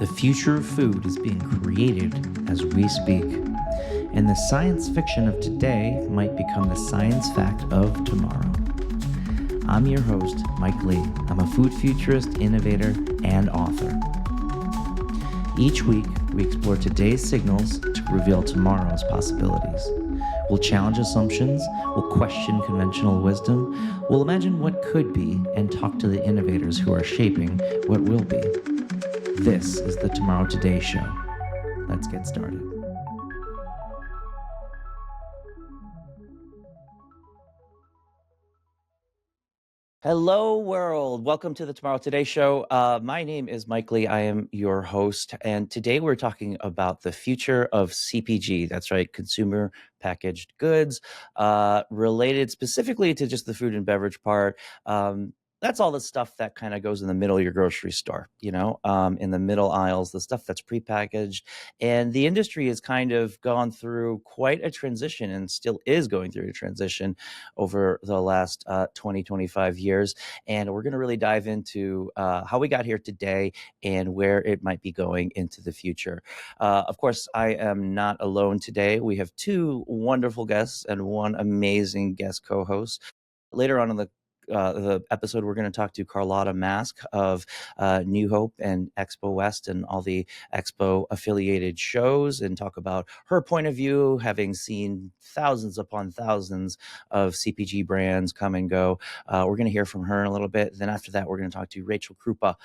The future of food is being created as we speak, and the science fiction of today might become the science fact of tomorrow. I'm your host, Mike Lee. I'm a food futurist, innovator, and author. Each week, we explore today's signals to reveal tomorrow's possibilities. We'll challenge assumptions, we'll question conventional wisdom, we'll imagine what could be, and talk to the innovators who are shaping what will be. This is the Tomorrow Today Show. Let's get started. Hello, world. Welcome to the Tomorrow Today Show. My name is Mike Lee. I am your host. And today we're talking about the future of CPG. That's right, consumer packaged goods, related specifically to just the food and beverage part. That's all the stuff that kind of goes in the middle of your grocery store, in the middle aisles, the stuff that's prepackaged. And the industry has kind of gone through quite a transition and still is going through a transition over the last 20, 25 years. And we're going to really dive into how we got here today and where it might be going into the future. Of course, I am not alone today. We have two wonderful guests and one amazing guest co-host. Later on in the episode, we're going to talk to Carlotta Mast of New Hope and Expo West and all the Expo affiliated shows, and talk about her point of view, having seen thousands upon thousands of CPG brands come and go. We're going to hear from her in a little bit. Then after that, we're going to talk to Rachel Krupa,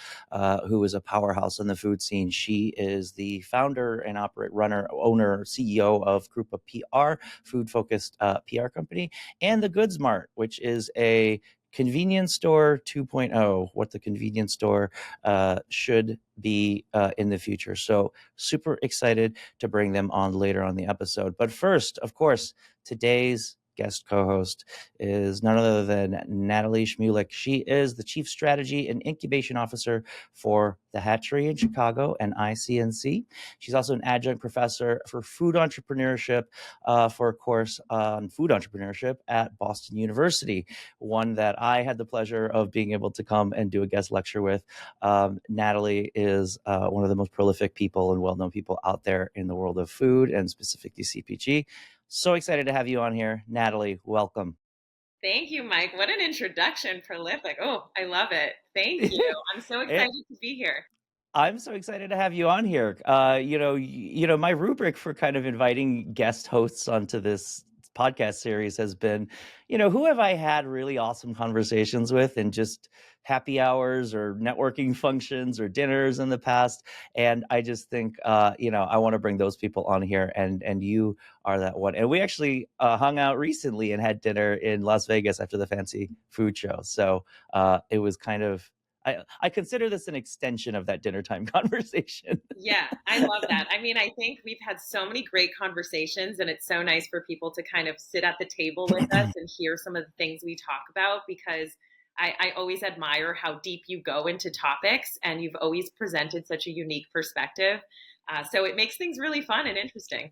who is a powerhouse in the food scene. She is the founder and owner, CEO of Krupa PR, food-focused PR company, and the Goods Mart, which is a convenience store 2.0, what the convenience store should be in the future. So super excited to bring them on later on the episode. But first, of course, today's guest co-host is none other than Natalie Shmulik. She is the Chief Strategy and Incubation Officer for the Hatchery in Chicago and ICNC. She's also an adjunct professor for food entrepreneurship for a course on food entrepreneurship at Boston University, one that I had the pleasure of being able to come and do a guest lecture with. Natalie is one of the most prolific people and well-known people out there in the world of food and specifically CPG. So excited to have you on here. Natalie, welcome. Thank you, Mike. What an introduction. Prolific. Oh, I love it. Thank you. I'm so excited to be here. I'm so excited to have you on here. My rubric for kind of inviting guest hosts onto this podcast series has been, who have I had really awesome conversations with and just happy hours or networking functions or dinners in the past. And I just think, I want to bring those people on here, and you are that one. And we actually hung out recently and had dinner in Las Vegas after the fancy food show. So it was kind of, I consider this an extension of that dinner time conversation. Yeah, I love that. I mean, I think we've had so many great conversations, and it's so nice for people to kind of sit at the table with us and hear some of the things we talk about, because I always admire how deep you go into topics, and you've always presented such a unique perspective. So it makes things really fun and interesting.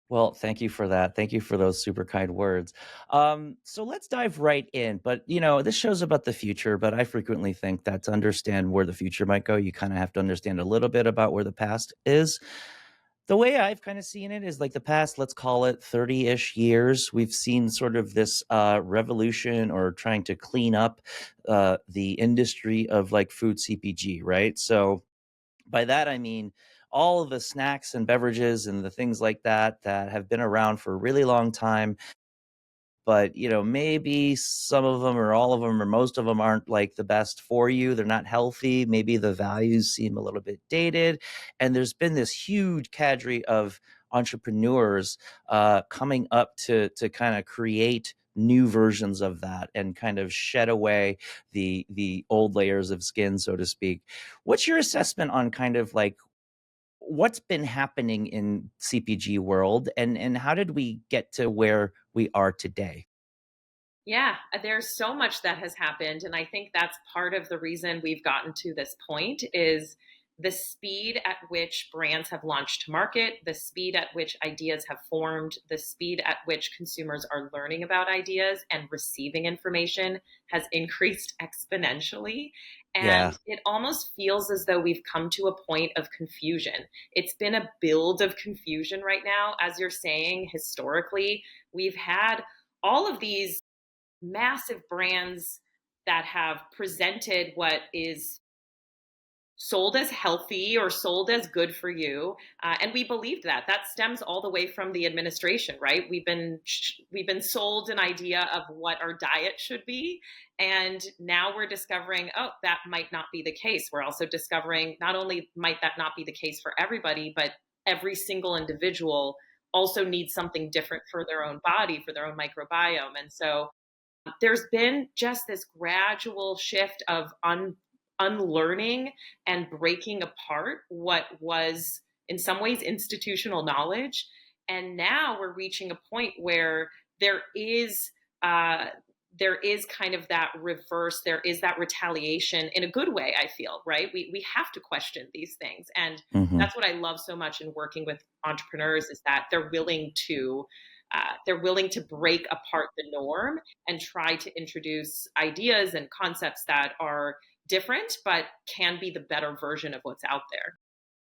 Well, thank you for that. Thank you for those super kind words. So let's dive right in. But, this show's about the future, but I frequently think that to understand where the future might go, you kind of have to understand a little bit about where the past is. The way I've kind of seen it is like the past, let's call it 30-ish years, we've seen sort of this revolution or trying to clean up the industry of like food CPG, right? So by that, I mean all of the snacks and beverages and the things like that have been around for a really long time. But, maybe some of them or all of them or most of them aren't like the best for you. They're not healthy. Maybe the values seem a little bit dated. And there's been this huge cadre of entrepreneurs coming up to kind of create new versions of that and kind of shed away the old layers of skin, so to speak. What's your assessment on kind of like what's been happening in CPG world, and how did we get to where we are today? Yeah, there's so much that has happened. And I think that's part of the reason we've gotten to this point is the speed at which brands have launched to market, the speed at which ideas have formed, the speed at which consumers are learning about ideas and receiving information has increased exponentially. Yeah. And it almost feels as though we've come to a point of confusion. It's been a build of confusion right now. As you're saying, historically, we've had all of these massive brands that have presented what is sold as healthy or sold as good for you, and we believed that. That stems all the way from the administration, right? We've been sold an idea of what our diet should be, and now we're discovering, oh, that might not be the case. We're also discovering not only might that not be the case for everybody, but every single individual also needs something different for their own body, for their own microbiome. And so there's been just this gradual shift of unlearning and breaking apart what was in some ways institutional knowledge. And now we're reaching a point where there is uh, there is kind of that reverse, there is that retaliation in a good way, I feel, right? We have to question these things. And Hmm. that's what I love so much in working with entrepreneurs, is that they're willing to break apart the norm and try to introduce ideas and concepts that are different but can be the better version of what's out there.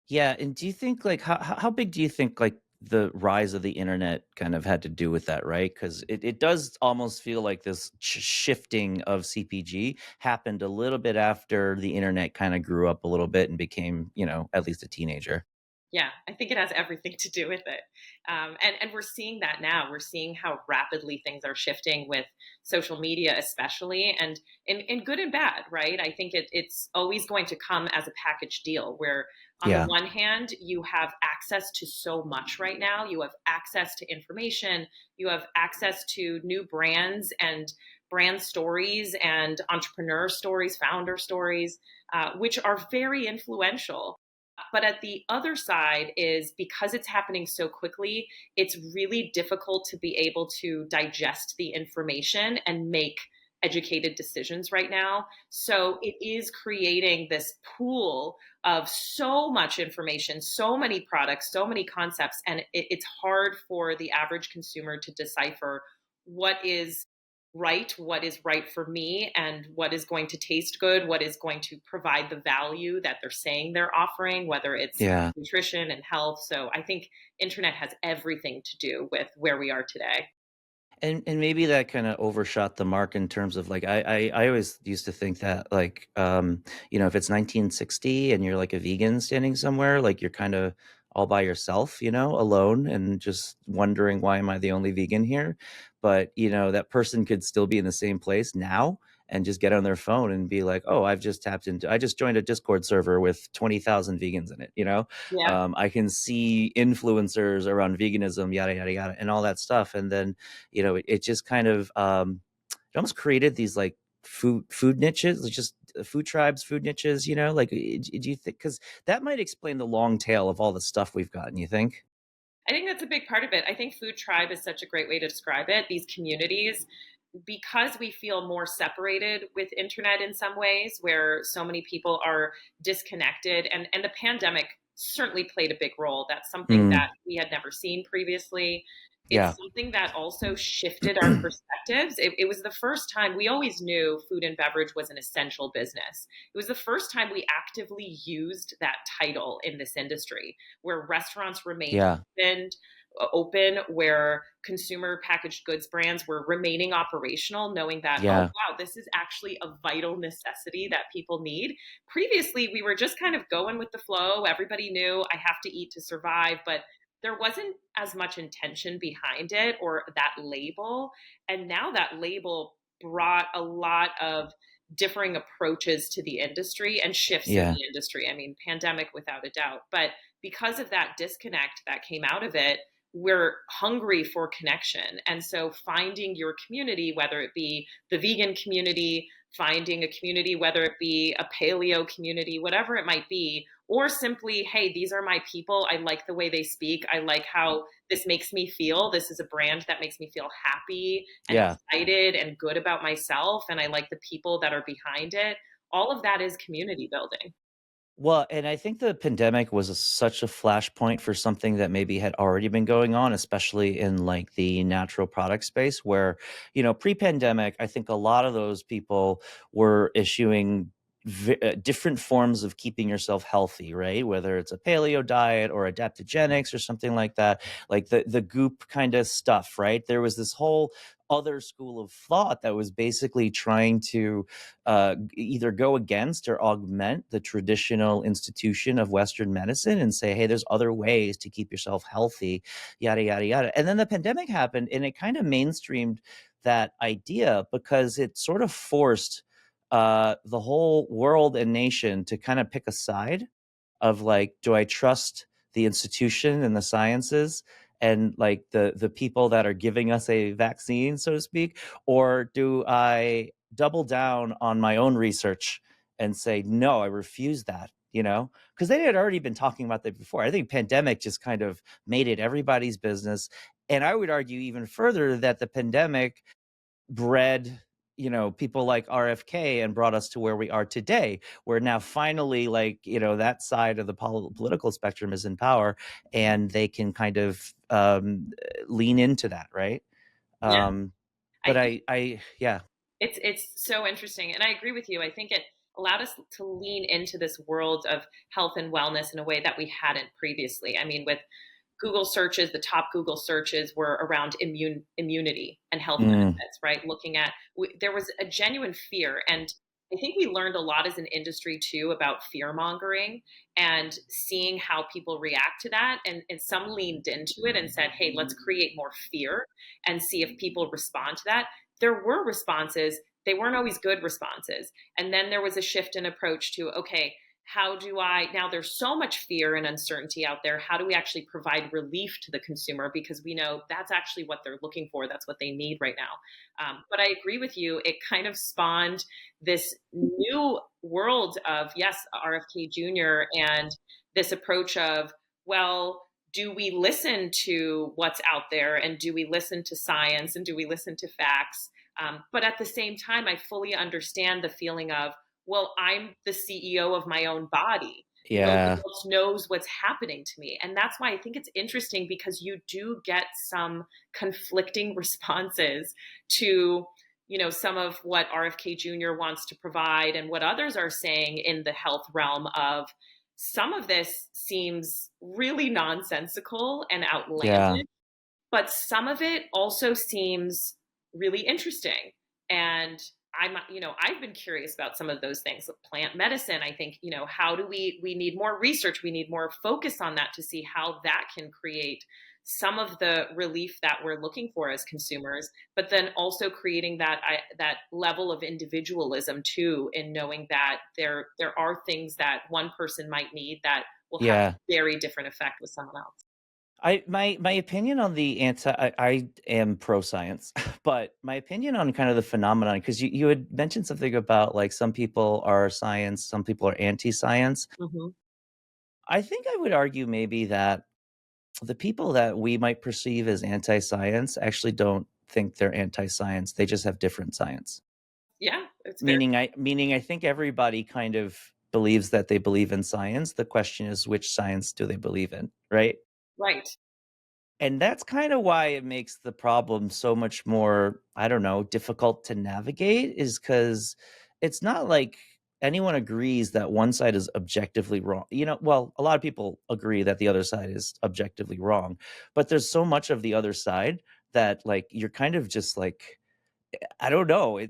Yeah, and do you think like how big do you think like the rise of the internet kind of had to do with that, right? Because it does almost feel like this shifting of CPG happened a little bit after the internet kind of grew up a little bit and became, at least a teenager. Yeah, I think it has everything to do with it. And we're seeing that now. We're seeing how rapidly things are shifting with social media, especially, and in good and bad, right? I think it's always going to come as a package deal where, on the Yeah, one hand, you have access to so much right now. You have access to information, you have access to new brands and brand stories and entrepreneur stories, founder stories, which are very influential. But at the other side is, because it's happening so quickly, it's really difficult to be able to digest the information and make educated decisions right now. So it is creating this pool of so much information, so many products, so many concepts, and it's hard for the average consumer to decipher what is right for me, and what is going to taste good, what is going to provide the value that they're saying they're offering, whether it's yeah. nutrition and health. So I think internet has everything to do with where we are today. And maybe that kinda overshot the mark in terms of, like, I always used to think that, like, if it's 1960 and you're, like, a vegan standing somewhere, like, you're kinda all by yourself, alone and just wondering, "Why am I the only vegan here?" But, that person could still be in the same place now and just get on their phone and be like, "Oh, I just joined a Discord server with 20,000 vegans in it," you know? Yeah. I can see influencers around veganism, yada, yada, yada, and all that stuff, and then it just kind of it almost created these like food niches, like just food tribes, food niches, like do you think, because that might explain the long tail of all the stuff we've gotten, you think? I think that's a big part of it. I think food tribe is such a great way to describe it. These communities, because we feel more separated with internet in some ways, where so many people are disconnected, and the pandemic certainly played a big role. That's something Mm, that we had never seen previously. yeah. It's something that also shifted our perspectives. It was the first time. We always knew food and beverage was an essential business. It was the first time we actively used that title in this industry, where restaurants remained Yeah. open, where consumer packaged goods brands were remaining operational, knowing that, oh, Yeah. wow, this is actually a vital necessity that people need. Previously, we were just kind of going with the flow. Everybody knew I have to eat to survive, but there wasn't as much intention behind it, or that label. And now that label brought a lot of differing approaches to the industry and shifts in Yeah. the industry. I mean, pandemic without a doubt. But because of that disconnect that came out of it, we're hungry for connection. And so finding your community, whether it be the vegan community, finding a community, whether it be a paleo community, whatever it might be, or simply, hey, these are my people. I like the way they speak. I like how this makes me feel. This is a brand that makes me feel happy and Yeah. excited and good about myself. And I like the people that are behind it. All of that is community building. Well, and I think the pandemic was such a flashpoint for something that maybe had already been going on, especially in like the natural product space, where, pre-pandemic, I think a lot of those people were issuing different forms of keeping yourself healthy, right? Whether it's a paleo diet or adaptogenics or something like that, like the goop kind of stuff, right? There was this whole other school of thought that was basically trying to either go against or augment the traditional institution of Western medicine and say, hey, there's other ways to keep yourself healthy, yada, yada, yada. And then the pandemic happened and it kind of mainstreamed that idea because it sort of forced the whole world and nation to kind of pick a side of like, do I trust the institution and the sciences and like the people that are giving us a vaccine, so to speak, or do I double down on my own research and say, no, I refuse that, because they had already been talking about that before. I think pandemic just kind of made it everybody's business. And I would argue even further that the pandemic bred people like RFK and brought us to where we are today, where now finally, like, that side of the political spectrum is in power and they can kind of lean into that, right? Yeah, um I but think I yeah. it's so interesting, and I agree with you. I think it allowed us to lean into this world of health and wellness in a way that we hadn't previously. I mean, with Google searches, the top Google searches were around immunity and health Mm, benefits, right? Looking at, there was a genuine fear. And I think we learned a lot as an industry too about fear mongering and seeing how people react to that. And some leaned into it and said, hey, let's create more fear and see if people respond to that. There were responses, they weren't always good responses. And then there was a shift in approach to, okay, how do I, now there's so much fear and uncertainty out there, how do we actually provide relief to the consumer, because we know that's actually what they're looking for, that's what they need right now. But I agree with you, it kind of spawned this new world of, yes, RFK Jr. and this approach of, well, do we listen to what's out there, and do we listen to science, and do we listen to facts? But at the same time, I fully understand the feeling of, well, I'm the CEO of my own body. Nobody yeah, else knows what's happening to me. And that's why I think it's interesting, because you do get some conflicting responses to, some of what RFK Jr. wants to provide and what others are saying in the health realm of, some of this seems really nonsensical and yeah, outlandish, but some of it also seems really interesting. And I've been curious about some of those things. Plant medicine, I think, how do we need more research, we need more focus on that to see how that can create some of the relief that we're looking for as consumers, but then also creating that level of individualism too, in knowing that there are things that one person might need that will have yeah. a very different effect with someone else. My opinion on the I am pro science, but my opinion on kind of the phenomenon, because you had mentioned something about like some people are science, some people are anti-science. Hmm. I think I would argue maybe that the people that we might perceive as anti-science actually don't think they're anti-science. They just have different science. Yeah, it's very Meaning I think everybody kind of believes that they believe in science. The question is, which science do they believe in, right? right. And that's kind of why it makes the problem so much more, I don't know, difficult to navigate, is because it's not like anyone agrees that one side is objectively wrong. Well, a lot of people agree that the other side is objectively wrong, but there's so much of the other side that like you're kind of just like, I don't know.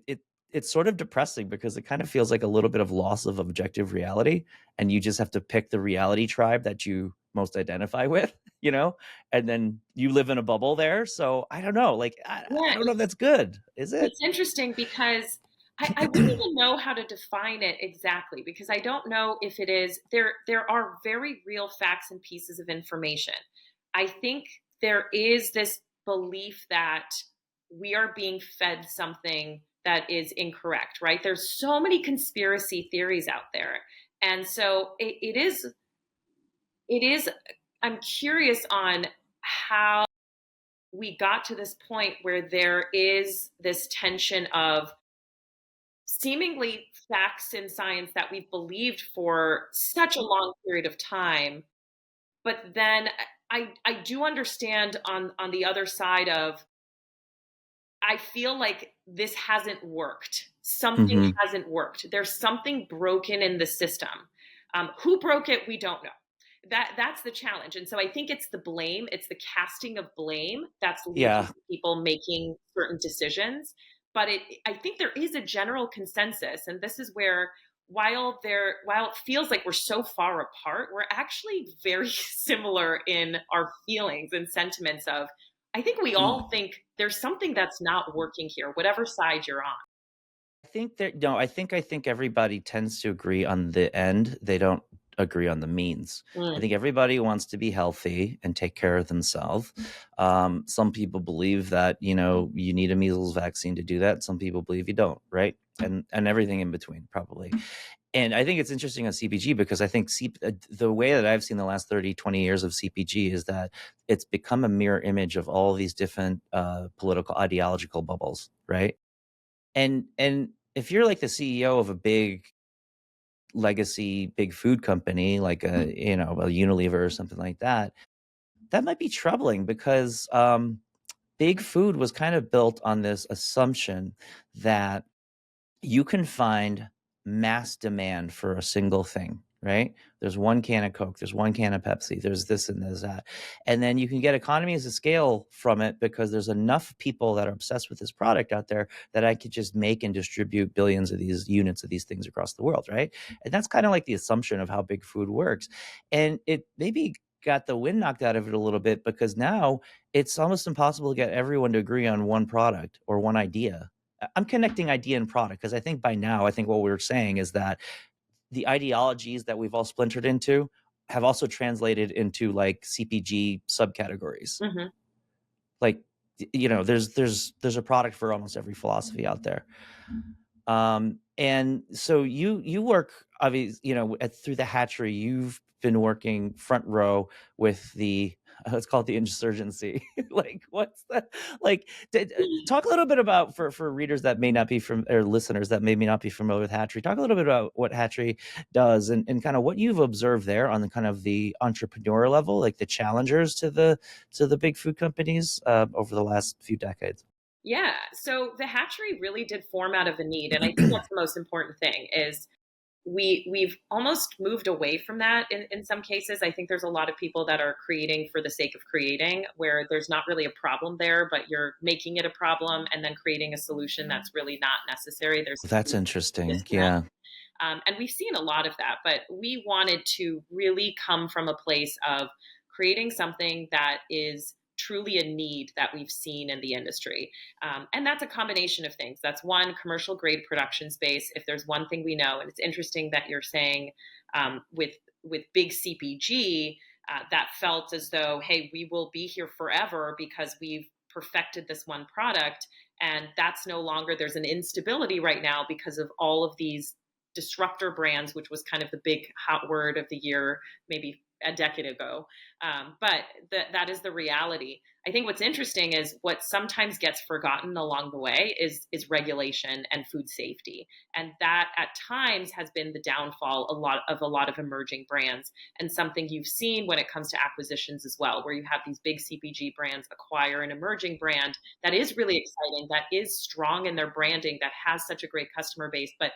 It's sort of depressing because it kind of feels like a little bit of loss of objective reality, and you just have to pick the reality tribe that you most identify with, and then you live in a bubble there. So I don't know. Like I Yeah, don't know if that's good. Is it? it's interesting because I wouldn't even know how to define it exactly, because I don't know if it is, there are very real facts and pieces of information. I think there is this belief that we are being fed something that is incorrect, right? There's so many conspiracy theories out there. And so it is, I'm curious on how we got to this point where there is this tension of seemingly facts and science that we've believed for such a long period of time. But then I do understand on the other side of, I feel like this hasn't worked. Something Hmm. hasn't worked. There's something broken in the system. Who broke it? We don't know. That's the challenge. And so I think it's the blame, it's the casting of blame that's leading Yeah. to people making certain decisions. But I think there is a general consensus, and this is where, while it feels like we're so far apart, we're actually very similar in our feelings and sentiments of, I think we all think there's something that's not working here, whatever side you're on. I think that no, I think everybody tends to agree on the end. They don't agree on the means. I Mm, think everybody wants to be healthy and take care of themselves. Some people believe that, you need a measles vaccine to do that. Some people believe you don't, right? And everything in between, probably. And I think it's interesting on CPG because I think the way that I've seen the last 30, 20 years of CPG is that it's become a mirror image of all these different political ideological bubbles, right? And if you're like the CEO of a big legacy big food company like a Unilever or something like that, that might be troubling because big food was kind of built on this assumption that you can find mass demand for a single thing, right? There's one can of Coke, there's one can of Pepsi, there's this and there's that. And then you can get economies of scale from it because there's enough people that are obsessed with this product out there that I could just make and distribute billions of these units of these things across the world, right? And that's kind of like the assumption of how big food works. And it maybe got the wind knocked out of it a little bit because now it's almost impossible to get everyone to agree on one product or one idea. I'm connecting idea and product because I think by now, I think what we're saying is that the ideologies that we've all splintered into have also translated into like CPG subcategories. mhm. Like, there's a product for almost every philosophy out there. And so you work obviously, through the hatchery, you've been working front row with the let's call it the insurgency. Like, what's that? Like, talk a little bit about for readers that may not be from or listeners that maybe not be familiar with Hatchery. Talk a little bit about what Hatchery does and kind of what you've observed there on the kind of the entrepreneur level, like the challengers to the big food companies over the last few decades. Yeah. So the hatchery really did form out of a need. And I think that's the most important thing is we've almost moved away from that in some cases. I think there's a lot of people that are creating for the sake of creating, where there's not really a problem there, but you're making it a problem and then creating a solution that's really not necessary. There's That's a interesting. disconnect. Yeah. And we've seen a lot of that, but we wanted to really come from a place of creating something that is truly a need that we've seen in the industry. And that's a combination of things. That's one, commercial grade production space. If there's one thing we know, and it's interesting that you're saying with big CPG, that felt as though, hey, we will be here forever because we've perfected this one product. And that's no longer, there's an instability right now because of all of these disruptor brands, which was kind of the big hot word of the year, maybe a decade ago. But that is the reality. I think what's interesting is what sometimes gets forgotten along the way is regulation and food safety, and that at times has been the downfall a lot of emerging brands, and something you've seen when it comes to acquisitions as well, where you have these big CPG brands acquire an emerging brand that is really exciting, that is strong in their branding, that has such a great customer base, but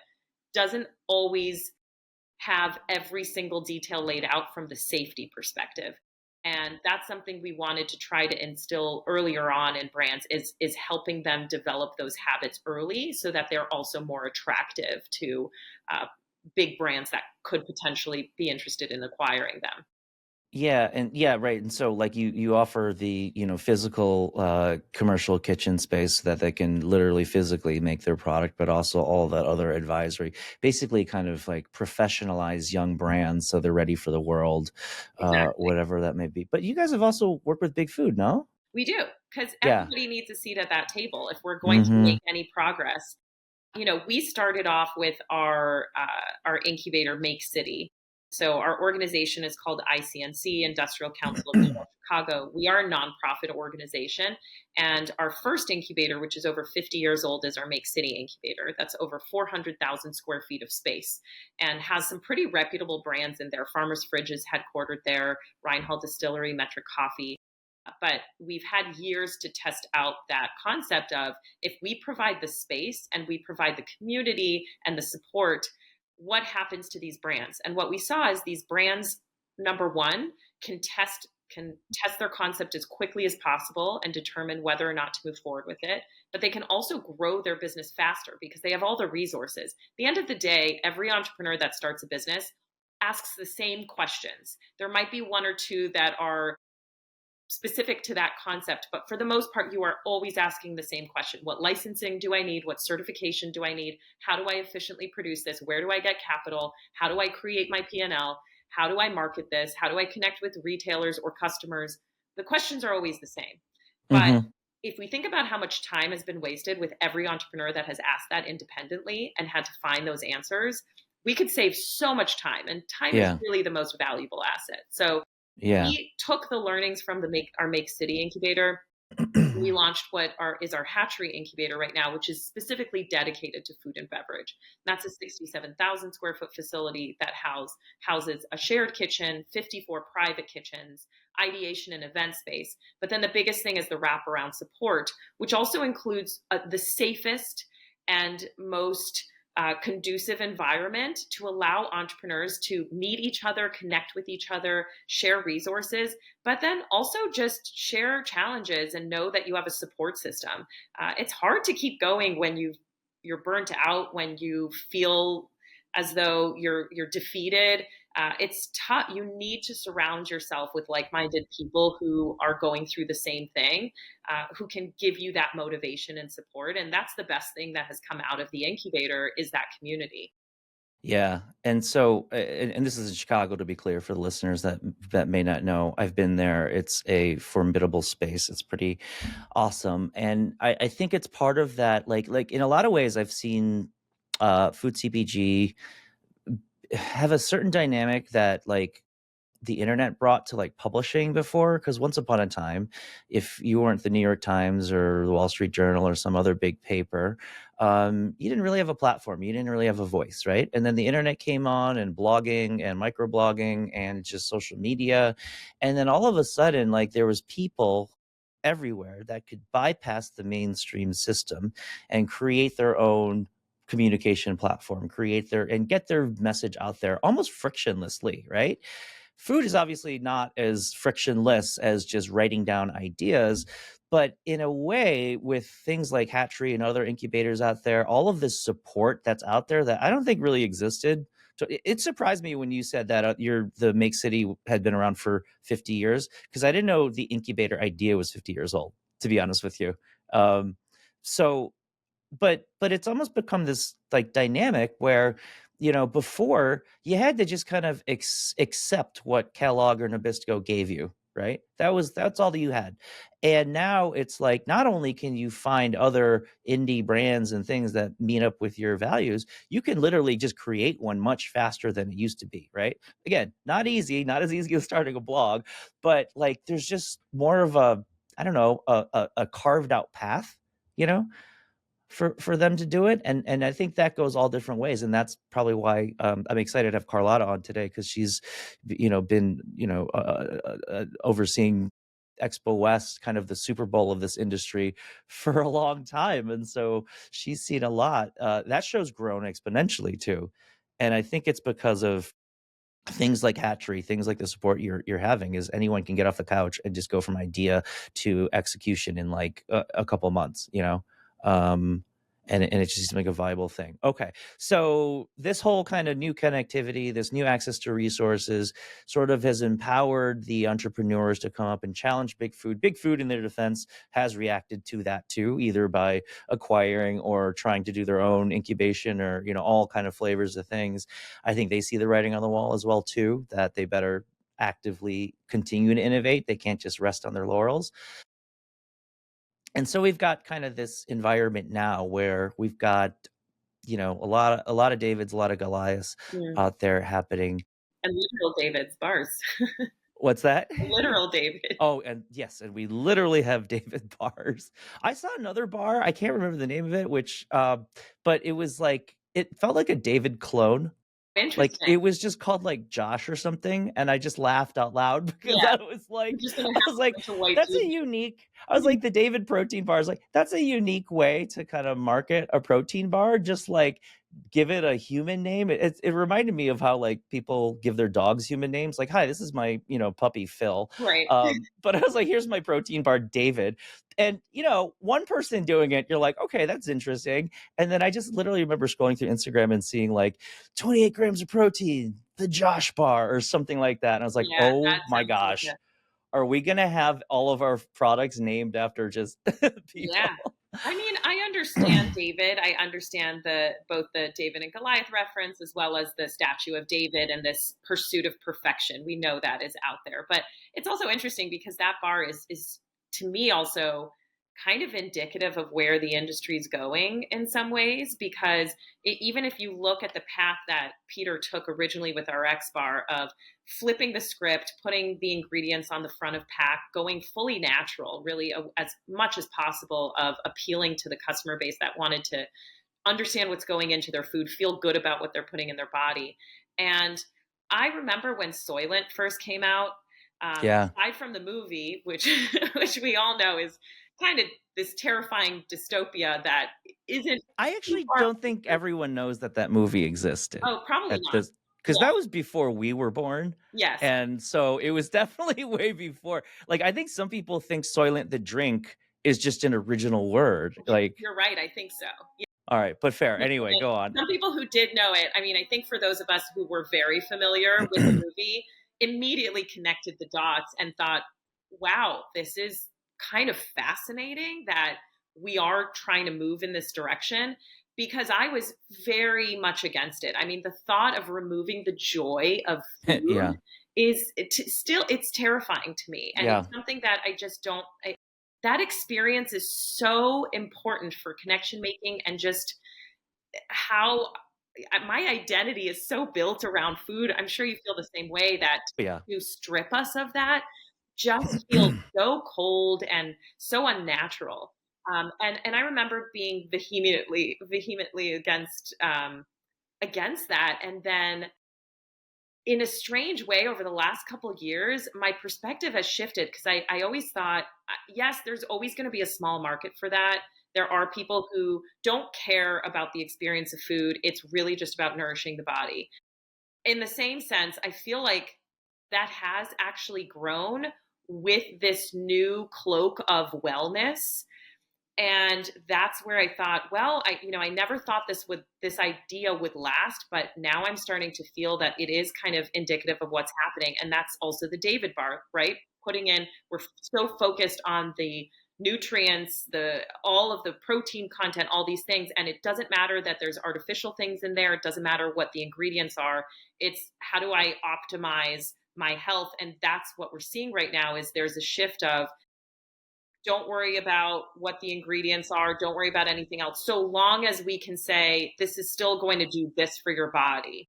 doesn't always have every single detail laid out from the safety perspective. And that's something we wanted to try to instill earlier on in brands is helping them develop those habits early so that they're also more attractive to uh, big brands that could potentially be interested in acquiring them. Yeah, and yeah, right. And so like you offer the, physical commercial kitchen space so that they can literally physically make their product, but also all that other advisory. Basically kind of like professionalize young brands so they're ready for the world, Exactly. whatever that may be. But you guys have also worked with big food, no? We do, because Yeah. everybody needs a seat at that table if we're going to Mm-hmm. make any progress. We started off with our incubator Make City. So our organization is called ICNC, Industrial Council of Chicago. We are a nonprofit organization, and our first incubator, which is over 50 years old, is our Make City incubator. That's over 400,000 square feet of space and has some pretty reputable brands in there. Farmer's Fridge is headquartered there, Reinhold Distillery, Metric Coffee. But we've had years to test out that concept of, if we provide the space and we provide the community and the support, what happens to these brands? And what we saw is these brands, number one, can test their concept as quickly as possible and determine whether or not to move forward with it. But they can also grow their business faster because they have all the resources. At the end of the day, every entrepreneur that starts a business asks the same questions. There might be one or two that are specific to that concept, but for the most part, you are always asking the same question. What licensing do I need? What certification do I need? How do I efficiently produce this? Where do I get capital? How do I create my P&L? How do I market this? How do I connect with retailers or customers? The questions are always the same. But Hmm. if we think about how much time has been wasted with every entrepreneur that has asked that independently and had to find those answers, we could save so much time. And time is Yeah. really the most valuable asset. So Yeah. we took the learnings from our Make City incubator. We launched what is our Hatchery incubator right now, which is specifically dedicated to food and beverage. That's a 67,000 square foot facility that houses a shared kitchen, 54 private kitchens, ideation and event space. But then the biggest thing is the wraparound support, which also includes the safest and most conducive environment to allow entrepreneurs to meet each other, connect with each other, share resources, but then also just share challenges and know that you have a support system. It's hard to keep going when you're burnt out, when you feel as though you're defeated. It's tough. You need to surround yourself with like-minded people who are going through the same thing, who can give you that motivation and support. And that's the best thing that has come out of the incubator, is that community. Yeah. And so, and this is in Chicago, to be clear for the listeners that may not know. I've been there. It's a formidable space. It's pretty awesome. And I think it's part of that, like in a lot of ways, I've seen food CPG have a certain dynamic that like the internet brought to like publishing before. Because once upon a time, if you weren't the New York Times or the Wall Street Journal or some other big paper, you didn't really have a platform, you didn't really have a voice, right? And then the internet came on, and blogging and microblogging and just social media, and then all of a sudden, like, there was people everywhere that could bypass the mainstream system and create their own communication platform, create their and get their message out there almost frictionlessly, right? Food is obviously not as frictionless as just writing down ideas, but in a way, with things like Hatchery and other incubators out there, all of this support that's out there that I don't think really existed. So it surprised me when you said that the Make City had been around for 50 years, because I didn't know the incubator idea was 50 years old, to be honest with you. Um, so but it's almost become this like dynamic where, before you had to just kind of accept what Kellogg or Nabisco gave you, right? That's all that you had. And now it's like, not only can you find other indie brands and things that meet up with your values, you can literally just create one much faster than it used to be, right? Again, not as easy as starting a blog, but like there's just more of a, I don't know, a carved out path, you know for them to do it. And I think that goes all different ways, and that's probably why I'm excited to have Carlotta on today, because she's been overseeing Expo West, kind of the Super Bowl of this industry, for a long time, and so she's seen a lot. That show's grown exponentially too, and I think it's because of things like Hatchery, things like the support you're having. Is anyone can get off the couch and just go from idea to execution in like a couple months, um, and it just seems like a viable thing. Okay, so this whole kind of new connectivity, this new access to resources, sort of has empowered the entrepreneurs to come up and challenge big food. Big food, in their defense, has reacted to that too, either by acquiring or trying to do their own incubation, or all kind of flavors of things. I think they see the writing on the wall as well too, that they better actively continue to innovate. They can't just rest on their laurels. And so we've got kind of this environment now where we've got, a lot of Davids, a lot of Goliaths Mm. out there happening. And literal David's bars. What's that? Literal David. Oh, and yes, and we literally have David bars. I saw another bar, I can't remember the name of it, which, but it was like it felt like a David clone. Like, Interesting. it was just called, like, Josh or something, and I just laughed out loud because Yeah. I was You're like just gonna I have was a like, bunch of white "That's a dudes. unique." I was like, "The David protein bar is like, that's a unique way to kinda market a protein bar, just, like, give it a human name." It reminded me of how, like, people give their dogs human names, like, "Hi, this is my, puppy, Phil." Right. But I was like, "Here's my protein bar, David." And, one person doing it, you're like, "Okay, that's interesting." And then I just literally remember scrolling through Instagram and seeing, like, 28 grams of protein, the Josh bar or something like that. And I was like, Yeah, oh that my sounds like gosh, a are we going to have all of our products named after just yeah. people? I mean, I understand David. I understand the both the David and Goliath reference as well as the statue of David and this pursuit of perfection. We know that is out there. But it's also interesting because that bar is to me also kind of indicative of where the industry is going in some ways because even if you look at the path that Peter took originally with our X bar of flipping the script, putting the ingredients on the front of pack, going fully natural, really as much as possible, of appealing to the customer base that wanted to understand what's going into their food, feel good about what they're putting in their body. And I remember when Soylent first came out, Yeah. aside from the movie, which which we all know is kind of this terrifying dystopia that isn't I too actually far don't from think the truth. everyone knows that that movie existed Oh, probably at not. this, because Yeah. that was before we were born. Yes. And so it was definitely way before. Like, I think some people think Soylent the drink is just an original word. Like, You're right. I think so. all right, but fair. People Anyway, go on. some people who did know it, I mean, I think for those of us who were very familiar with the movie, immediately connected the dots and thought, wow, this is kind of fascinating that we are trying to move in this direction because I was very much against it. I mean, the thought of removing the joy of food Yeah. is still it's terrifying to me and Yeah. it's something that I just don't that experience is so important for connection making and just how my identity is so built around food. I'm sure you feel the same way that Yeah. to strip us of that just feels so cold and so unnatural. And I remember being vehemently against that. And then in a strange way over the last couple of years my perspective has shifted because I always thought yes there's always going to be a small market for that. There are people who don't care about the experience of food. It's really just about nourishing the body. In the same sense I feel like that has actually grown with this new cloak of wellness, and that's where I thought, well, I never thought this idea would last, but now I'm starting to feel that it is kind of indicative of what's happening, and that's also the David bar, right? Putting in, we're so focused on the nutrients, the all of the protein content, all these things, and it doesn't matter that there's artificial things in there. It doesn't matter what the ingredients are. It's how do I optimize my health, and that's what we're seeing right now. Is there's a shift of don't worry about what the ingredients are. Don't worry about anything else. So long as we can say, this is still going to do this for your body.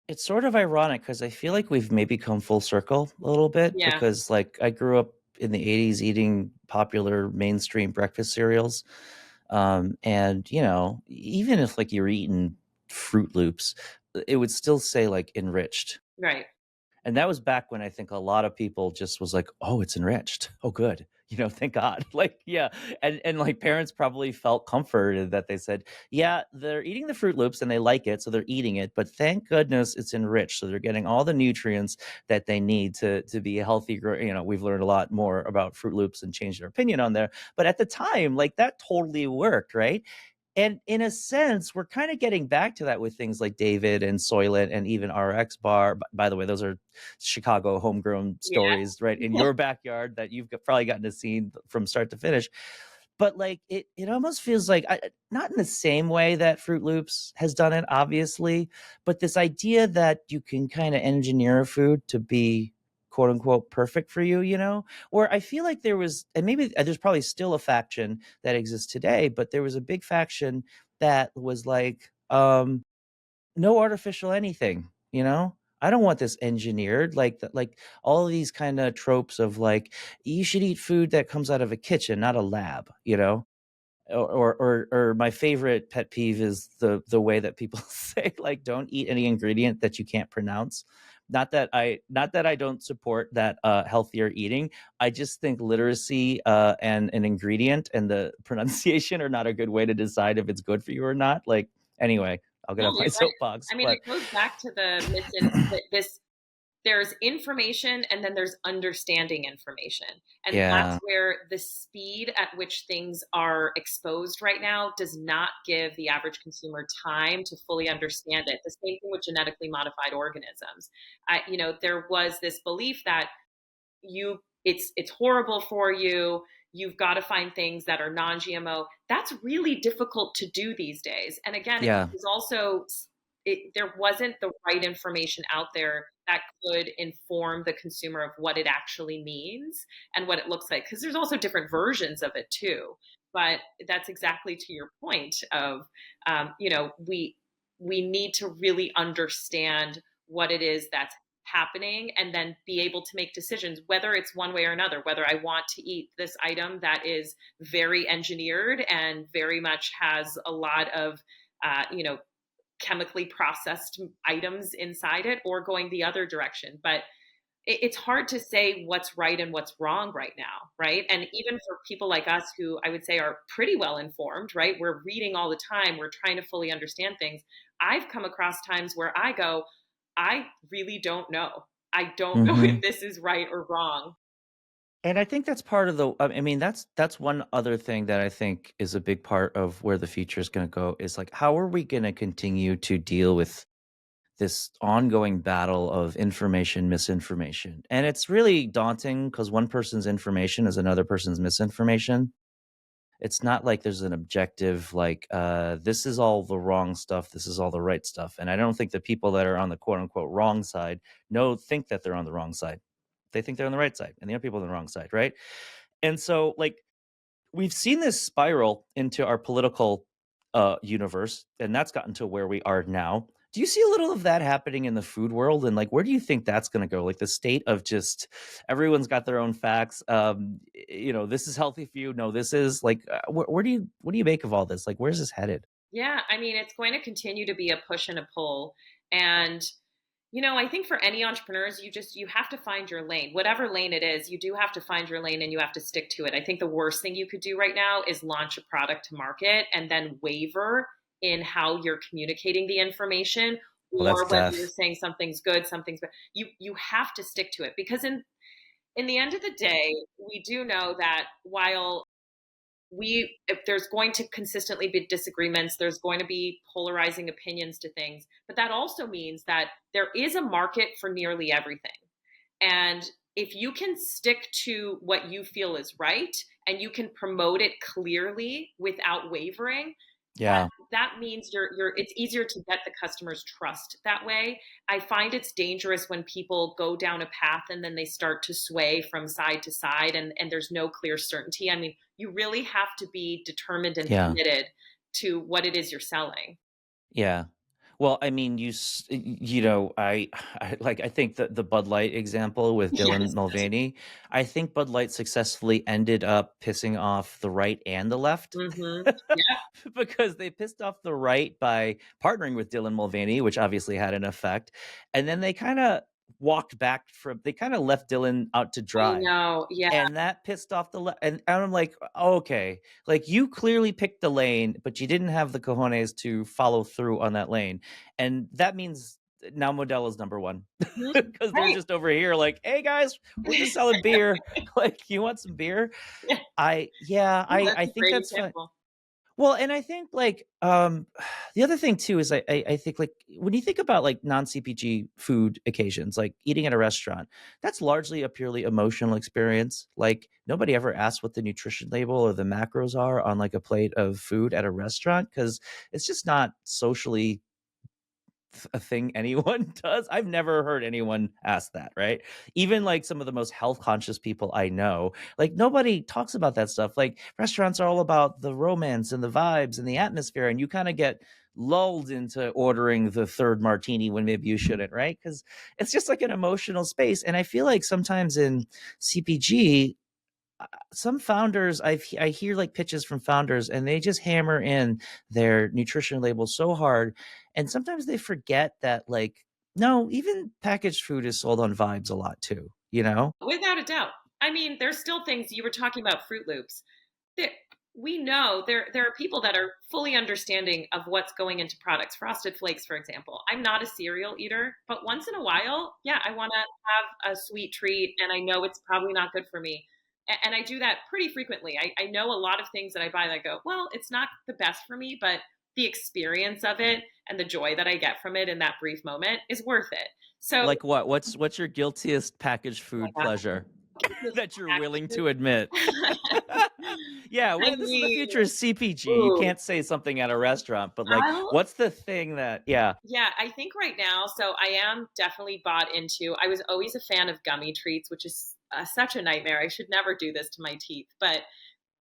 It's sort of ironic because I feel like we've maybe come full circle a little bit Yeah, because, like, I grew up in the 80s eating popular mainstream breakfast cereals. And, even if, like, you're eating Fruit Loops, it would still say, like, enriched. right. And that was back when I think a lot of people just was like, "Oh, it's enriched. Oh, good. Thank God." Like, yeah. And like parents probably felt comforted that they said, "Yeah, they're eating the Fruit Loops and they like it, so they're eating it, but thank goodness it's enriched. So they're getting all the nutrients that they need to be a healthy we've learned a lot more about Fruit Loops and changed our opinion on there. But at the time, like that totally worked, right? And in a sense, we're kind of getting back to that with things like David and Soylent and even RX Bar. By the way, those are Chicago homegrown Yeah. stories, right? In your backyard that you've probably gotten to see from start to finish. But like it almost feels like not in the same way that Fruit Loops has done it, obviously, but this idea that you can kind of engineer a food to be quote unquote perfect for you, where I feel like there was, and maybe there's probably still a faction that exists today, but there was a big faction that was like, no artificial anything, I don't want this engineered, like all of these kind of tropes of like, you should eat food that comes out of a kitchen, not a lab, you know? Or my favorite pet peeve is the way that people say, like, don't eat any ingredient that you can't pronounce. Not that I don't support that healthier eating. I just think literacy and an ingredient and the pronunciation are not a good way to decide if it's good for you or not. Like, anyway, I'll get No, off my you're right. soapbox, I mean, but it goes back to the this there's information and then there's understanding information. And that's yeah, where the speed at which things are exposed right now does not give the average consumer time to fully understand it. The same thing with genetically modified organisms. There was this belief that it's horrible for you. You've got to find things that are non-GMO. That's really difficult to do these days. And again, it yeah, was also there wasn't the right information out there that could inform the consumer of what it actually means and what it looks like, because there's also different versions of it too. But that's exactly to your point of we need to really understand what it is that's happening and then be able to make decisions, whether it's one way or another, whether I want to eat this item that is very engineered and very much has a lot of uh, you know chemically processed items inside it, or going the other direction. But it's hard to say what's right and what's wrong right now, right? And even for people like us who I would say are pretty well informed, right? We're reading all the time, we're trying to fully understand things. I've come across times where I go, I really don't know. I don't know if hmm. this is right or wrong. And I think that's part of I mean, that's one other thing that I think is a big part of where the future is going to go is like, how are we going to continue to deal with this ongoing battle of information, misinformation? And it's really daunting because one person's information is another person's misinformation. It's not like there's an objective, like, this is all the wrong stuff, this is all the right stuff. And I don't think the people that are on the quote unquote wrong side think that they're on the wrong side. They think they're on the right side, and the other people are on the wrong side, right? And so, like, we've seen this spiral into our political universe, and that's gotten to where we are now. Do you see a little of that happening in the food world? And like, where do you think that's going to go? Like the state of just everyone's got their own facts. This is healthy for you. No, this is like, what do you make of all this? Like, where's this headed? Yeah, I mean, it's going to continue to be a push and a pull. And I think for any entrepreneurs, you have to find your lane. Whatever lane it is, you do have to find your lane and you have to stick to it. I think the worst thing you could do right now is launch a product to market and then waver in how you're communicating the information, Well, that's or whether you're death. saying something's good, something's bad. You have to stick to it, because in the end of the day, we do know that while if there's going to consistently be disagreements, there's going to be polarizing opinions to things, but that also means that there is a market for nearly everything. And if you can stick to what you feel is right and you can promote it clearly without wavering, Yeah. that means it's easier to get the customer's trust that way. I find it's dangerous when people go down a path and then they start to sway from side to side, and there's no clear certainty. I mean, you really have to be determined and Yeah. committed to what it is you're selling. Yeah. Well, I mean, I think that the Bud Light example with Dylan Yes. Mulvaney, I think Bud Light successfully ended up pissing off the right and the left Yeah. because they pissed off the right by partnering with Dylan Mulvaney, which obviously had an effect. And then they kind of left Dylan out to I dry. know. Yeah. And that pissed off the and I'm like, "Oh, okay, like, you clearly picked the lane, but you didn't have the cojones to follow through on that lane." And that means now Modelo's number 1 Mhm. because they're Right. just over here like, "Hey, guys, we're just selling beer. Like, you want some beer?" Yeah. Yeah, No, I that's I a think great that's fine. example. Well, and I think, like, the other thing too is I think, like, when you think about, like, non-CPG food occasions, like eating at a restaurant, that's largely a purely emotional experience. Like, nobody ever asks what the nutrition label or the macros are on, like, a plate of food at a restaurant because it's just not socially a thing anyone does. I've never heard anyone ask that, right? Even like some of the most health conscious people I know, like nobody talks about that stuff. Like restaurants are all about the romance and the vibes and the atmosphere, and you kind of get lulled into ordering the third martini when maybe you shouldn't, right? Because it's just like an emotional space. And I feel like sometimes in CPG, some founders I hear like pitches from founders and they just hammer in their nutrition labels so hard, and sometimes they forget that like no, even packaged food is sold on vibes a lot too, you know? Without a doubt. I mean, there's still things you were talking about Fruit Loops. That we know there are people that are fully understanding of what's going into products. Frosted Flakes, for example. I'm not a cereal eater, but once in a while, yeah, I want to have a sweet treat, and I know it's probably not good for me. And I do that pretty frequently. I know a lot of things that I buy that go, well, it's not the best for me, but the experience of it and the joy that I get from it in that brief moment is worth it. So, Like what? What's your guiltiest packaged food oh pleasure my that you're willing gosh, to admit? Yeah, I this is the mean, future of CPG. You ooh, can't say something at a restaurant, but like I'll what's the thing that yeah. yeah, I think right now, so I am definitely bought into. I was always a fan of gummy treats, which is such a nightmare. I should never do this to my teeth, but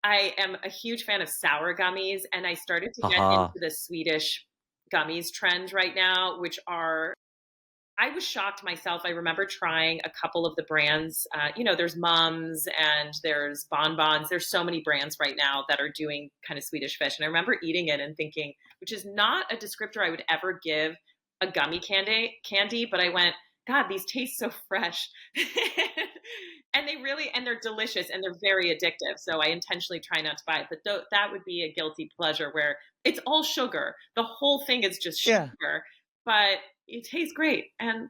I am a huge fan of sour gummies, and I started to get into Haha. the Swedish gummies trend right now, which are I was shocked myself. I remember trying a couple of the brands. There's Mums and there's Bonbons. There's so many brands right now that are doing kind of Swedish fish. And I remember eating it and thinking, which is not a descriptor I would ever give a gummy candy, but I went, God, these taste so fresh. And they're delicious and they're very addictive. So I intentionally try not to buy it. But that would be a guilty pleasure where it's all sugar. The whole thing is just Yeah. sugar. But it tastes great, and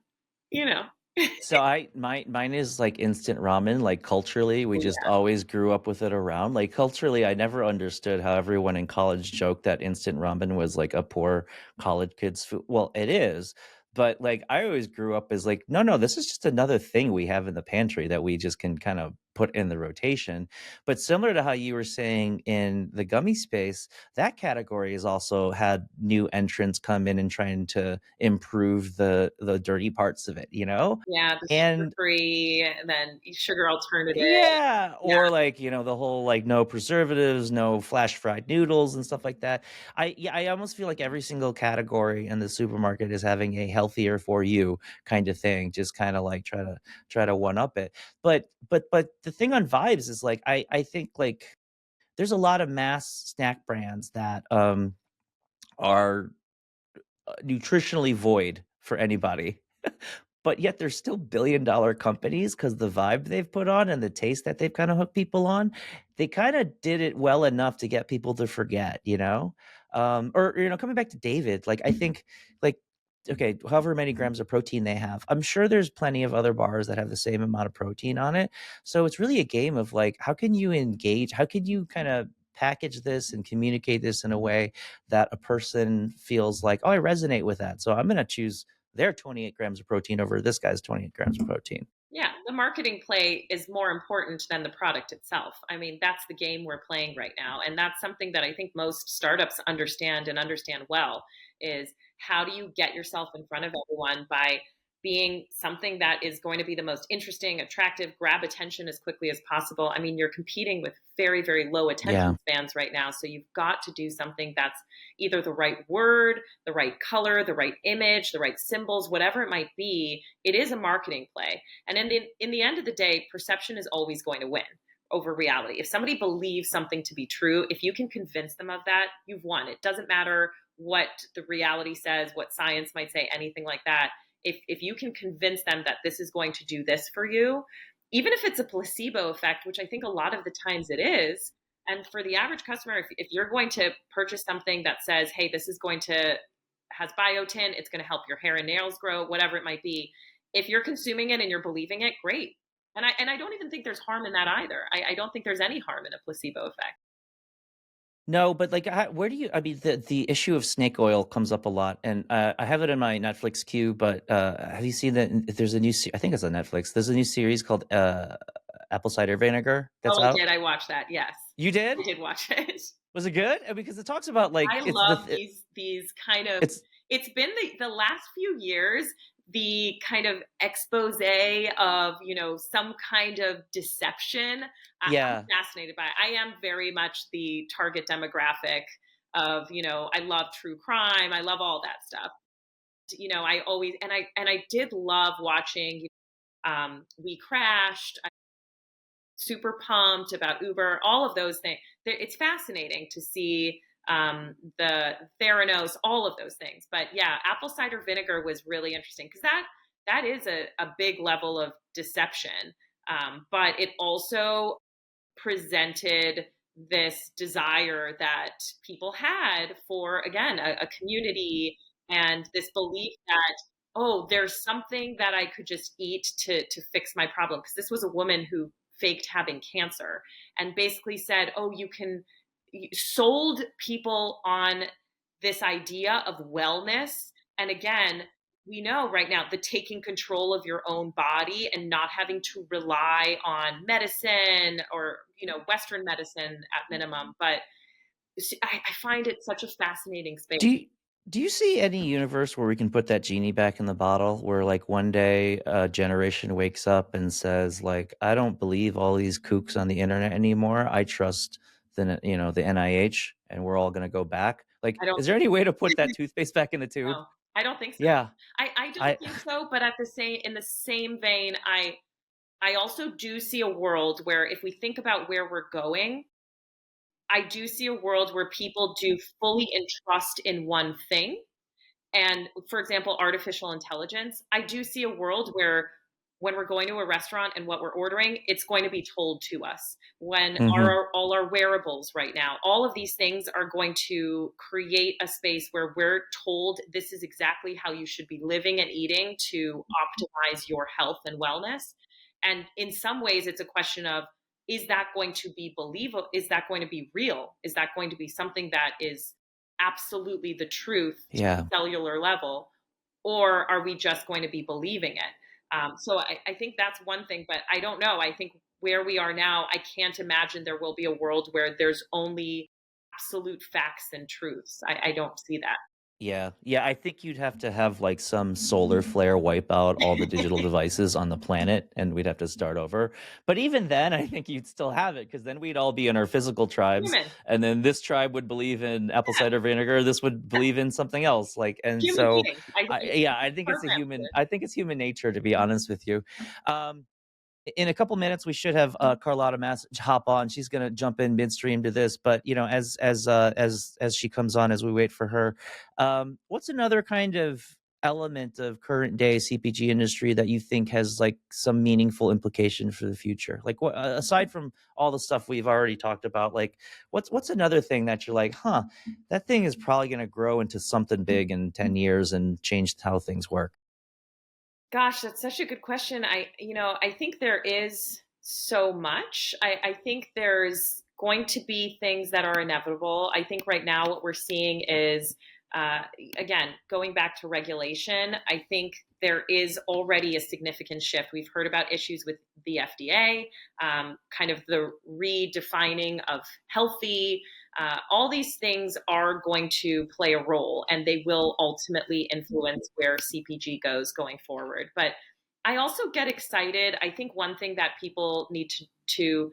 you know. So mine is like instant ramen. Like culturally, we Oh, just yeah. always grew up with it around. Like culturally, I never understood how everyone in college joked that instant ramen was like a poor college kid's food. Well, it is, but like I always grew up as like, no, no, this is just another thing we have in the pantry that we just can kind of put in the rotation. But similar to how you were saying in the gummy space, that category has also had new entrants come in and trying to improve the dirty parts of it, you know? Yeah, the And sugar-free and then sugar alternative. yeah, Yeah, or like, the whole like no preservatives, no flash fried noodles and stuff like that. I almost feel like every single category in the supermarket is having a healthier for you kind of thing, just kind of like try to one up it. But the thing on vibes is like I think like there's a lot of mass snack brands that are nutritionally void for anybody. But yet they're still billion-dollar companies because the vibe they've put on and the taste that they've kinda hooked people on, they kinda did it well enough to get people to forget, you know? Coming back to David, like, I think, like, okay, however many grams of protein they have, I'm sure there's plenty of other bars that have the same amount of protein on it. So it's really a game of, like, how can you kinda package this and communicate this in a way that a person feels like, "Oh, I resonate with that, so I'm gonna choose their 28 grams of protein over this guy's 28 grams of protein." yeah, the marketing play is more important than the product itself. I mean, that's the game we're playing right now, and that's something that I think most startups understand and understand well, is how do you get yourself in front of everyone by being something that is going to be the most interesting, attractive, grab attention as quickly as possible. I mean, you're competing with very, very low Yeah. attention spans right now, so you've got to do something that's either the right word, the right color, the right image, the right symbols, whatever it might be. It is a marketing play. And in the end of the day, perception is always going to win over reality. If somebody believes something to be true, if you can convince them of that, you've won. It doesn't matter what the reality says, what science might say, anything like that. If you can convince them that this is going to do this for you, even if it's a placebo effect, which I think a lot of the times it is, and for the average customer, if you're going to purchase something that says, hey, this is going to has biotin, it's going to help your hair and nails grow, whatever it might be. If you're consuming it and you're believing it, great. And I don't even think there's harm in that either. I don't think there's any harm in a placebo effect. No, but, like, where do you I mean, the issue of snake oil comes up a lot, and, I have it in my Netflix queue, but, have you seen that there's a new I think it's on Netflix. There's a new series called, Apple Cider Vinegar that's Oh, I out. did. I watched that. Yes, You did? I did watch it. Was it good? Because it talks about, like, I it's the love th these kind of it's It's been the last few years, the kind of expose of, some kind of deception. I'm Yeah. fascinated by it. I am very much the target demographic of, I love true crime. I love all that stuff. I always, and I did love watching, We Crashed, super pumped about Uber, all of those things. It's fascinating to see the Theranos, all of those things. But yeah, apple cider vinegar was really interesting because that is a big level of deception. But it also presented this desire that people had for, again, a community, and this belief that, oh, there's something that I could just eat to fix my problem. Because this was a woman who faked having cancer and basically said, oh, sold people on this idea of wellness. And again, we know right now the taking control of your own body and not having to rely on medicine or, Western medicine at minimum. But I find it such a fascinating space. Do you do you see any universe where we can put that genie back in the bottle, where, like, one day a generation wakes up and says, like, "I don't believe all these kooks on the internet anymore. I trust the NIH, and we're all gonna go back." Like, I don't is there think any way to put that toothpaste back in the tube? so. I don't think so. Yeah. I don't I think so. But in the same vein, I also do see a world where, if we think about where we're going, I do see a world where people do fully entrust in one thing. And for example, artificial intelligence, I do see a world where, when we're going to a restaurant and what we're ordering, it's going to be told to us. When Mhm. all our wearables right now, all of these things are going to create a space where we're told this is exactly how you should be living and eating to optimize your health and wellness. And in some ways, it's a question of, is that going to be believable? Is that going to be real? Is that going to be something that is absolutely the truth to Yeah. a cellular level? Or are we just going to be believing it? So I think that's one thing, but I don't know. I think where we are now, I can't imagine there will be a world where there's only absolute facts and truths. I don't see that. Yeah. Yeah, I think you'd have to have, like, some solar flare wipe out all the digital devices on the planet, and we'd have to start over. But even then, I think you'd still have it, because then we'd all be in our physical tribes, Human, and then this tribe would believe in apple yeah, cider vinegar, this would yeah. believe in something else, like, and Human so, beings. I think yeah, it's programmed with. I think it's human nature, to be honest with you. Um in a couple minutes we should have Carlotta Mast hop on. She's going to jump in midstream to this, but as she comes on, as we wait for her, what's another kind of element of current day CPG industry that you think has, like, some meaningful implication for the future? Like, what, aside from all the stuff we've already talked about, like, what's another thing that you're like, huh, that thing is probably going to grow into something big in 10 years and change how things work? Gosh, that's such a good question. I think there is so much. I think there's going to be things that are inevitable. I think right now what we're seeing is, uh, again, going back to regulation, I think there is already a significant shift. We've heard about issues with the FDA, kind of the redefining of healthy. All these things are going to play a role, and they will ultimately influence where CPG goes going forward. But I also get excited. I think one thing that people need to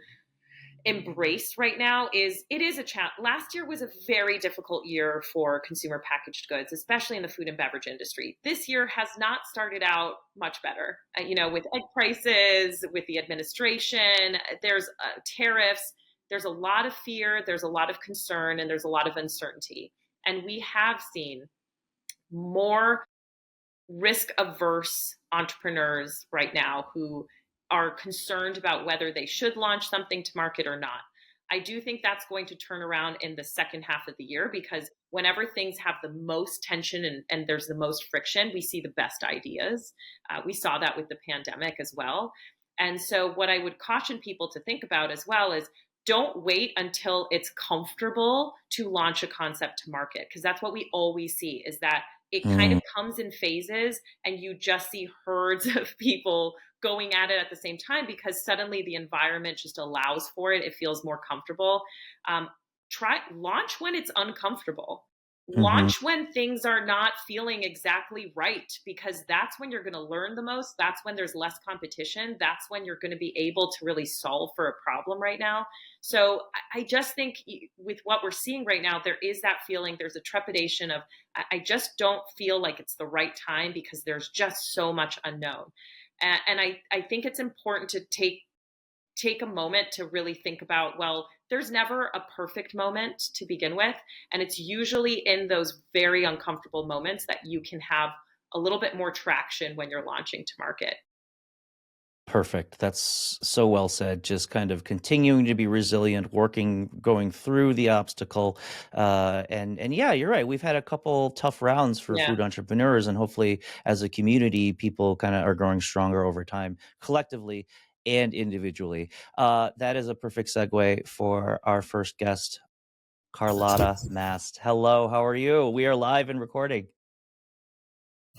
embrace right now is, it is a challenge. Last year was a very difficult year for consumer packaged goods, especially in the food and beverage industry. This year has not started out much better. With egg prices, with the administration, there's tariffs, there's a lot of fear, there's a lot of concern, and there's a lot of uncertainty. And we have seen more risk averse entrepreneurs right now who are concerned about whether they should launch something to market or not. I do think that's going to turn around in the second half of the year, because whenever things have the most tension and there's the most friction, we see the best ideas. We saw that with the pandemic as well. And so, what I would caution people to think about as well is, don't wait until it's comfortable to launch a concept to market, because that's what we always see, is that it kind of Mm, comes in phases, and you just see herds of people going at it at the same time, because suddenly the environment just allows for it. It feels more comfortable. Try launch when it's uncomfortable. Mm-hmm. Launch when things are not feeling exactly right, because that's when you're going to learn the most. That's when there's less competition. That's when you're going to be able to really solve for a problem right now. So I just think with what we're seeing right now, there is that feeling, there's a trepidation of, I just don't feel like it's the right time because there's just so much unknown. And I think it's important to take a moment to really think about, well, there's never a perfect moment to begin with. And it's usually in those very uncomfortable moments that you can have a little bit more traction when you're launching to market. Perfect. That's so well said. Just kind of continuing to be resilient, going through the obstacle, and yeah, you're right. We've had a couple tough rounds for Yeah. food entrepreneurs, and hopefully, as a community, people kind of are growing stronger over time, collectively and individually. That is a perfect segue for our first guest, Carlotta Mast. Hello, how are you? We are live and recording.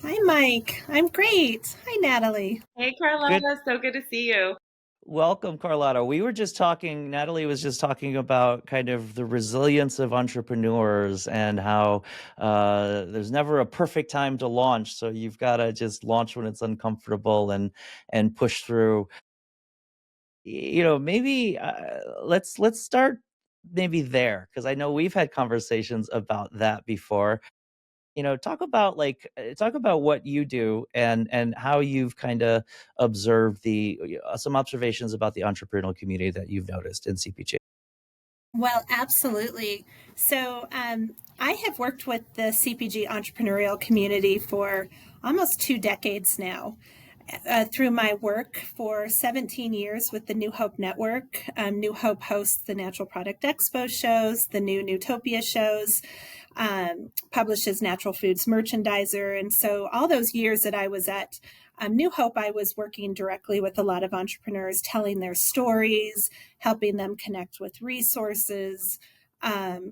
Hi, Mike. I'm great. Hi, Natalie. Hey, Good. Carlotta. So good to see you. Welcome, Carlotta. We were just talking, Natalie was just talking about kind of the resilience of entrepreneurs and how there's never a perfect time to launch. So you've got to just launch when it's uncomfortable and push through. Maybe let's start maybe there, because I know we've had conversations about that before. Talk about what you do and how you've kind of observed the some observations about the entrepreneurial community that you've noticed in CPG. Well, absolutely. So, I have worked with the CPG entrepreneurial community for almost 2 decades now. Through my work for 17 years with the New Hope Network, New Hope hosts the Natural Product Expo shows, the new Newtopia shows, publishes Natural Foods Merchandiser. And so all those years that I was at New Hope, I was working directly with a lot of entrepreneurs, telling their stories, helping them connect with resources,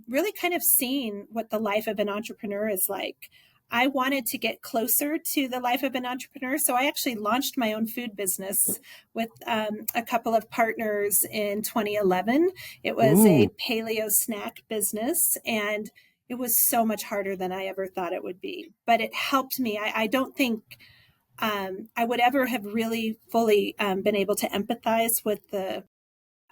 really kind of seeing what the life of an entrepreneur is like. I wanted to get closer to the life of an entrepreneur, so I actually launched my own food business with a couple of partners in 2011. It was a Ooh. paleo snack business, and it was so much harder than I ever thought it would be. But it helped me. I don't think I would ever have really fully been able to empathize with a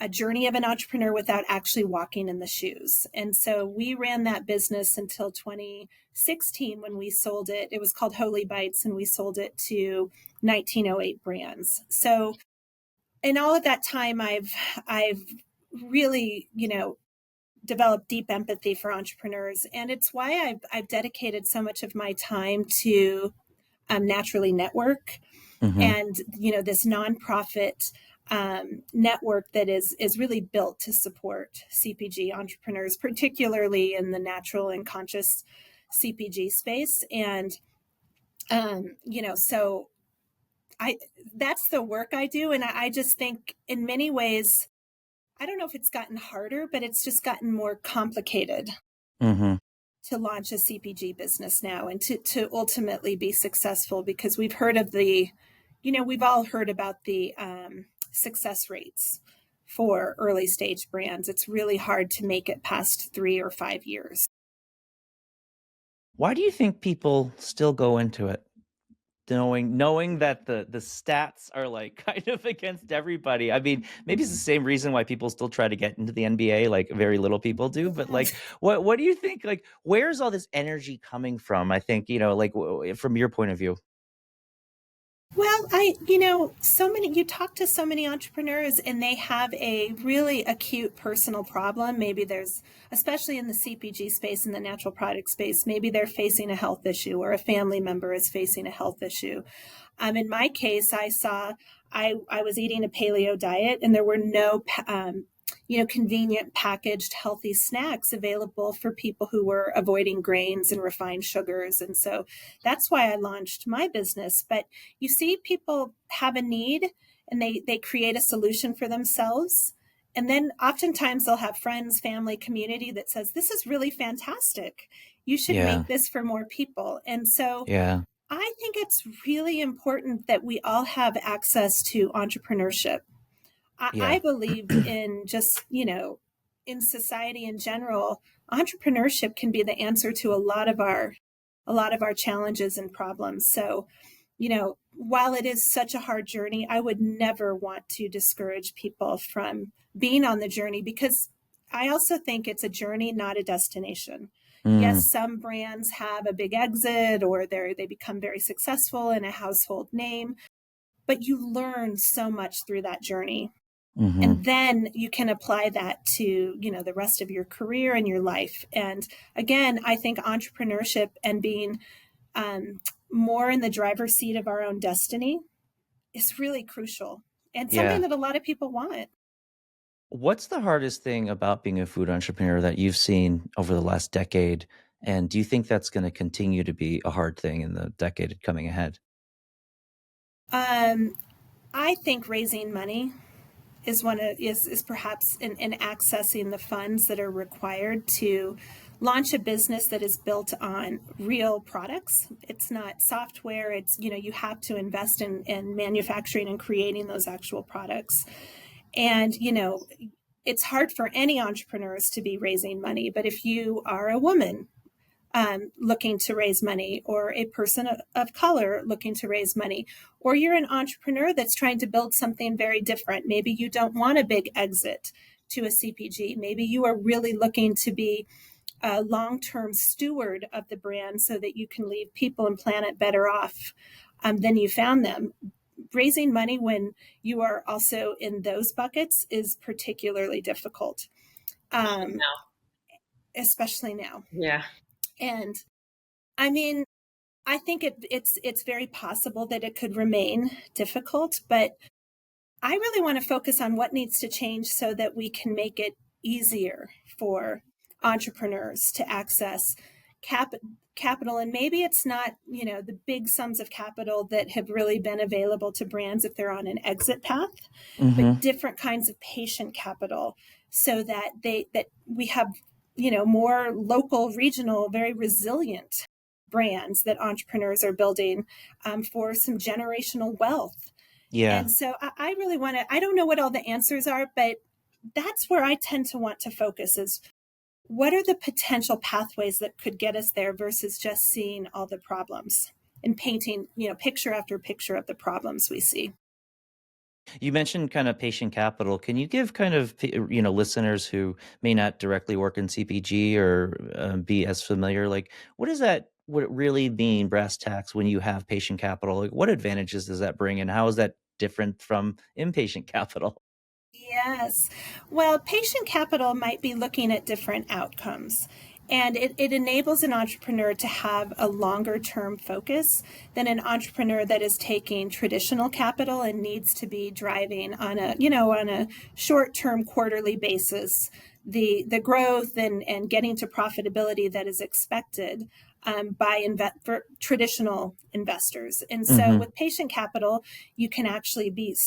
journey of an entrepreneur without actually walking in the shoes. And so we ran that business until 2016 when we sold it. It was called Holy Bites, and we sold it to 1908 Brands. So in all of that time, I've really, developed deep empathy for entrepreneurs, and it's why I've dedicated so much of my time to Naturally Network, Mm-hmm. and this nonprofit network that is really built to support CPG entrepreneurs, particularly in the natural and conscious CPG space. And so I that's the work I do, and I just think in many ways, I don't know if it's gotten harder, but it's just gotten more complicated Mm-hmm. to launch a CPG business now and to ultimately be successful, because we've heard of we've all heard about the success rates for early stage brands. It's really hard to make it past 3 or 5 years. Why do you think people still go into it? Knowing that the stats are like kind of against everybody. I mean, maybe it's the same reason why people still try to get into the NBA, like very little people do. But like, what do you think? Like, where's all this energy coming from? I think from your point of view. Well, so many, you talk to so many entrepreneurs and they have a really acute personal problem. Maybe there's, especially in the CPG space, in the natural product space, maybe they're facing a health issue or a family member is facing a health issue. In my case, I was eating a paleo diet, and there were no convenient packaged healthy snacks available for people who were avoiding grains and refined sugars. And so that's why I launched my business. But you see, people have a need and they create a solution for themselves. And then oftentimes they'll have friends, family, community that says, this is really fantastic. You should Yeah. make this for more people. And so Yeah. I think it's really important that we all have access to entrepreneurship. I Yeah. believe in just, in society in general, entrepreneurship can be the answer to a lot of our challenges and problems. So, while it is such a hard journey, I would never want to discourage people from being on the journey, because I also think it's a journey, not a destination. Mm, Yes, some brands have a big exit, or they become very successful and a household name, but you learn so much through that journey. hmm. And then you can apply that to, the rest of your career and your life. And again, I think entrepreneurship and being more in the driver's seat of our own destiny is really crucial, and something Yeah. that a lot of people want. What's the hardest thing about being a food entrepreneur that you've seen over the last decade? And do you think that's going to continue to be a hard thing in the decade coming ahead? Um, I think raising money is perhaps in accessing the funds that are required to launch a business that is built on real products. It's not software. It's, you have to invest in manufacturing and creating those actual products. And, it's hard for any entrepreneurs to be raising money, but if you are a woman looking to raise money, or a person of color looking to raise money, or you're an entrepreneur that's trying to build something very different. Maybe you don't want a big exit to a CPG. Maybe you are really looking to be a long-term steward of the brand so that you can leave people and planet better off than you found them. Raising money when you are also in those buckets is particularly difficult, um, No. especially now. Yeah. And I mean, I think it's very possible that it could remain difficult, but I really want to focus on what needs to change so that we can make it easier for entrepreneurs to access cap- capital. And maybe it's not, the big sums of capital that have really been available to brands if they're on an exit path, but Hmm. different kinds of patient capital, so that we have, more local, regional, very resilient brands that entrepreneurs are building for some generational wealth. Yeah. And so I really want to, I don't know what all the answers are, but that's where I tend to want to focus, is what are the potential pathways that could get us there, versus just seeing all the problems and painting, picture after picture of the problems we see. You mentioned kind of patient capital. Can you give kind of, listeners who may not directly work in CPG or be as familiar, like what does that, what it really mean, brass tacks, when you have patient capital? Like what advantages does that bring, and how is that different from impatient capital? Yes. Well, patient capital might be looking at different outcomes. And it enables an entrepreneur to have a longer term focus than an entrepreneur that is taking traditional capital and needs to be driving on a short term quarterly basis the growth and getting to profitability that is expected for traditional investors. And so Hmm. with patient capital, you can actually be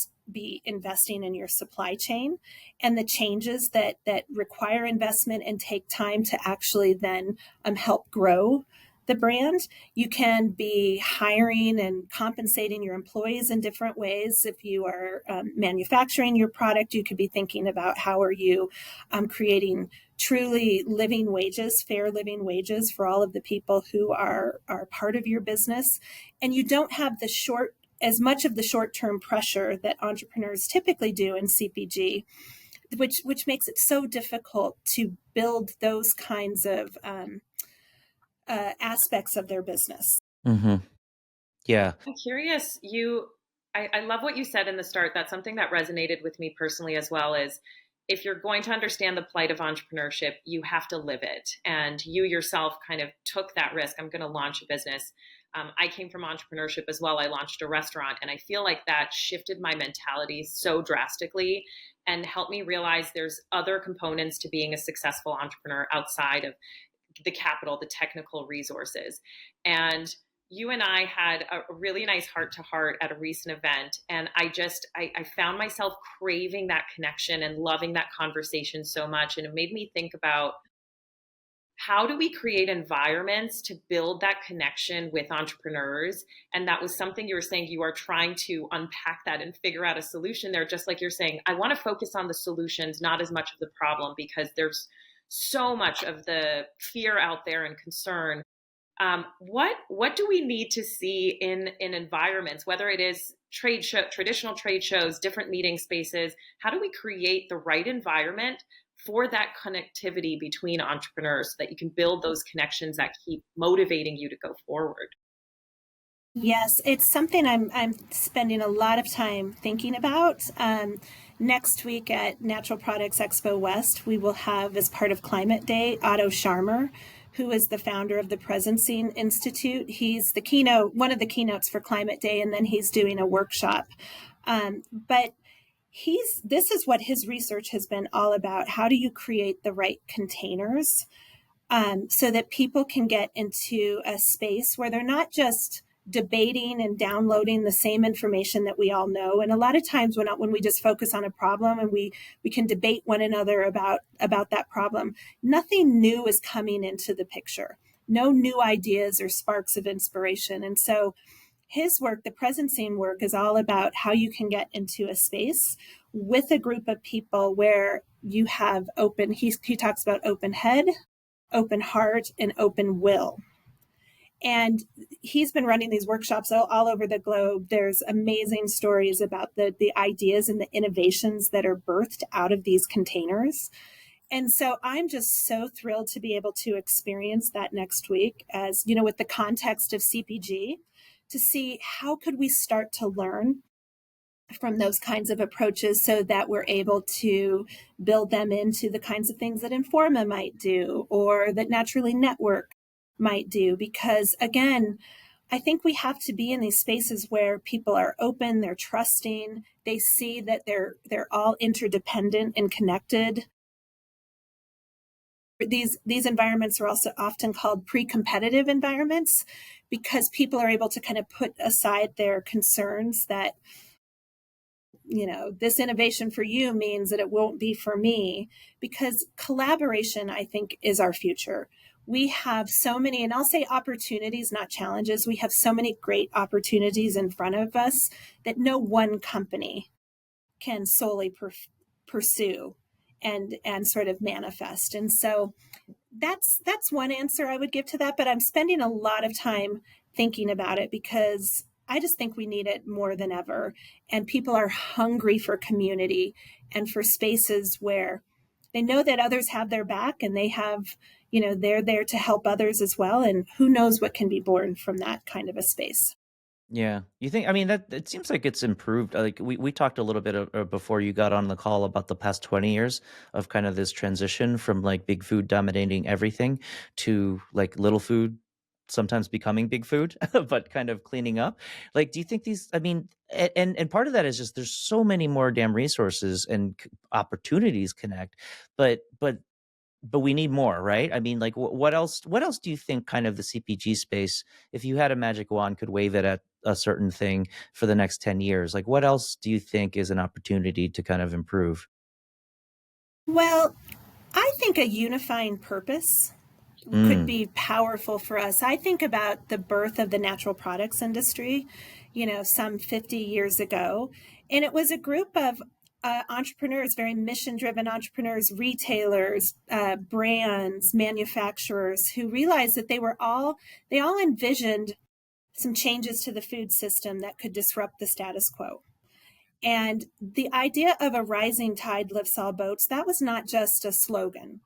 investing in your supply chain, and the changes that require investment and take time to actually then help grow the brand. You can be hiring and compensating your employees in different ways. If you are manufacturing your product, you could be thinking about how are you creating truly living wages, fair living wages for all of the people who are part of your business. And you don't have as much of the short-term pressure that entrepreneurs typically do in CPG, which makes it so difficult to build those kinds of aspects of their business. Hmm. Yeah. I'm curious, I love what you said in the start. That's something that resonated with me personally as well, is if you're going to understand the plight of entrepreneurship, you have to live it. And you yourself kind of took that risk. I'm going to launch a business. I came from entrepreneurship as well. I launched a restaurant, and I feel like that shifted my mentality so drastically and helped me realize there's other components to being a successful entrepreneur outside of the capital, the technical resources. And you and I had a really nice heart to heart at a recent event. And I found myself craving that connection and loving that conversation so much. And it made me think about, how do we create environments to build that connection with entrepreneurs? And that was something you were saying, you are trying to unpack that and figure out a solution there. Just like you're saying, I want to focus on the solutions, not as much of the problem, because there's so much of the fear out there and concern. What do we need to see in environments, whether it is traditional trade shows, different meeting spaces? How do we create the right environment for that connectivity between entrepreneurs so that you can build those connections that keep motivating you to go forward? Yes, it's something I'm spending a lot of time thinking about. Next week at Natural Products Expo West, we will have, as part of Climate Day, Otto Scharmer, who is the founder of the Presencing Institute. He's the keynote, one of the keynotes for Climate Day, and then he's doing a workshop. But this is what his research has been all about. How do you create the right containers so that people can get into a space where they're not just debating and downloading the same information that we all know. And a lot of times when we just focus on a problem and we can debate one another about that problem, nothing new is coming into the picture. No new ideas or sparks of inspiration. And so his work, the Presencing work, is all about how you can get into a space with a group of people where you have he talks about open head, open heart, and open will. And he's been running these workshops all over the globe. There's amazing stories about the ideas and the innovations that are birthed out of these containers. And so I'm just so thrilled to be able to experience that next week, as you know, with the context of CPG, to see how could we start to learn from those kinds of approaches so that we're able to build them into the kinds of things that Informa might do or that Naturally Network might do. Because again, I think we have to be in these spaces where people are open, they're trusting, they see that they're all interdependent and connected. These environments are also often called pre-competitive environments because people are able to kind of put aside their concerns that, you know, this innovation for you means that it won't be for me, because collaboration, I think, is our future. We have so many, and I'll say opportunities, not challenges. We have so many great opportunities in front of us that no one company can solely pursue and sort of manifest. And so that's one answer I would give to that. But I'm spending a lot of time thinking about it because I just think we need it more than ever. And people are hungry for community and for spaces where they know that others have their back and they have, you know, they're there to help others as well. And who knows what can be born from that kind of a space. Yeah. You think, I mean, that it seems like it's improved. Like we talked a little bit before you got on the call about the past 20 years of kind of this transition from like big food dominating everything to like little food sometimes becoming big food, but kind of cleaning up. Like, do you think these, I mean, and part of that is just there's so many more damn resources and opportunities connect, but we need more, right? I mean, like, what else? What else do you think, kind of the CPG space, if you had a magic wand, could wave it at a certain thing for the next 10 years? Like, what else do you think is an opportunity to kind of improve? Well, I think a unifying purpose could Mm, be powerful for us. I think about the birth of the natural products industry, you know, some 50 years ago. And it was a group of entrepreneurs, very mission driven entrepreneurs, retailers, brands, manufacturers, who realized that they all envisioned some changes to the food system that could disrupt the status quo. And the idea of a rising tide lifts all boats, that was not just a slogan.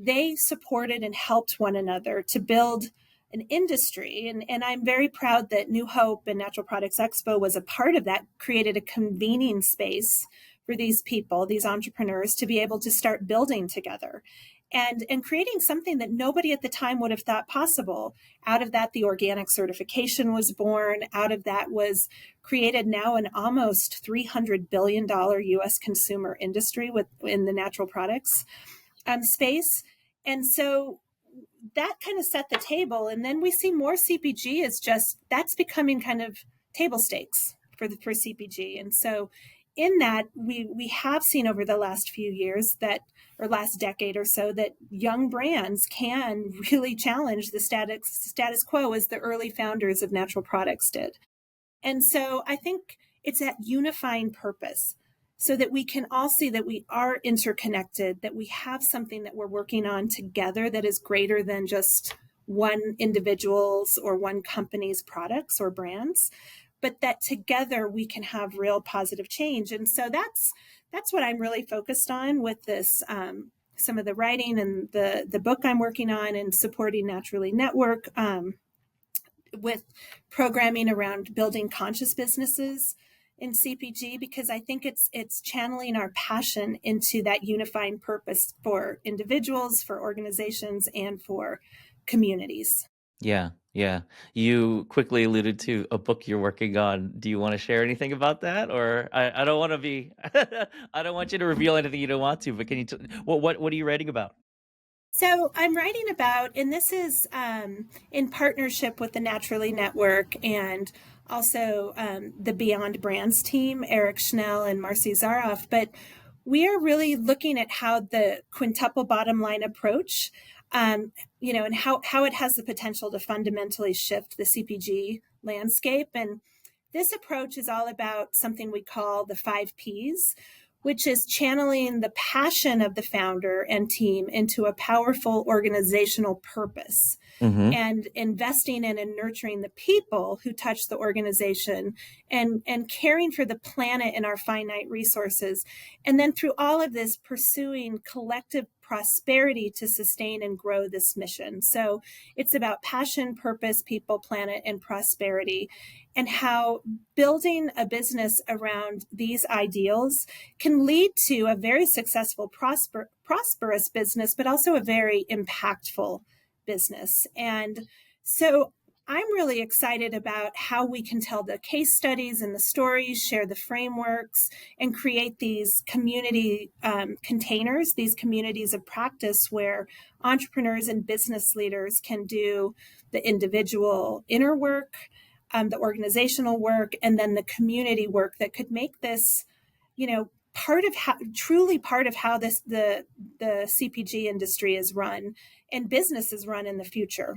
They supported and helped one another to build an industry. And I'm very proud that New Hope and Natural Products Expo was a part of that, created a convening space for these people, these entrepreneurs, to be able to start building together and creating something that nobody at the time would have thought possible. Out of that, the organic certification was born. Out of that was created now an almost $300 billion US consumer industry in the natural products space. And so that kind of set the table. And then we see more CPG is just, that's becoming kind of table stakes for CPG. And so in that, we have seen over the last few years that, or last decade or so, that young brands can really challenge the status quo, as the early founders of natural products did. And so I think it's that unifying purpose. so that we can all see that we are interconnected, that we have something that we're working on together that is greater than just one individual's or one company's products or brands, but that together we can have real positive change. And so that's what I'm really focused on with this, some of the writing and the book I'm working on, and supporting Naturally Network, with programming around building conscious businesses in CPG, because I think it's channeling our passion into that unifying purpose for individuals, for organizations, and for communities. Yeah, yeah. You quickly alluded to a book you're working on. Do you want to share anything about that, or I don't want to be, I don't want you to reveal anything you don't want to. But can you? What are you writing about? So I'm writing about, and this is in partnership with the Naturally Network and also the Beyond Brands team, Eric Schnell and Marcy Zaroff. But we are really looking at how the quintuple bottom line approach, and how it has the potential to fundamentally shift the CPG landscape. And this approach is all about something we call the 5 Ps, which is channeling the passion of the founder and team into a powerful organizational purpose, Mm-hmm. and investing in and nurturing the people who touch the organization, and caring for the planet and our finite resources. And then through all of this, pursuing collective prosperity to sustain and grow this mission. So it's about passion, purpose, people, planet, and prosperity, and how building a business around these ideals can lead to a very successful, prosperous business, but also a very impactful business. And so I'm really excited about how we can tell the case studies and the stories, share the frameworks, and create these community containers, these communities of practice where entrepreneurs and business leaders can do the individual inner work, the organizational work, and then the community work that could make this, truly part of how the CPG industry is run and business is run in the future.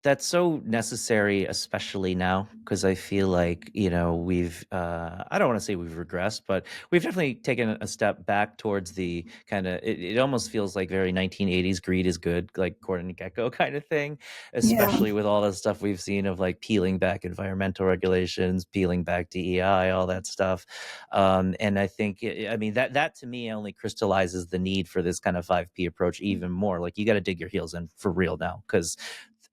That's so necessary, especially now, because I feel like, we've, I don't want to say we've regressed, but we've definitely taken a step back towards the kind of, it almost feels like very 1980s greed is good, like Gordon and Gecko kind of thing, Yeah. especially with all the stuff we've seen of like peeling back environmental regulations, peeling back DEI, all that stuff. And I think, I mean, that to me only crystallizes the need for this kind of 5P approach even more. Like you got to dig your heels in for real now, because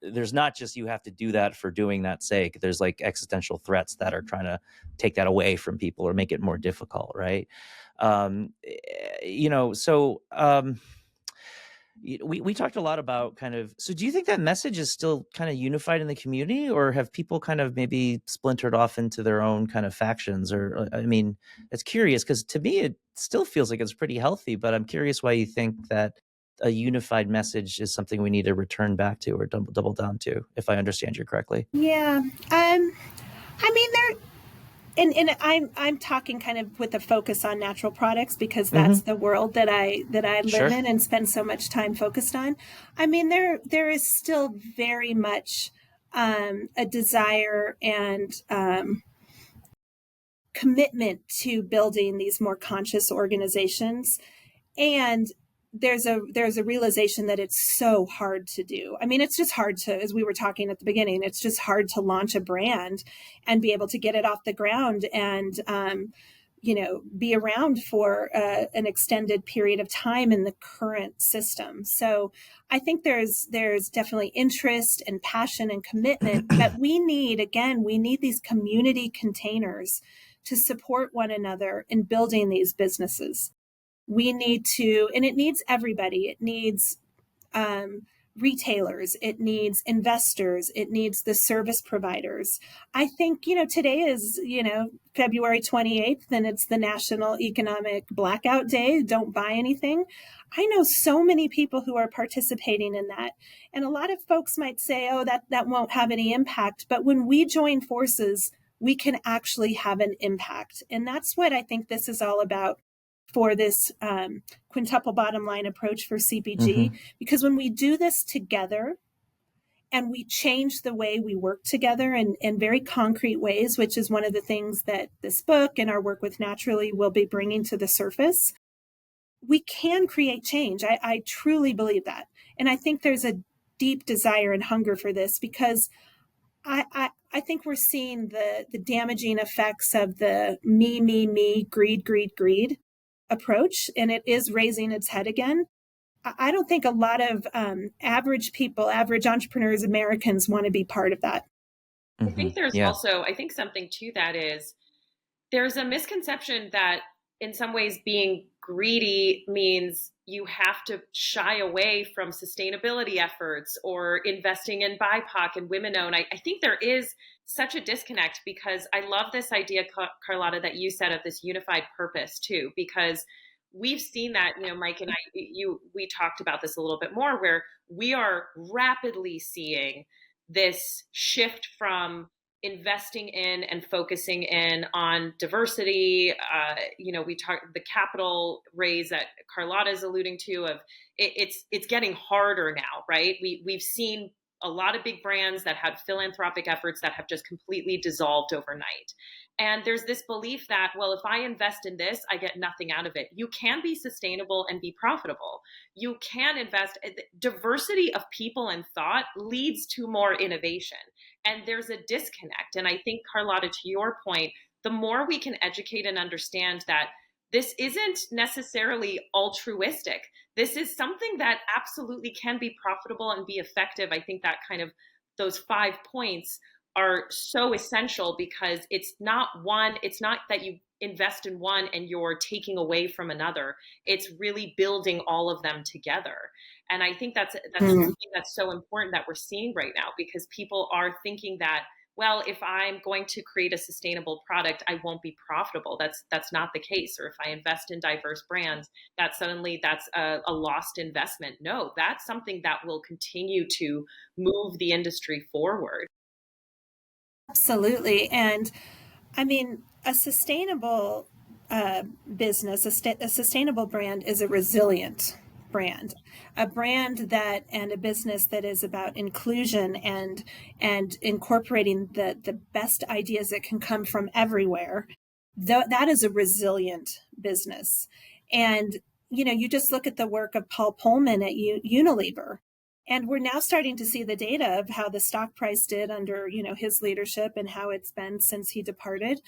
there's not just you have to do that for doing that sake. There's like existential threats that are trying to take that away from people or make it more difficult, right? So we talked a lot about kind of, so do you think that message is still kind of unified in the community, or have people kind of maybe splintered off into their own kind of factions? Or, I mean, it's curious because to me, it still feels like it's pretty healthy, but I'm curious why you think that a unified message is something we need to return back to or double down to, if I understand you correctly. Yeah. I mean, and I'm talking kind of with a focus on natural products, because that's the world that I live Sure. in and spend so much time focused on. I mean, there is still very much a desire and commitment to building these more conscious organizations, and there's a realization that it's so hard to do. I mean, it's just hard to, as we were talking at the beginning, it's just hard to launch a brand and be able to get it off the ground and be around for an extended period of time in the current system. So I think there's definitely interest and passion and commitment, but we need these community containers to support one another in building these businesses. We need to, and it needs everybody. It needs retailers, it needs investors, it needs the service providers. I think, today is, February 28th, and it's the National Economic Blackout Day. Don't buy anything. I know so many people who are participating in that. And a lot of folks might say, oh, that won't have any impact. But when we join forces, we can actually have an impact. And that's what I think this is all about for this quintuple bottom line approach for CPG, because when we do this together and we change the way we work together in very concrete ways, which is one of the things that this book and our work with Naturally will be bringing to the surface, we can create change. I truly believe that. And I think there's a deep desire and hunger for this, because I think we're seeing the damaging effects of the me, greed approach, and it is raising its head again. I don't think a lot of average people, average entrepreneurs, Americans want to be part of that. I think there's also, I think something to that is there's a misconception that in some ways being greedy means you have to shy away from sustainability efforts or investing in BIPOC and women owned. I think there is such a disconnect, because I love this idea, Carlotta, that you said of this unified purpose too, because we've seen that, Mike and we talked about this a little bit more, where we are rapidly seeing this shift from investing in and focusing in on diversity. We talked the capital raise that Carlotta is alluding to, of it's getting harder now, right? We've seen a lot of big brands that had philanthropic efforts that have just completely dissolved overnight. And there's this belief that, well, if I invest in this, I get nothing out of it. You can be sustainable and be profitable. You can invest. Diversity of people and thought leads to more innovation. And there's a disconnect. And I think, Carlotta, to your point, the more we can educate and understand that this isn't necessarily altruistic, this is something that absolutely can be profitable and be effective. I think that kind of those 5 points are so essential, because it's not that you invest in one and you're taking away from another. It's really building all of them together. And I think that's something that's so important that we're seeing right now, because people are thinking that, well, if I'm going to create a sustainable product, I won't be profitable. That's not the case. Or if I invest in diverse brands, that's a lost investment. No, that's something that will continue to move the industry forward. Absolutely. And I mean, a sustainable business, a sustainable brand is a resilient brand, a brand that, and a business that is about inclusion and incorporating the best ideas that can come from everywhere. That is a resilient business. And, you just look at the work of Paul Pullman at Unilever. And we're now starting to see the data of how the stock price did under, his leadership, and how it's been since he departed.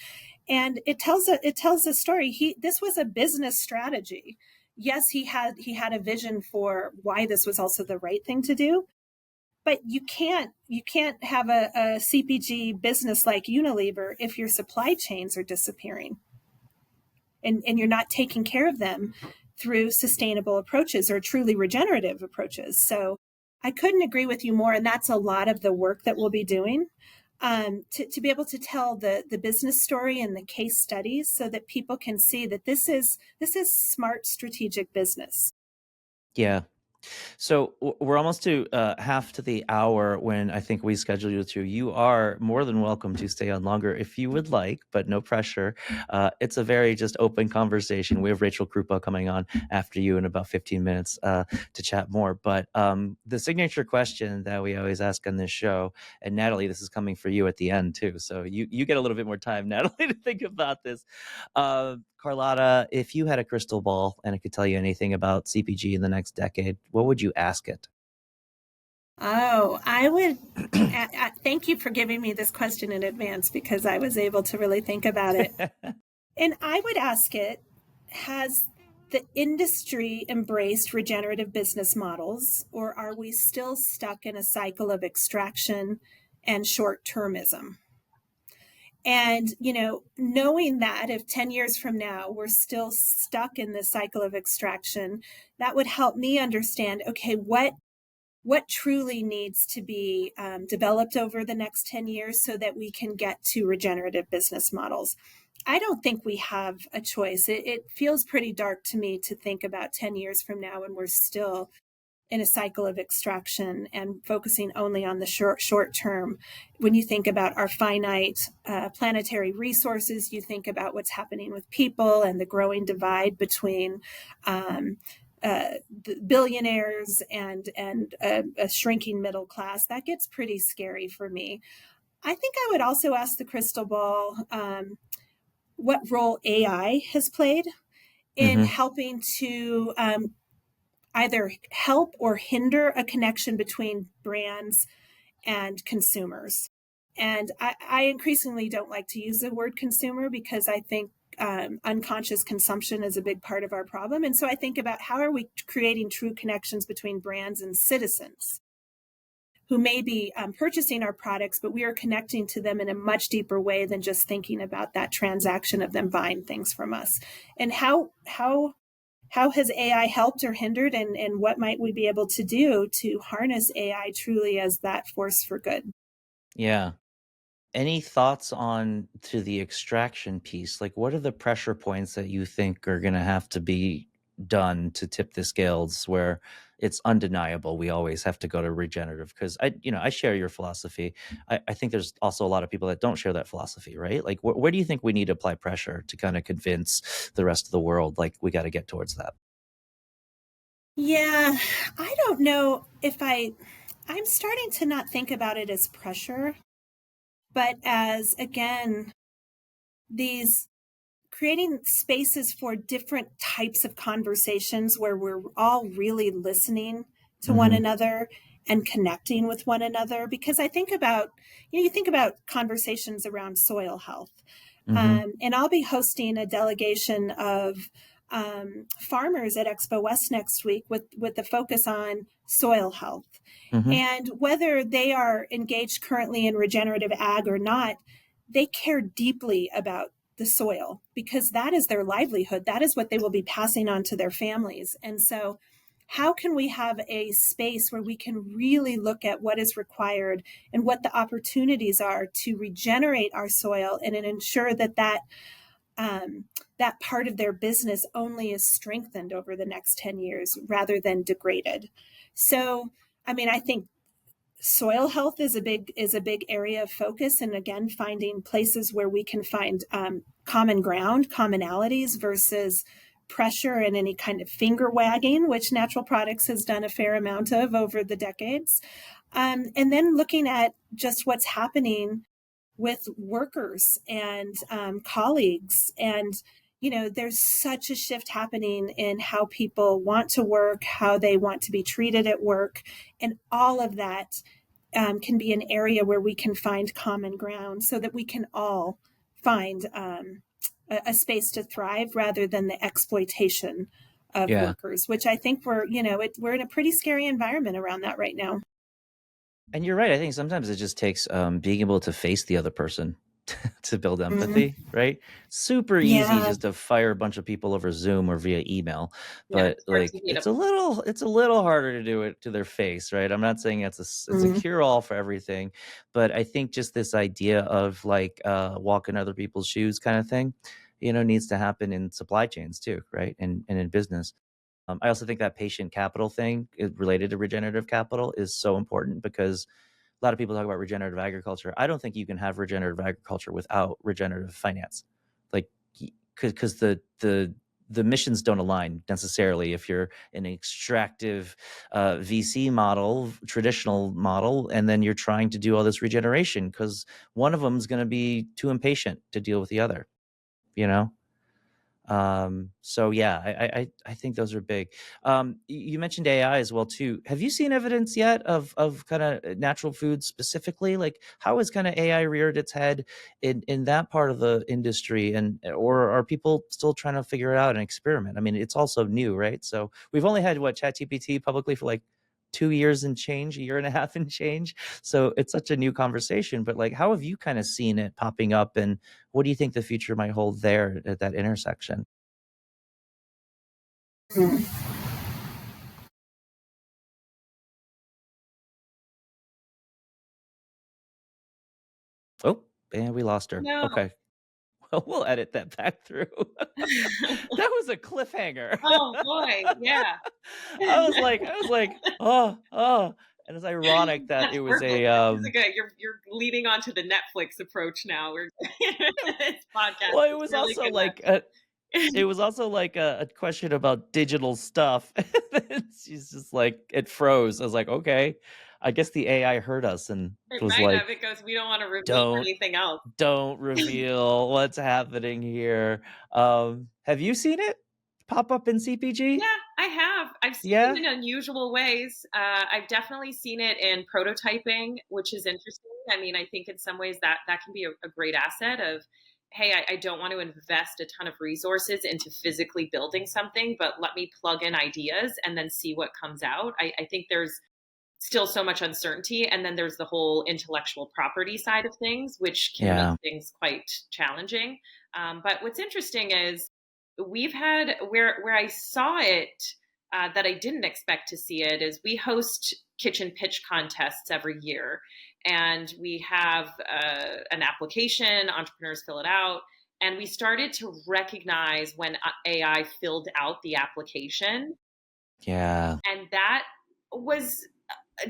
And it tells a story. This was a business strategy. Yes, he had a vision for why this was also the right thing to do. But you can't have a CPG business like Unilever if your supply chains are disappearing, and you're not taking care of them through sustainable approaches or truly regenerative approaches. So I couldn't agree with you more. And that's a lot of the work that we'll be doing, to be able to tell the business story and the case studies, so that people can see that this is smart strategic business. Yeah. So we're almost to half to the hour when I think we scheduled you to. You are more than welcome to stay on longer if you would like, but no pressure. It's a very just open conversation. We have Rachel Krupa coming on after you in about 15 minutes to chat more. But the signature question that we always ask on this show, and Natalie, this is coming for you at the end too. So you get a little bit more time, Natalie, to think about this. Carlotta, if you had a crystal ball and it could tell you anything about CPG in the next decade, what would you ask it? Oh, I would thank you for giving me this question in advance, because I was able to really think about it. And I would ask it, has the industry embraced regenerative business models, or are we still stuck in a cycle of extraction and short-termism? And, knowing that if 10 years from now we're still stuck in this cycle of extraction, that would help me understand, okay, what truly needs to be developed over the next 10 years so that we can get to regenerative business models. I don't think we have a choice. It feels pretty dark to me to think about 10 years from now and we're still in a cycle of extraction and focusing only on the short term. When you think about our finite planetary resources, you think about what's happening with people and the growing divide between billionaires and a shrinking middle class, that gets pretty scary for me. I think I would also ask the crystal ball what role AI has played in helping to either help or hinder a connection between brands and consumers. And I increasingly don't like to use the word consumer because I think unconscious consumption is a big part of our problem. And so I think about how are we creating true connections between brands and citizens who may be purchasing our products, but we are connecting to them in a much deeper way than just thinking about that transaction of them buying things from us. And how has AI helped or hindered, and what might we be able to do to harness AI truly as that force for good? Yeah. Any thoughts on to the extraction piece? Like, what are the pressure points that you think are going to have to be done to tip the scales where it's undeniable we always have to go to regenerative? Because I share your philosophy. I think there's also a lot of people that don't share that philosophy, right? Like, where do you think we need to apply pressure to kind of convince the rest of the world, like, we got to get towards that? Yeah, I don't know if I'm starting to not think about it as pressure, but as, again, these creating spaces for different types of conversations where we're all really listening to one another and connecting with one another. Because I think about, you think about conversations around soil health. And I'll be hosting a delegation of farmers at Expo West next week with the focus on soil health. And whether they are engaged currently in regenerative ag or not, they care deeply about the soil because that is their livelihood. That is what they will be passing on to their families. And so how can we have a space where we can really look at what is required and what the opportunities are to regenerate our soil and ensure that that part of their business only is strengthened over the next 10 years rather than degraded? So, I mean, I think soil health is a big area of focus, and again, finding places where we can find common ground, commonalities versus pressure and any kind of finger wagging, which natural products has done a fair amount of over the decades. And then looking at just what's happening with workers and colleagues. And there's such a shift happening in how people want to work, how they want to be treated at work, and all of that can be an area where we can find common ground so that we can all find a space to thrive rather than the exploitation of workers, which I think we're in a pretty scary environment around that right now. And you're right. I think sometimes it just takes being able to face the other person to build empathy, right? Super easy just to fire a bunch of people over Zoom or via email, but like it's a little harder to do it to their face, right? I'm not saying it's a cure all for everything, but I think just this idea of like walking other people's shoes kind of thing, needs to happen in supply chains too, right? And in business. I also think that patient capital thing related to regenerative capital is so important because a lot of people talk about regenerative agriculture. I don't think you can have regenerative agriculture without regenerative finance, like because the missions don't align necessarily if you're an extractive VC model, traditional model, and then you're trying to do all this regeneration because one of them is going to be too impatient to deal with the other, you know? So yeah, I think those are big. You mentioned AI as well too. Have you seen evidence yet of kind of natural foods specifically? Like how has kind of AI reared its head in that part of the industry, or are people still trying to figure it out and experiment? I mean, it's also new, right? So we've only had ChatGPT publicly for like 2 years and change, a year and a half and change. So it's such a new conversation, but like, how have you kind of seen it popping up, and what do you think the future might hold there at that intersection? Oh, and we lost her. No. Okay. Well, we'll edit that back through. That was a cliffhanger. Oh boy, yeah. I was like, oh. And it's ironic that That's it was perfect. a This is good. You're leading on to the Netflix approach now. We're this podcast well, it is was really also good like message. it was also like a question about digital stuff. She's just like, it froze. I was like, okay, I guess the AI heard us and was Right, like, because we don't want to reveal don't anything else. don't reveal what's happening here. Have you seen it pop up in CPG? Yeah, I have. I've seen Yeah. it in unusual ways. I've definitely seen it in prototyping, which is interesting. I mean, I think in some ways that can be a great asset of, hey, I don't want to invest a ton of resources into physically building something, but let me plug in ideas and then see what comes out. I think there's still so much uncertainty. And then there's the whole intellectual property side of things, which can make Yeah. things quite challenging. But what's interesting is we've had where I saw it that I didn't expect to see it is we host kitchen pitch contests every year, and we have an application. Entrepreneurs fill it out, and we started to recognize when AI filled out the application, Yeah. and that was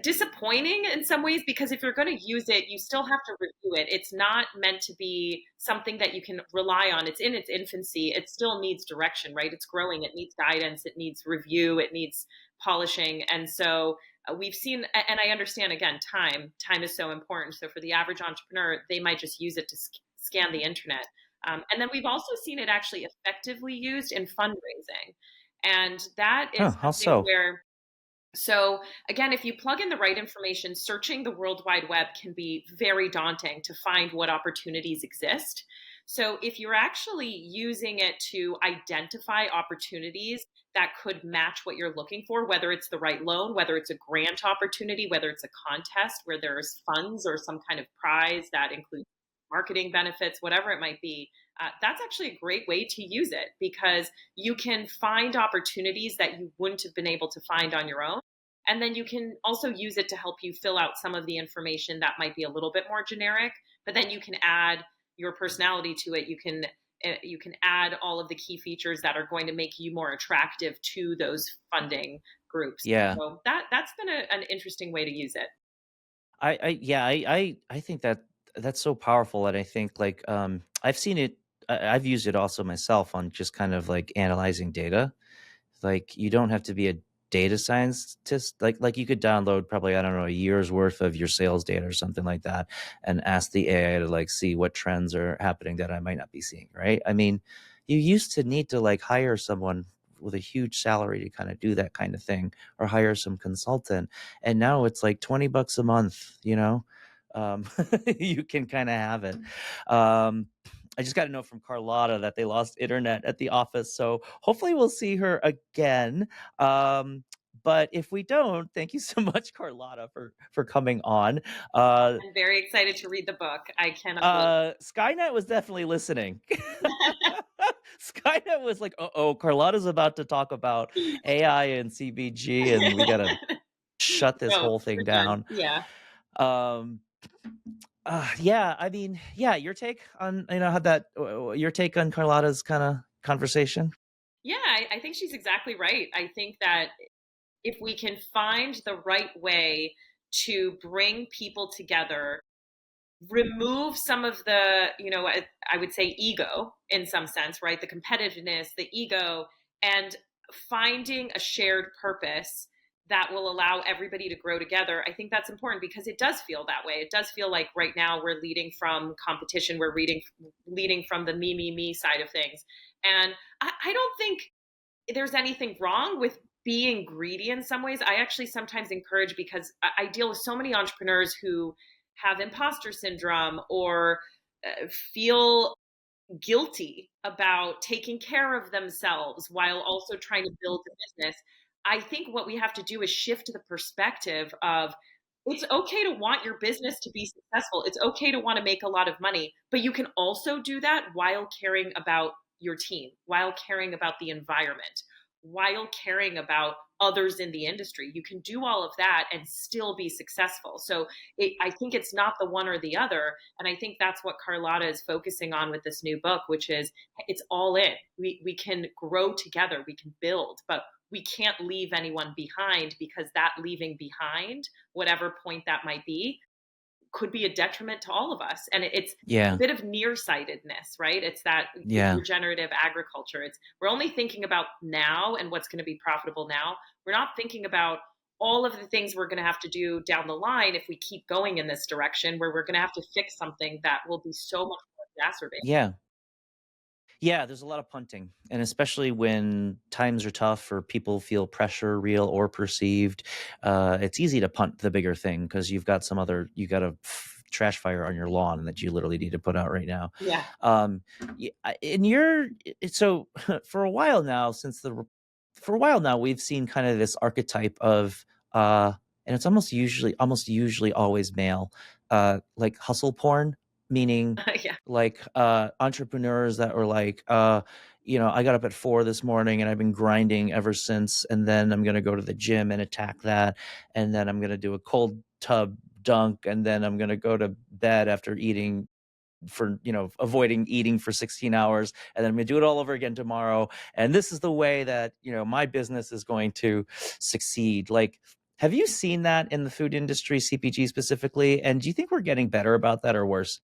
disappointing in some ways because if you're going to use it, you still have to review it. It's not meant to be something that you can rely on. It's in its infancy. It still needs direction, right? It's growing. It needs guidance. It needs review. It needs polishing. And so we've seen, and I understand again, time is so important. So for the average entrepreneur, they might just use it to scan the internet. And then we've also seen it actually effectively used in fundraising. And that Huh, is how something so? where so again, if you plug in the right information, searching the World Wide Web can be very daunting to find what opportunities exist. So if you're actually using it to identify opportunities that could match what you're looking for, whether it's the right loan, whether it's a grant opportunity, whether it's a contest where there's funds or some kind of prize that includes marketing benefits, whatever it might be, that's actually a great way to use it because you can find opportunities that you wouldn't have been able to find on your own. And then you can also use it to help you fill out some of the information that might be a little bit more generic, but then you can add your personality to it. You can add all of the key features that are going to make you more attractive to those funding groups. Yeah. So that's been an interesting way to use it. I think that that's so powerful, and I think like I've seen it. I've used it also myself on just kind of like analyzing data. Like you don't have to be a data scientist. Like you could download probably, I don't know, a year's worth of your sales data or something like that, and ask the AI to like see what trends are happening that I might not be seeing. Right? I mean, you used to need to like hire someone with a huge salary to kind of do that kind of thing, or hire some consultant, and now it's like $20 a month. You can kind of have it. I just got a note from Carlotta that they lost internet at the office, so hopefully we'll see her again. But if we don't, thank you so much, Carlotta, for coming on. I'm very excited to read the book. I cannot wait. Skynet was definitely listening. Skynet was like, "Uh-oh, Carlotta's about to talk about AI and CBG, and we gotta shut this No, whole for thing sure. down." Yeah. Um, yeah, I mean, yeah, your take on, how that, your take on Carlotta's kind of conversation? Yeah, I think she's exactly right. I think that if we can find the right way to bring people together, remove some of the, I would say ego in some sense, right? The competitiveness, the ego, and finding a shared purpose that will allow everybody to grow together. I think that's important because it does feel that way. It does feel like right now we're leading from competition. We're leading from the me side of things. And I don't think there's anything wrong with being greedy in some ways. I actually sometimes encourage because I deal with so many entrepreneurs who have imposter syndrome or feel guilty about taking care of themselves while also trying to build a business. I think what we have to do is shift the perspective of it's okay to want your business to be successful. It's okay to want to make a lot of money, but you can also do that while caring about your team, while caring about the environment, while caring about others in the industry. You can do all of that and still be successful. So I think it's not the one or the other. And I think that's what Carlotta is focusing on with this new book, which is it's all in. We can grow together, we can build, but we can't leave anyone behind because that leaving behind, whatever point that might be, could be a detriment to all of us. And it's a Yeah. bit of nearsightedness, right? It's that with Yeah. regenerative agriculture. It's we're only thinking about now and what's going to be profitable now. We're not thinking about all of the things we're going to have to do down the line if we keep going in this direction, where we're going to have to fix something that will be so much more exacerbated. Yeah. Yeah, there's a lot of punting, and especially when times are tough or people feel pressure, real or perceived, it's easy to punt the bigger thing because you got a trash fire on your lawn that you literally need to put out right now. Yeah. Um, in your so for a while now, for a while now, we've seen kind of this archetype of, and it's almost usually always male, like hustle porn, meaning Yeah. like entrepreneurs that were like I got up at 4 this morning and I've been grinding ever since, and then I'm going to go to the gym and attack that, and then I'm going to do a cold tub dunk, and then I'm going to go to bed after eating for avoiding eating for 16 hours, and then I'm going to do it all over again tomorrow, and this is the way that my business is going to succeed. Like, have you seen that in the food industry, CPG specifically, and do you think we're getting better about that or worse?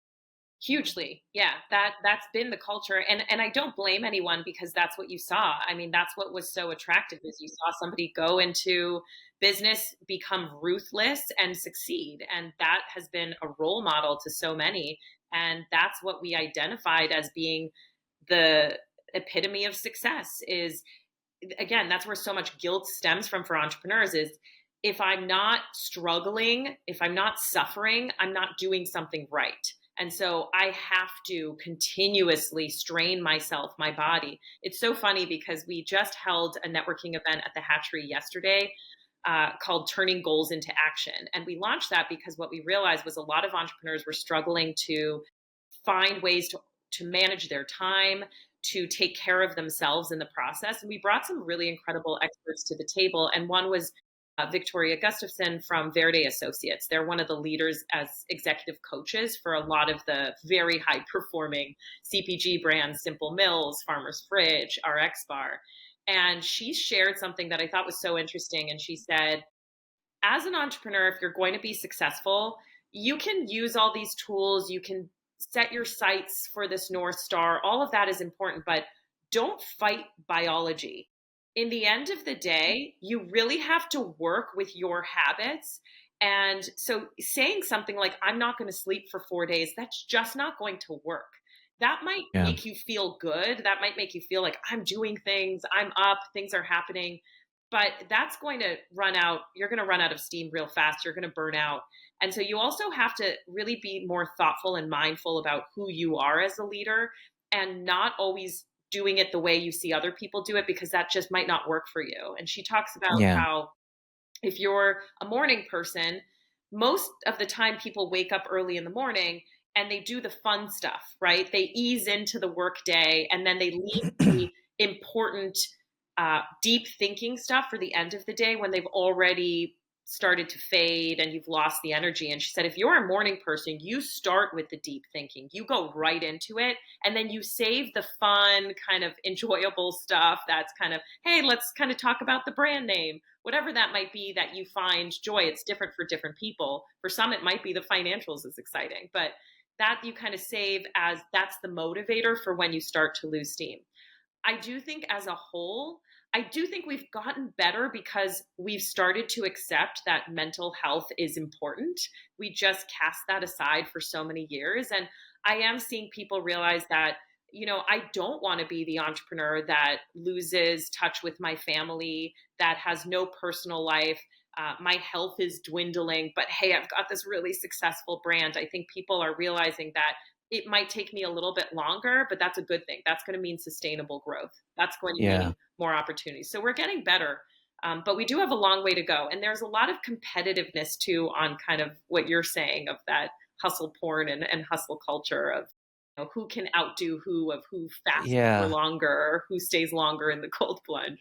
Hugely. Yeah, that's been the culture, and I don't blame anyone because that's what you saw. I mean, that's what was so attractive is you saw somebody go into business, become ruthless and succeed, and that has been a role model to so many, and that's what we identified as being the epitome of success is again, that's where so much guilt stems from for entrepreneurs is if I'm not struggling, if I'm not suffering, I'm not doing something right. And so I have to continuously strain myself, my body. It's so funny because we just held a networking event at the Hatchery yesterday called Turning Goals into Action. And we launched that because what we realized was a lot of entrepreneurs were struggling to find ways to manage their time, to take care of themselves in the process. And we brought some really incredible experts to the table. And one was Victoria Gustafson from Verde Associates. They're one of the leaders as executive coaches for a lot of the very high performing CPG brands, Simple Mills, Farmer's Fridge, RX Bar. And she shared something that I thought was so interesting. And she said, as an entrepreneur, if you're going to be successful, you can use all these tools, you can set your sights for this North Star. All of that is important, but don't fight biology. In the end of the day, you really have to work with your habits. And so saying something like, I'm not going to sleep for 4 days, that's just not going to work. That might Yeah. make you feel good. That might make you feel like I'm doing things, I'm up, things are happening. But that's going to run out. You're going to run out of steam real fast. You're going to burn out. And so you also have to really be more thoughtful and mindful about who you are as a leader and not always doing it the way you see other people do it because that just might not work for you. And she talks about Yeah. how if you're a morning person, most of the time people wake up early in the morning and they do the fun stuff, right? They ease into the workday and then they leave the important, deep thinking stuff for the end of the day when they've already started to fade and you've lost the energy. And she said, if you're a morning person, you start with the deep thinking, you go right into it, and then you save the fun, kind of enjoyable stuff that's kind of, hey, let's kind of talk about the brand name, whatever that might be that you find joy. It's different for different people. For some, it might be the financials is exciting, but that you kind of save as that's the motivator for when you start to lose steam. I do think as a whole, I do think we've gotten better because we've started to accept that mental health is important. We just cast that aside for so many years. And I am seeing people realize that, I don't want to be the entrepreneur that loses touch with my family, that has no personal life. My health is dwindling, but hey, I've got this really successful brand. I think people are realizing that it might take me a little bit longer, but that's a good thing. That's going to mean sustainable growth. That's going to Yeah. mean more opportunities. So we're getting better, but we do have a long way to go. And there's a lot of competitiveness too on kind of what you're saying of that hustle porn and hustle culture of who can outdo who, of who fasts for Yeah. longer or who stays longer in the cold plunge.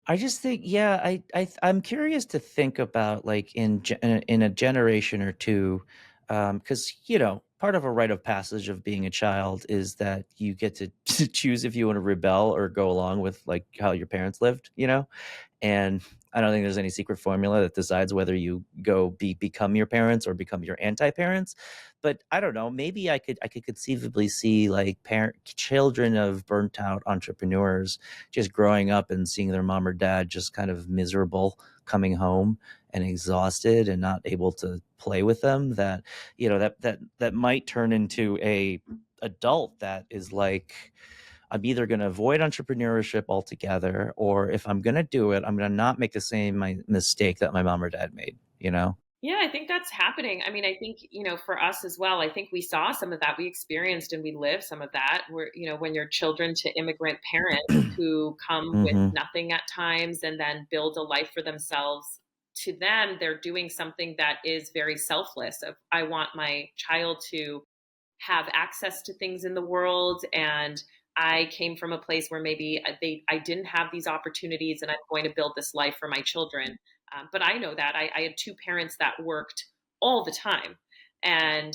I just think, yeah, I'm curious to think about like in a generation or two, because part of a rite of passage of being a child is that you get to, to choose if you want to rebel or go along with like how your parents lived, And I don't think there's any secret formula that decides whether you become your parents or become your anti-parents. But I don't know, maybe I could conceivably see like children of burnt out entrepreneurs just growing up and seeing their mom or dad just kind of miserable coming home and exhausted and not able to play with them, that that might turn into a adult that is like, I'm either going to avoid entrepreneurship altogether, or if I'm going to do it, I'm going to not make the same mistake that my mom or dad made, you know? Yeah, I think that's happening. I mean, I think, for us as well, I think we saw some of that. We experienced and we lived some of that where, when you're children to immigrant parents who come with Mm-hmm. nothing at times and then build a life for themselves, to them, they're doing something that is very selfless of, I want my child to have access to things in the world, and I came from a place where maybe I didn't have these opportunities, and I'm going to build this life for my children. But I know that I had two parents that worked all the time, and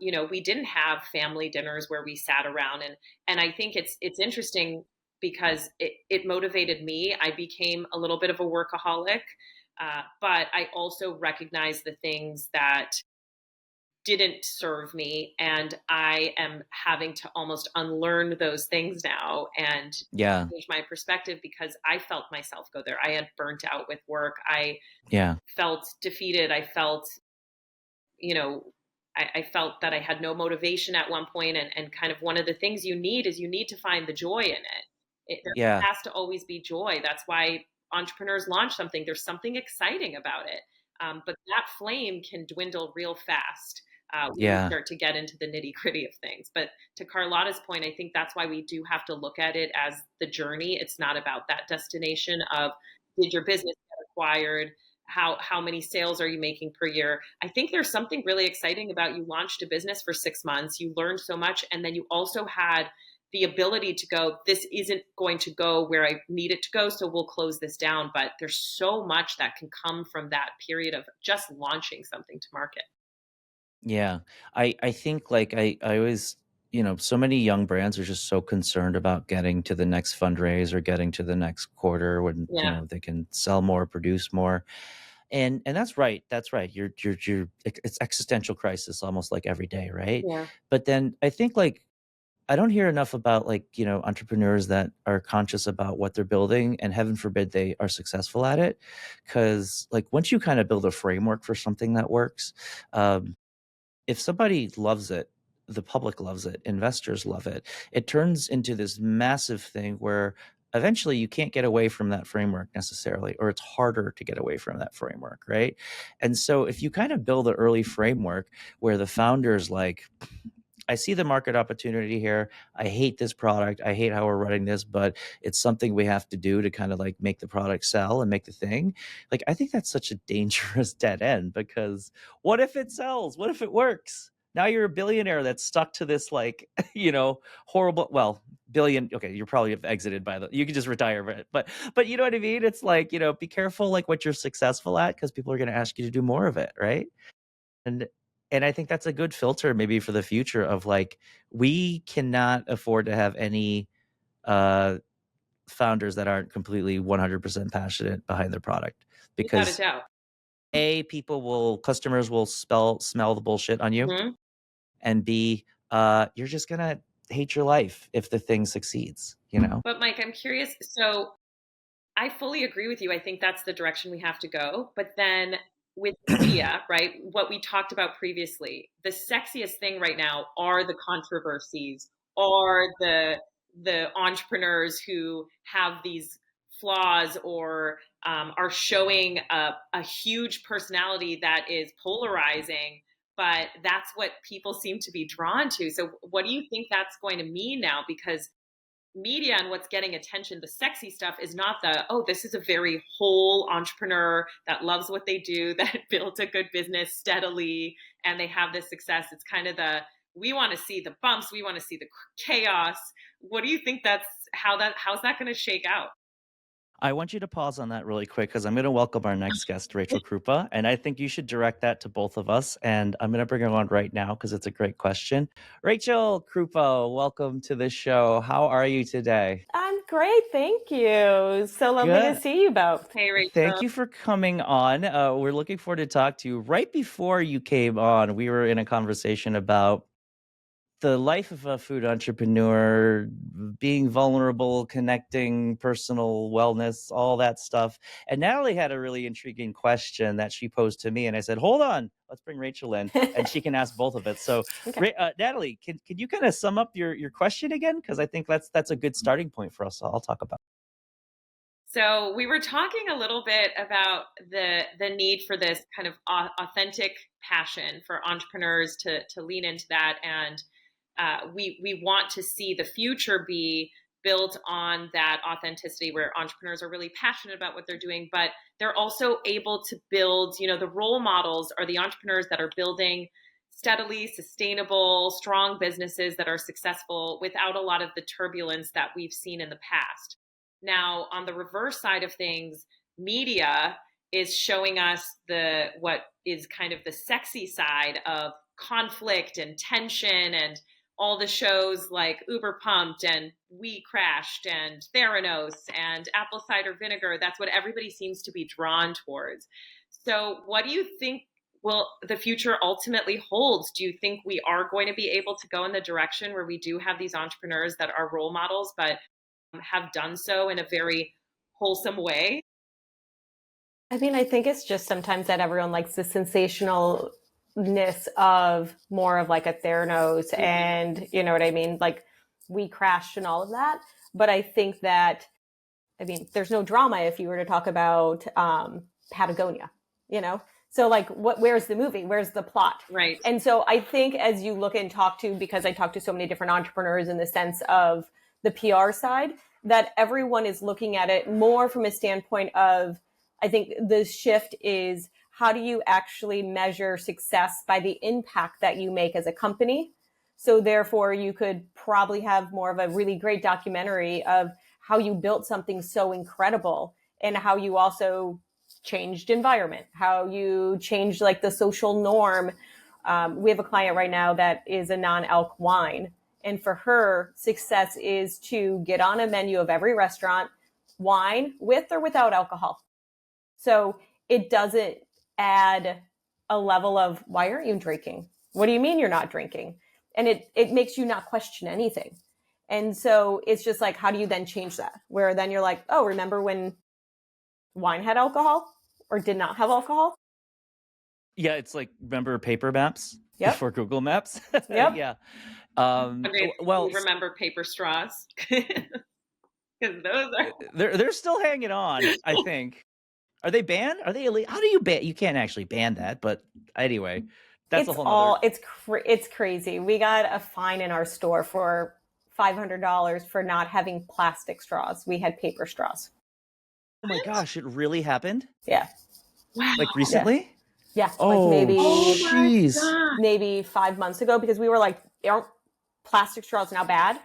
we didn't have family dinners where we sat around, and I think it's interesting because it motivated me. I became a little bit of a workaholic, but I also recognized the things that didn't serve me, and I am having to almost unlearn those things now and Yeah. change my perspective because I felt myself go there. I had burnt out with work. I Yeah. felt defeated. I felt, you know, I felt that I had no motivation at one point, and kind of one of the things you need is you need to find the joy in there Yeah. has to always be joy. That's why entrepreneurs launch something. There's something exciting about it. But that flame can dwindle real fast when you Yeah. start to get into the nitty gritty of things. But to Carlotta's point, I think that's why we do have to look at it as the journey. It's not about that destination of, did your business get acquired? How many sales are you making per year? I think there's something really exciting about, you launched a business for 6 months, you learned so much, and then you also had the ability to go, this isn't going to go where I need it to go, so we'll close this down. But there's so much that can come from that period of just launching something to market. Yeah. I think like I always, so many young brands are just so concerned about getting to the next fundraise or getting to the next quarter when, Yeah, they can sell more, produce more. And that's right. That's right. It's existential crisis almost like every day, right? yeah, But then I think like I don't hear enough about like, entrepreneurs that are conscious about what they're building, and heaven forbid they are successful at it. Cause like once you kind of build a framework for something that works, if somebody loves it, the public loves it, investors love it, it turns into this massive thing where eventually you can't get away from that framework necessarily, or it's harder to get away from that framework, right? And so if you kind of build an early framework where the founders like, I see the market opportunity here. I hate this product. I hate how we're running this, but it's something we have to do to kind of like make the product sell and make the thing. Like, I think that's such a dangerous dead end, because what if it sells? What if it works? Now you're a billionaire that's stuck to this, like, horrible, well, billion. Okay. You're probably have exited you could just retire, but you know what I mean? It's like, be careful, like what you're successful at, because people are going to ask you to do more of it. Right. And and I think that's a good filter maybe for the future of like, we cannot afford to have any uh founders that aren't completely 100% passionate behind their product, without a because doubt. customers will smell the bullshit on you, Hmm. and B, you're just gonna hate your life if the thing succeeds. But Mike, I'm curious. So I fully agree with you. I think that's the direction we have to go. But then with media, right, what we talked about previously, the sexiest thing right now are the controversies, are the entrepreneurs who have these flaws, or are showing a huge personality that is polarizing. But that's what people seem to be drawn to. So what do you think that's going to mean now? Because media and what's getting attention, the sexy stuff, is not the, oh, this is a very whole entrepreneur that loves what they do, that built a good business steadily, and they have this success. It's kind of the, we want to see the bumps, we want to see the chaos. What do you think how's that going to shake out? I want you to pause on that really quick, because I'm going to welcome our next guest, Rachel Krupa, and I think you should direct that to both of us. And I'm going to bring her on right now because it's a great question. Rachel Krupa, welcome to the show. How are you today? I'm great. Thank you. So lovely to Good. see you both. Hey, Rachel. Thank you for coming on. We're looking forward to talk to you. Right before you came on, we were in a conversation about the life of a food entrepreneur, being vulnerable, connecting, personal wellness, all that stuff. And Natalie had a really intriguing question that she posed to me, and I said, "Hold on, let's bring Rachel in, and she can ask both of it." So, Okay. Natalie, can you kind of sum up your question again? Because I think that's a good starting point for us. I'll talk about. So we were talking a little bit about the need for this kind of authentic passion for entrepreneurs to lean into that, and we want to see the future be built on that authenticity, where entrepreneurs are really passionate about what they're doing, but they're also able to build, the role models are the entrepreneurs that are building steadily sustainable, strong businesses that are successful without a lot of the turbulence that we've seen in the past. Now, on the reverse side of things, media is showing us what is kind of the sexy side of conflict and tension, and all the shows like Uber Pumped and We Crashed and Theranos and Apple Cider Vinegar. That's what everybody seems to be drawn towards. So what do you think the future ultimately holds? Do you think we are going to be able to go in the direction where we do have these entrepreneurs that are role models, but have done so in a very wholesome way? I mean, I think it's just sometimes that everyone likes the sensationalness of more of like a Theranos and, you know what I mean? Like We Crashed and all of that. But I think that, there's no drama if you were to talk about Patagonia, So like, where's the movie? Where's the plot? Right. And so I think as you look and talk to, because I talk to so many different entrepreneurs in the sense of the PR side, that everyone is looking at it more from a standpoint of, I think the shift is, how do you actually measure success by the impact that you make as a company? So therefore you could probably have more of a really great documentary of how you built something so incredible and how you also changed environment, how you changed like the social norm. We have a client right now that is a non-alc wine. And for her, success is to get on a menu of every restaurant, wine with or without alcohol. So it doesn't add a level of, why aren't you drinking? What do you mean you're not drinking? And it makes you not question anything. And so it's just like, how do you then change that? Where then you're like, oh, remember when wine had alcohol or did not have alcohol? Yeah, it's like, remember paper maps Yep. before Google Maps? Yep. Yeah. Well, you remember paper straws? Because those are they're still hanging on, I think. Are they banned? Are they illegal? How do you ban? You can't actually ban that, but anyway, that's a whole nother. It's crazy. We got a fine in our store for $500 for not having plastic straws. We had paper straws. Oh my gosh, it really happened? Yeah. wow. Like recently? Yeah. Oh, jeez. Maybe 5 months ago, because we were like, aren't plastic straws now bad?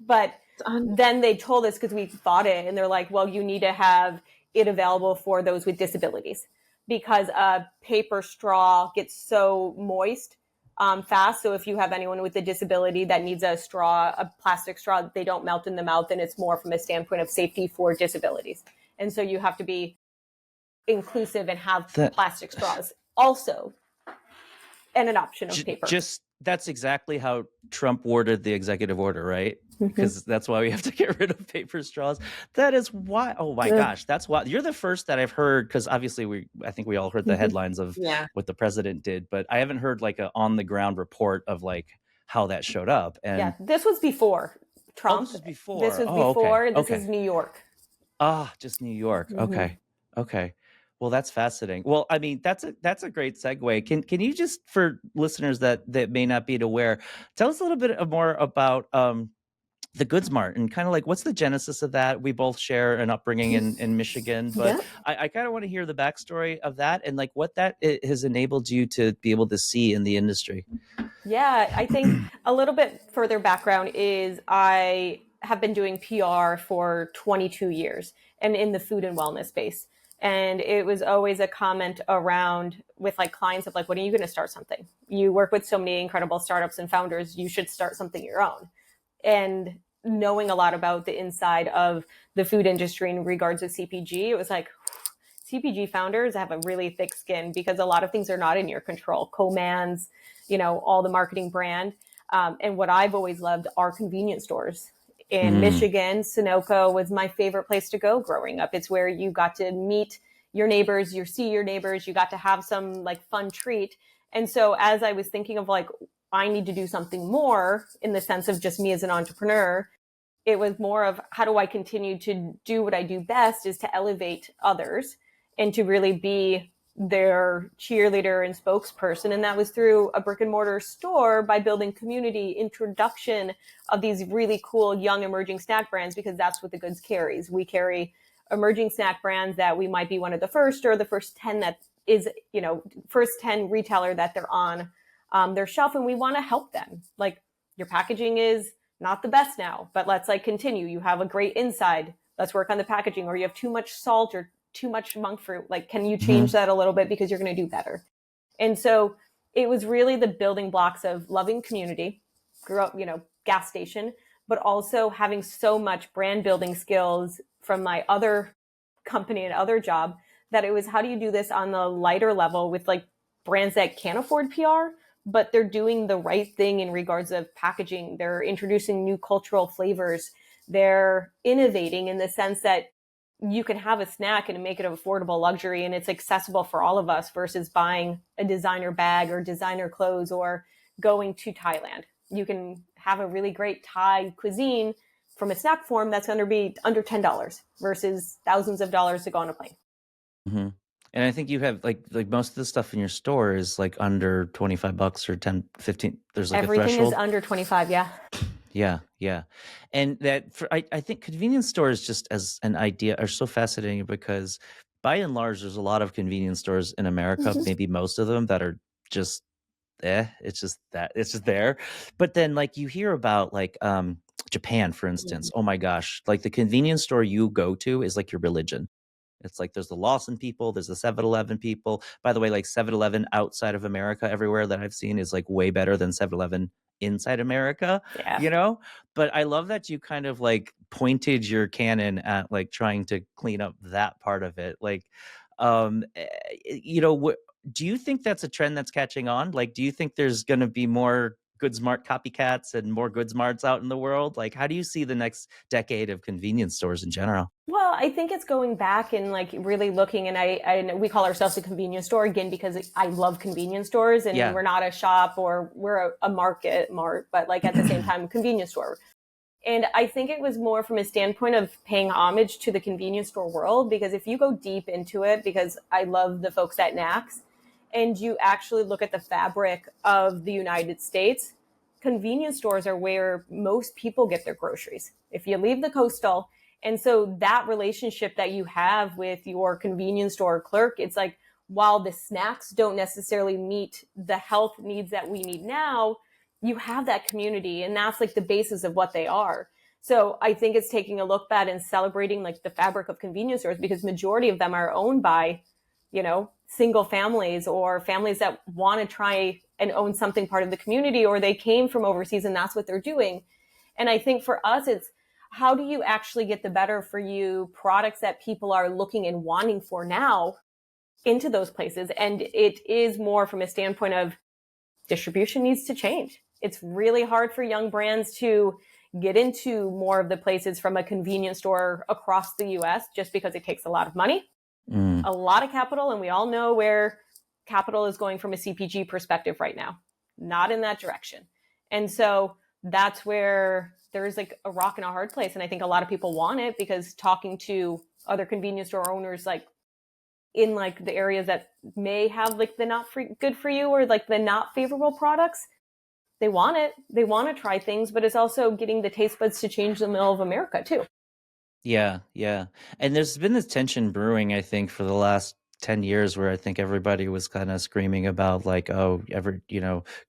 But then they told us, because we thought it, and they're like, well, you need to have it available for those with disabilities, because a paper straw gets so moist fast. So if you have anyone with a disability that needs a plastic straw, they don't melt in the mouth, and it's more from a standpoint of safety for disabilities. And so you have to be inclusive and have plastic straws also, and an option of paper. That's exactly how Trump worded the executive order, right? Because that's why we have to get rid of paper straws. That is why. Oh my gosh, that's why. You're the first that I've heard, because obviously I think we all heard the headlines of what the president did, but I haven't heard like a on the ground report of like how that showed up. And this was before Trump. This was before. This was before. Okay. This is New York. Just New York. Okay. Well, that's fascinating. Well, I mean, that's a great segue. Can you just, for listeners that may not be aware, tell us a little bit more about the Goods Mart and kind of like, what's the genesis of that? We both share an upbringing in Michigan, but I kind of want to hear the backstory of that and like what that has enabled you to be able to see in the industry. Yeah, I think a little bit further background is I have been doing PR for 22 years and in the food and wellness space. And it was always a comment around with like clients of like, when are you going to start something? You work with so many incredible startups and founders. You should start something your own. And knowing a lot about the inside of the food industry in regards to CPG, it was like, CPG founders have a really thick skin because a lot of things are not in your control. Co-mans, all the marketing brand. And what I've always loved are convenience stores. In Michigan, Sunoco was my favorite place to go growing up. It's where you got to meet your neighbors, see your neighbors, you got to have some like fun treat. And so as I was thinking of like, I need to do something more in the sense of just me as an entrepreneur, it was more of how do I continue to do what I do best is to elevate others and to really be their cheerleader and spokesperson. And that was through a brick and mortar store by building community, introduction of these really cool young emerging snack brands, because that's what the goods carries. We carry emerging snack brands that we might be one of the first or the first 10 that is, first 10 retailer that they're on their shelf. And we want to help them. Like, your packaging is not the best now, but let's like continue. You have a great inside. Let's work on the packaging. Or you have too much salt or too much monk fruit. Like, can you change that a little bit because you're going to do better? And so it was really the building blocks of loving community, grew up, gas station, but also having so much brand building skills from my other company and other job that it was, how do you do this on the lighter level with like brands that can't afford PR, but they're doing the right thing in regards of packaging. They're introducing new cultural flavors. They're innovating in the sense that you can have a snack and make it an affordable luxury and it's accessible for all of us versus buying a designer bag or designer clothes or going to Thailand. You can have a really great Thai cuisine from a snack form that's going to be under $10 versus thousands of dollars to go on a plane. Mm-hmm. And I think you have like most of the stuff in your store is like under $25 or 10, 15. There's like everything a threshold. Is under 25. Yeah. Yeah. And that I think convenience stores just as an idea are so fascinating because by and large, there's a lot of convenience stores in America, maybe most of them that are just, it's just there. But then like you hear about like Japan, for instance, oh my gosh, like the convenience store you go to is like your religion. It's like there's the Lawson people, there's the 7-Eleven people. By the way, like 7-Eleven outside of America, everywhere that I've seen is like way better than 7-Eleven inside America, But I love that you kind of like pointed your cannon at like trying to clean up that part of it. Like, do you think that's a trend that's catching on? Like, do you think there's going to be more Good Smart copycats and more Good Smarts out in the world? Like, how do you see the next decade of convenience stores in general? Well, I think it's going back and like really looking, and we call ourselves a convenience store again because I love convenience stores, and we're not a shop or we're a Mart, but like at the same time, convenience store. And I think it was more from a standpoint of paying homage to the convenience store world, because if you go deep into it, because I love the folks at NACS, and you actually look at the fabric of the United States, convenience stores are where most people get their groceries. If you leave the coastal, and so that relationship that you have with your convenience store clerk, it's like, while the snacks don't necessarily meet the health needs that we need now, you have that community, and that's like the basis of what they are. So I think it's taking a look back and celebrating like the fabric of convenience stores, because majority of them are owned by, single families or families that want to try and own something part of the community, or they came from overseas and that's what they're doing. And I think for us, it's how do you actually get the better for you products that people are looking and wanting for now into those places. And it is more from a standpoint of distribution needs to change. It's really hard for young brands to get into more of the places from a convenience store across the US just because it takes a lot of money, a lot of capital. And we all know where capital is going from a CPG perspective right now, not in that direction. And so that's where there's like a rock and a hard place. And I think a lot of people want it, because talking to other convenience store owners, like in like the areas that may have like the not good for you or like the not favorable products, they want it. They want to try things, but it's also getting the taste buds to change the middle of America too. Yeah. And there's been this tension brewing, I think, for the last 10 years where I think everybody was kind of screaming about like, oh,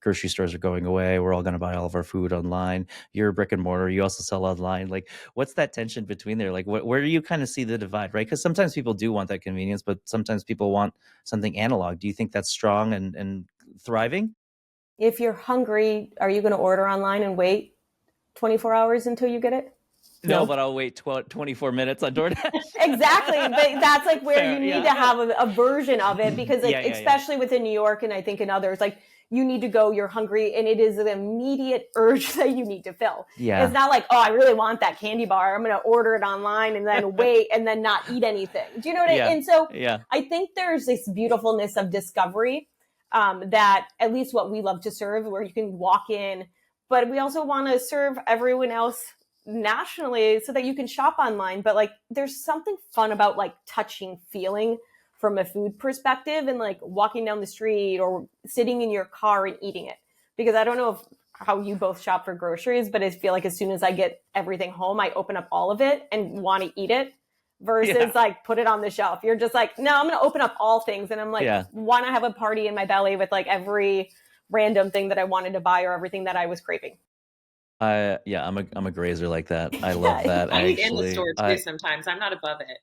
grocery stores are going away. We're all going to buy all of our food online. You're a brick and mortar. You also sell online. Like, what's that tension between there? Like, where do you kind of see the divide, right? Because sometimes people do want that convenience, but sometimes people want something analog. Do you think that's strong and thriving? If you're hungry, are you going to order online and wait 24 hours until you get it? No, but I'll wait 24 minutes on DoorDash. Exactly. But that's like where Fair, you need yeah. to have a version of it, because like, Yeah, especially within New York, and I think in others, like you need to go, you're hungry, and it is an immediate urge that you need to fill. Yeah. It's not like, oh, I really want that candy bar, I'm going to order it online and then wait and then not eat anything. Do you know what I mean? And so I think there's this beautifulness of discovery that at least what we love to serve, where you can walk in, but we also want to serve everyone else nationally so that you can shop online. But like, there's something fun about like touching, feeling from a food perspective, and like walking down the street or sitting in your car and eating it. Because I don't know how you both shop for groceries, but I feel like as soon as I get everything home, I open up all of it and want to eat it versus like put it on the shelf. You're just like, no, I'm going to open up all things. And I'm like, want to have a party in my belly with like every random thing that I wanted to buy or everything that I was craving. I'm a grazer like that. I love that. I eat in the store too sometimes. I'm not above it.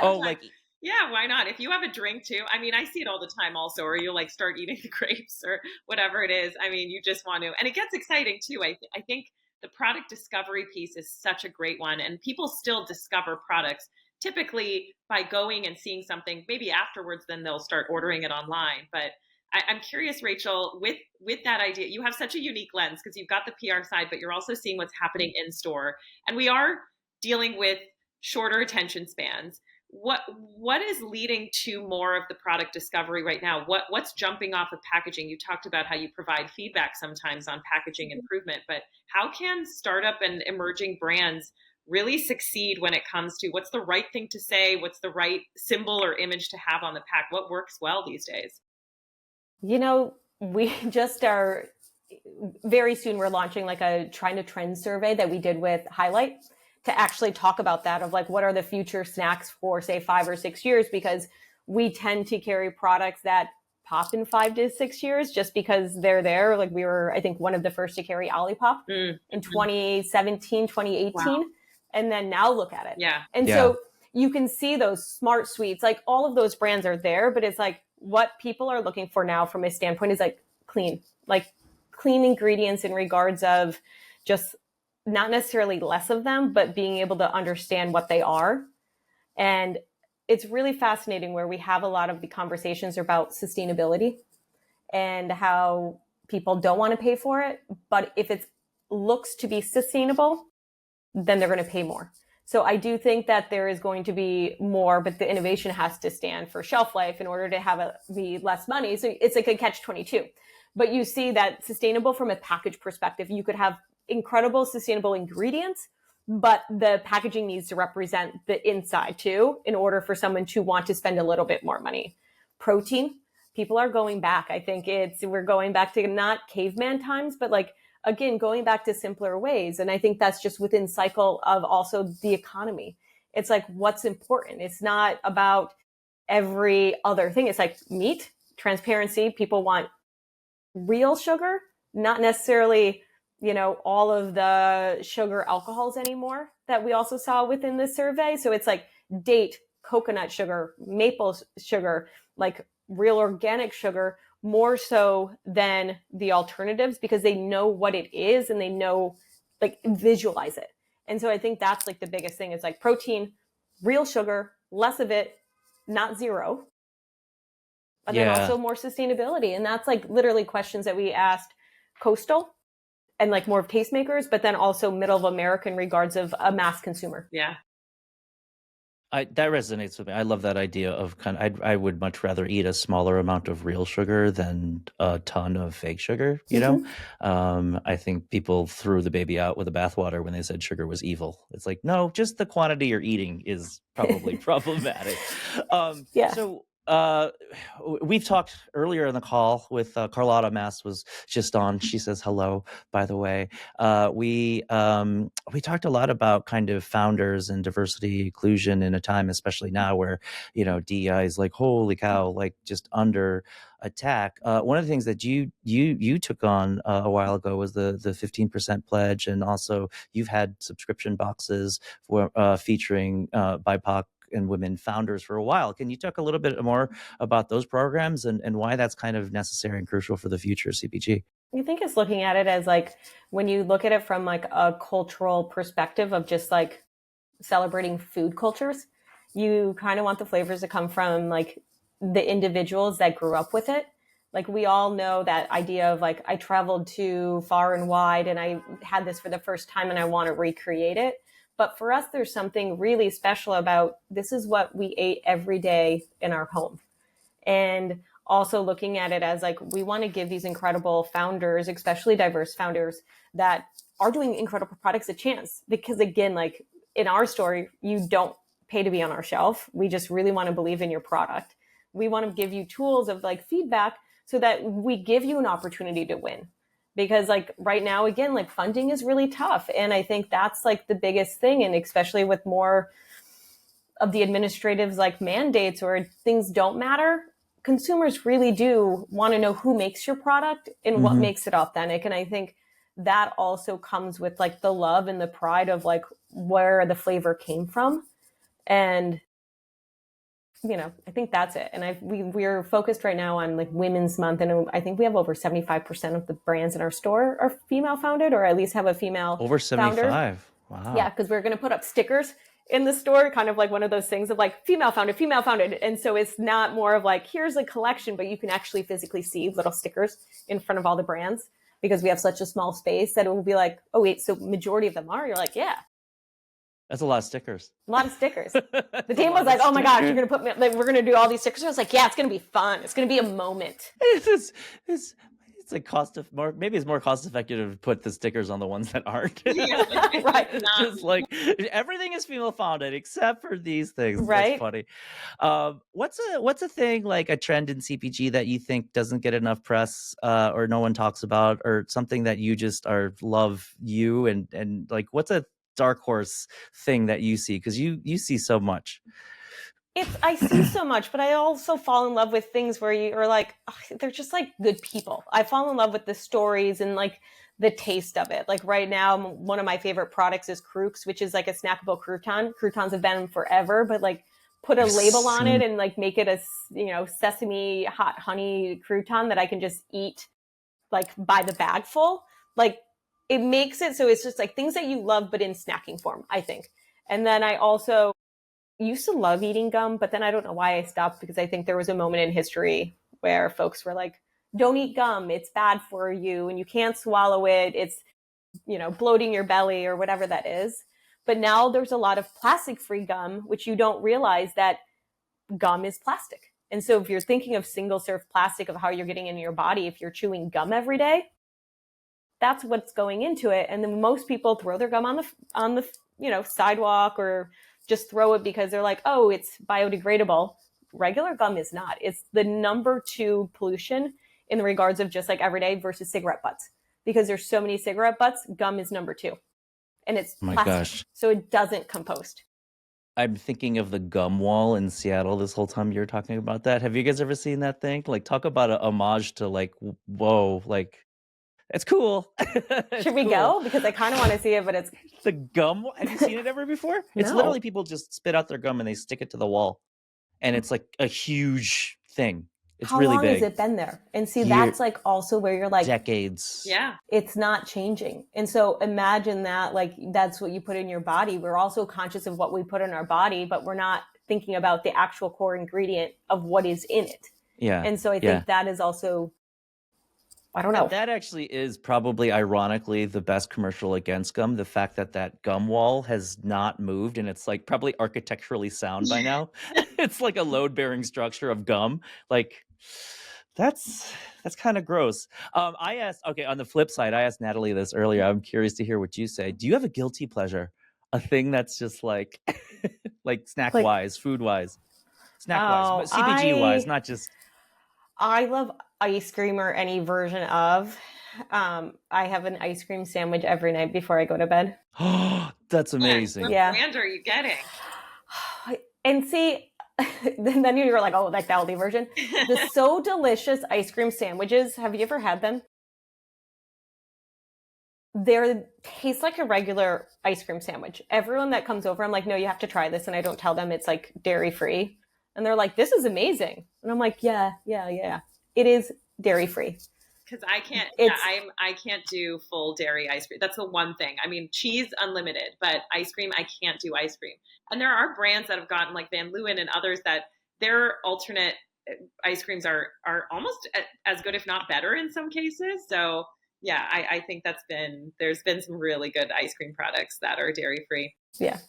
Oh, like yeah, why not? If you have a drink too, I mean, I see it all the time also, or you'll like start eating the grapes or whatever it is. I mean, you just want to, and it gets exciting too. I think the product discovery piece is such a great one, and people still discover products typically by going and seeing something. Maybe afterwards, then they'll start ordering it online. But I'm curious, Rachel, with that idea, you have such a unique lens because you've got the PR side, but you're also seeing what's happening in store, and we are dealing with shorter attention spans. What is leading to more of the product discovery right now? What's jumping off of packaging? You talked about how you provide feedback sometimes on packaging improvement, but how can startup and emerging brands really succeed when it comes to what's the right thing to say? What's the right symbol or image to have on the pack? What works well these days? You know, we just are very soon, we're launching like a Trying to Trend survey that we did with Highlight to actually talk about that, of like, what are the future snacks for say 5 or 6 years? Because we tend to carry products that pop in 5 to 6 years just because they're there. Like we were, I think, one of the first to carry Olipop in 2017, 2018. Wow. And then now look at it. Yeah. And so you can see those smart sweets, like all of those brands are there, but it's like what people are looking for now from a standpoint is like clean ingredients in regards of just not necessarily less of them, but being able to understand what they are. And it's really fascinating where we have a lot of the conversations about sustainability and how people don't want to pay for it. But if it looks to be sustainable, then they're going to pay more. So I do think that there is going to be more, but the innovation has to stand for shelf life in order to have be less money. So it's like a catch-22. But you see that sustainable from a package perspective, you could have incredible sustainable ingredients, but the packaging needs to represent the inside too, in order for someone to want to spend a little bit more money. Protein, people are going back. I think we're going back to not caveman times, but like, again, going back to simpler ways. And I think that's just within cycle of also the economy. It's like, what's important? It's not about every other thing. It's like meat, transparency. People want real sugar, not necessarily, all of the sugar alcohols anymore that we also saw within the survey. So it's like date, coconut sugar, maple sugar, like real organic sugar, more so than the alternatives, because they know what it is and they know, like, visualize it. And so I think that's like the biggest thing is like protein, real sugar, less of it, not zero, but then also more sustainability. And that's like literally questions that we asked coastal and like more of tastemakers, but then also middle of America in regards of a mass consumer. Yeah. That resonates with me. I love that idea of I would much rather eat a smaller amount of real sugar than a ton of fake sugar. I think people threw the baby out with the bathwater when they said sugar was evil. It's like, no, just the quantity you're eating is probably problematic. So we've talked earlier in the call with Carlotta Mast was just on. She says hello, by the way. We talked a lot about kind of founders and diversity inclusion in a time, especially now where DEI is like, holy cow, like just under attack. One of the things that you took on a while ago was the 15% pledge, and also you've had subscription boxes for featuring BIPOC and women founders for a while. Can you talk a little bit more about those programs and why that's kind of necessary and crucial for the future of CPG? I think it's looking at it as like, when you look at it from like a cultural perspective of just like celebrating food cultures, you kind of want the flavors to come from like the individuals that grew up with it. Like we all know that idea of like, I traveled too far and wide and I had this for the first time and I want to recreate it. But for us, there's something really special about this is what we ate every day in our home. And also looking at it as like, we want to give these incredible founders, especially diverse founders that are doing incredible products, a chance. Because again, like in our story, you don't pay to be on our shelf. We just really want to believe in your product. We want to give you tools of like feedback so that we give you an opportunity to win. Because like right now, again, like funding is really tough. And I think that's like the biggest thing. And especially with more of the administratives like mandates or things don't matter, consumers really do want to know who makes your product and what makes it authentic. And I think that also comes with like the love and the pride of like where the flavor came from. And I think that's it. And we're focused right now on like Women's Month, and I think we have over 75% of the brands in our store are female founded, or at least have a female Over 75. founder. Wow. Yeah, because we're going to put up stickers in the store, kind of like one of those things of like female founded, female founded. And so it's not more of like, here's a collection, but you can actually physically see little stickers in front of all the brands, because we have such a small space that it will be like, oh wait, so majority of them are? You're like, yeah. That's a lot of stickers. A lot of stickers. The team was like, oh my gosh, you're going to put me, like, we're going to do all these stickers. I was like, yeah, it's going to be fun. It's going to be a moment. It's like maybe it's more cost effective to put the stickers on the ones that aren't. Right. Just like everything is female founded except for these things. Right. That's funny. What's a thing, like a trend in CPG that you think doesn't get enough press or no one talks about, or something that you just love and like, what's a dark horse thing that you see? Because you see so much. I see so much, but I also fall in love with things where you are like, oh, they're just like good people. I fall in love with the stories and like the taste of it. Like right now, one of my favorite products is Krups, which is like a snackable crouton. Croutons have been forever, but like put a label on it and like make it a, sesame hot honey crouton that I can just eat like by the bag full. Like it makes it so it's just like things that you love, but in snacking form, I think. And then I also used to love eating gum, but then I don't know why I stopped, because I think there was a moment in history where folks were like, don't eat gum, it's bad for you and you can't swallow it, it's bloating your belly or whatever that is. But now there's a lot of plastic free gum, which you don't realize that gum is plastic. And so if you're thinking of single serve plastic, of how you're getting in your body if you're chewing gum every day, that's what's going into it. And then most people throw their gum on the sidewalk, or just throw it because they're like, oh, it's biodegradable. Regular gum is not. It's the number 2 pollution in the regards of just like everyday versus cigarette butts. Because there's so many cigarette butts, gum is number 2. And it's my plastic, gosh. so it doesn't compost. I'm thinking of the gum wall in Seattle this whole time you're talking about that. Have you guys ever seen that thing? Like, talk about a homage to like, whoa, like, it's cool. Should we go? Because I kind of want to see it, but it's the gum. Have you seen it ever before? It's No. literally people just spit out their gum and they stick it to the wall, and it's like a huge thing. It's How really long big. has it been there? And see, that's like also where you're like, decades. Yeah. It's not changing. And so imagine that, like, that's what you put in your body. We're also conscious of what we put in our body, but we're not thinking about the actual core ingredient of what is in it. Yeah. And so I think that is also, I don't know. That actually is probably, ironically, the best commercial against gum. The fact that gum wall has not moved, and it's like probably architecturally sound by now. It's like a load-bearing structure of gum. Like, that's kind of gross. I asked, on the flip side, I asked Natalie this earlier. I'm curious to hear what you say. Do you have a guilty pleasure? A thing that's just like, like snack-wise, food-wise, snack-wise, but CPG-wise, not just... I love ice cream or any version of. I have an ice cream sandwich every night before I go to bed. Oh, that's amazing. What brand are you getting? And see, then you're like, oh, like the Aldi version. The So Delicious ice cream sandwiches. Have you ever had them? They taste like a regular ice cream sandwich. Everyone that comes over, I'm like, no, you have to try this. And I don't tell them it's like dairy free. And they're like, this is amazing. And I'm like, yeah. It is dairy free. Because I can't, I can't do full dairy ice cream. That's the one thing. I mean, cheese unlimited, but ice cream, I can't do ice cream. And there are brands that have gotten like Van Leeuwen and others that their alternate ice creams are almost as good, if not better in some cases. So yeah, I think there's been some really good ice cream products that are dairy free. Yeah.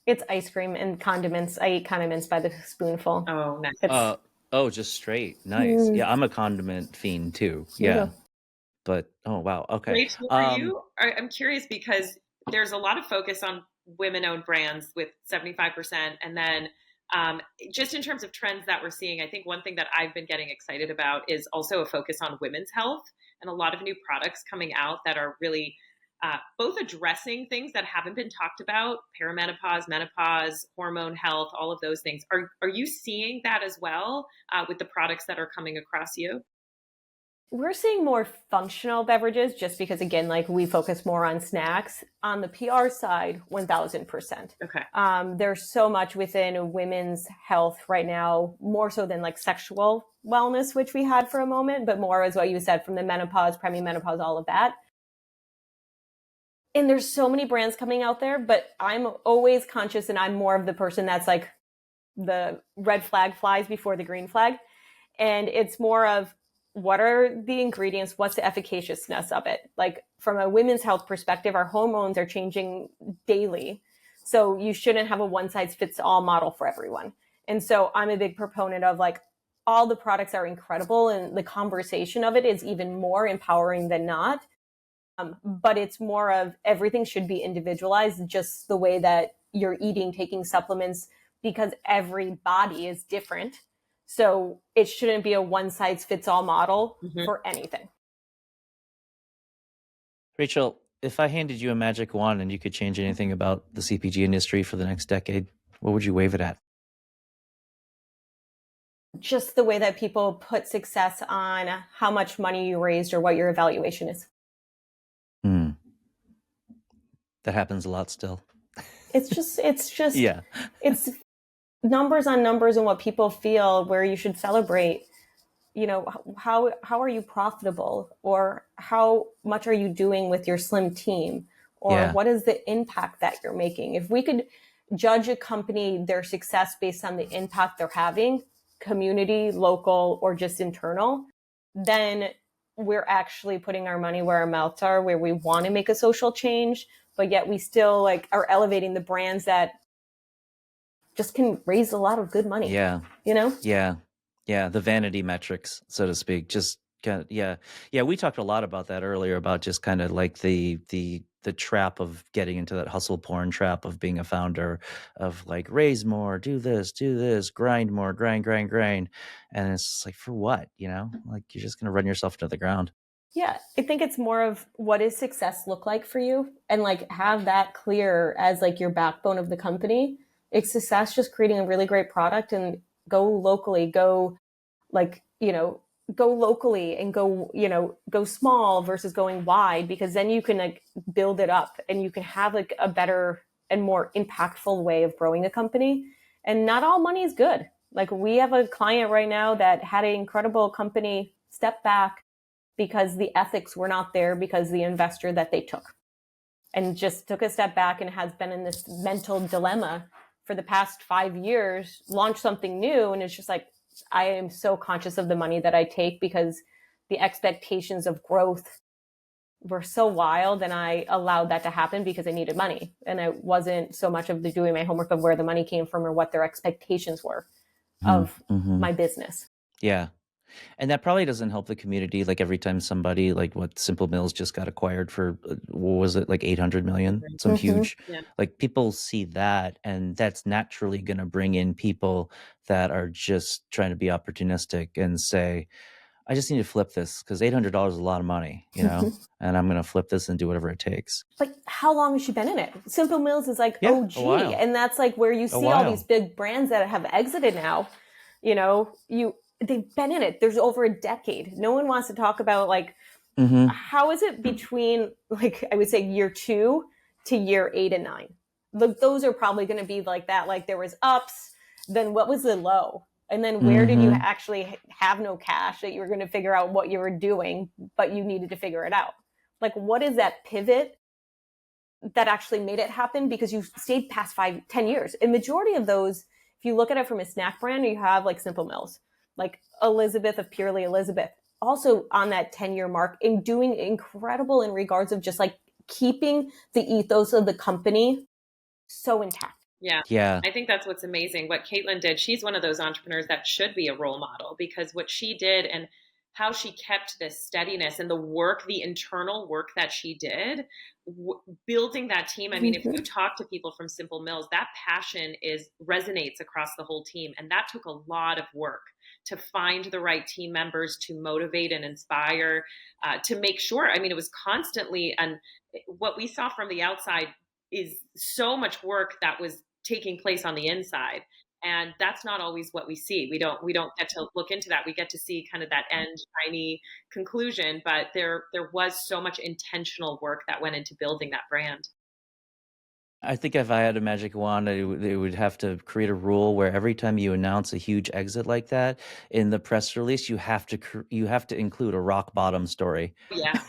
It's ice cream and condiments. I eat condiments by the spoonful. Oh, nice. Just straight. Nice. Yeah, I'm a condiment fiend too. Yeah. But, oh, wow. Okay. Rachel, for you, I'm curious because there's a lot of focus on women-owned brands with 75%. And then just in terms of trends that we're seeing, I think one thing that I've been getting excited about is also a focus on women's health and a lot of new products coming out that are really both addressing things that haven't been talked about, perimenopause, menopause, hormone health, all of those things. Are you seeing that as well with the products that are coming across you? We're seeing more functional beverages just because, again, like we focus more on snacks. On the PR side, 1000%. Okay. There's so much within women's health right now, more so than like sexual wellness, which we had for a moment, but more as what you said from the menopause, perimenopause, all of that. And there's so many brands coming out there, but I'm always conscious, and I'm more of the person that's like the red flag flies before the green flag. And it's more of, what are the ingredients? What's the efficaciousness of it? Like from a women's health perspective, our hormones are changing daily. So you shouldn't have a one size fits all model for everyone. And so I'm a big proponent of like, all the products are incredible and the conversation of it is even more empowering than not. But it's more of everything should be individualized, just the way that you're eating, taking supplements, because every body is different. So it shouldn't be a one-size-fits-all model for anything. Rachel, if I handed you a magic wand and you could change anything about the CPG industry for the next decade, what would you wave it at? Just the way that people put success on how much money you raised or what your evaluation is. That happens a lot still. It's just, yeah. It's numbers on numbers and what people feel, where you should celebrate, you know, how are you profitable, or how much are you doing with your slim team, or what is the impact that you're making? If we could judge a company, their success based on the impact they're having, community, local, or just internal, then we're actually putting our money where our mouths are, where we want to make a social change, but yet we still like are elevating the brands that just can raise a lot of good money. Yeah. You know? Yeah. Yeah. The vanity metrics, so to speak, just kind of, yeah. We talked a lot about that earlier, about just kind of like the trap of getting into that hustle porn trap of being a founder, of like, raise more, do this, grind more, grind. And it's like, for what, you know, like you're just going to run yourself into the ground. Yeah. I think it's more of, what does success look like for you? And like have that clear as like your backbone of the company. It's success just creating a really great product, and go locally, go locally and go small versus going wide, because then you can like build it up and you can have like a better and more impactful way of growing a company. And not all money is good. Like we have a client right now that had an incredible company step back because the ethics were not there, because the investor that they took, and just took a step back and has been in this mental dilemma for the past 5 years, launched something new. And it's just like, I am so conscious of the money that I take, because the expectations of growth were so wild, and I allowed that to happen because I needed money. And it wasn't so much of the doing my homework of where the money came from or what their expectations were of my business. Yeah. And that probably doesn't help the community. Like every time somebody, like what Simple Mills just got acquired for, what was it, like 800 million? Some huge, like people see that, and that's naturally going to bring in people that are just trying to be opportunistic and say, I just need to flip this because $800 is a lot of money, you know, and I'm going to flip this and do whatever it takes. But how long has she been in it? Simple Mills is like OG. And that's like where you see all these big brands that have exited now, you know, they've been in it. There's over a decade. No one wants to talk about like, how is it between like, I would say year 2 to year 8 and 9? Those are probably going to be like that. Like there was ups, then what was the low? And then where did you Mhm. actually have no cash that you were going to figure out what you were doing, but you needed to figure it out? Like, what is that pivot that actually made it happen? Because you stayed past 5, 10 years. And majority of those, if you look at it from a snack brand, you have like Simple Mills, like Elizabeth of Purely Elizabeth, also on that 10-year mark and doing incredible in regards of just like keeping the ethos of the company so intact. Yeah. Yeah. I think that's what's amazing. What Caitlin did, she's one of those entrepreneurs that should be a role model, because what she did and how she kept this steadiness and the work, the internal work that she did, building that team. I mean, if you talk to people from Simple Mills, that passion resonates across the whole team. And that took a lot of work to find the right team members to motivate and inspire, to make sure. I mean, it was constantly, and what we saw from the outside is so much work that was taking place on the inside, and that's not always what we see. We don't get to look into that. We get to see kind of that end shiny conclusion, but there was so much intentional work that went into building that brand. I think if I had a magic wand, it would have to create a rule where every time you announce a huge exit like that in the press release, you have to include a rock bottom story. Yeah,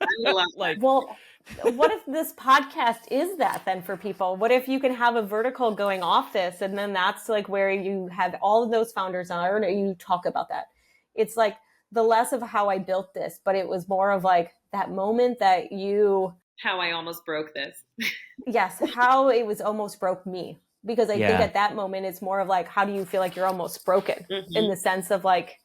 I love that. Like, Well, what if this podcast is that then for people? What if you can have a vertical going off this, and then that's like where you have all of those founders on, or you talk about that. It's like the less of how I built this, but it was more of like that moment that How I almost broke this. yes, how it was almost broke me. Because I think yeah, at that moment, it's more of like, how do you feel like you're almost broken in the sense of like,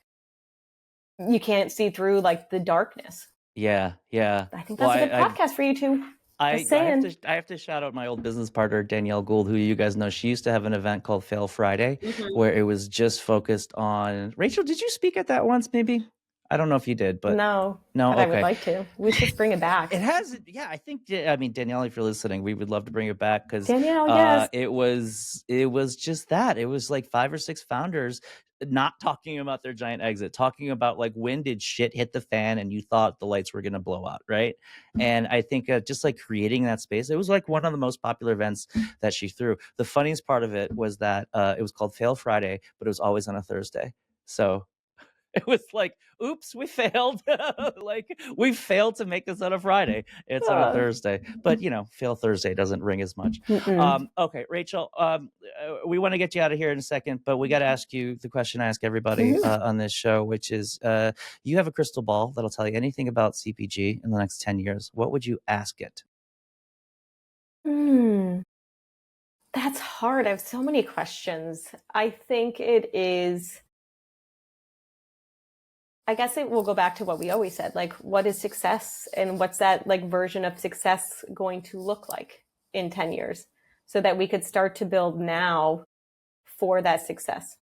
you can't see through like the darkness. yeah, yeah. I think Well, that's a good podcast for you two. Just saying. I have to shout out my old business partner Danielle Gould, who you guys know. She used to have an event called Fail Friday, where it was just focused on. Rachel, did you speak at that once? Maybe I don't know if you did, but No, no. but I would Okay. like to. We should bring it back. It has, yeah. I think, I mean, Danielle, if you're listening, we would love to bring it back because Danielle, yes. it was just that. It was like 5 or 6 founders not talking about their giant exit, talking about like when did shit hit the fan and you thought the lights were going to blow out, right? And I think just like creating that space, it was like one of the most popular events that she threw. The funniest part of it was that it was called Fail Friday, but it was always on a Thursday. So it was like, oops, we failed. Like, we failed to make this on a Friday. It's on a Thursday. But, Fail Thursday doesn't ring as much. Okay, Rachel, we want to get you out of here in a second, but we got to ask you the question I ask everybody on this show, which is, you have a crystal ball that'll tell you anything about CPG in the next 10 years. What would you ask it? That's hard. I have so many questions. I think it is... I guess it will go back to what we always said, like, what is success and what's that like version of success going to look like in 10 years so that we could start to build now for that success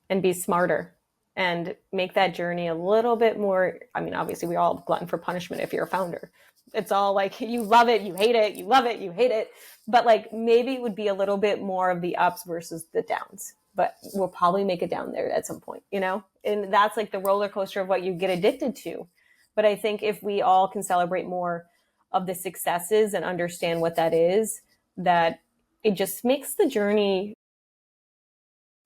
and be smarter and make that journey a little bit more. I mean, obviously we all glutton for punishment if you're a founder. It's all like, you love it, you hate it, you love it, you hate it. But like, maybe it would be a little bit more of the ups versus the downs. But we'll probably make it down there at some point, And that's like the roller coaster of what you get addicted to. But I think if we all can celebrate more of the successes and understand what that is, that it just makes the journey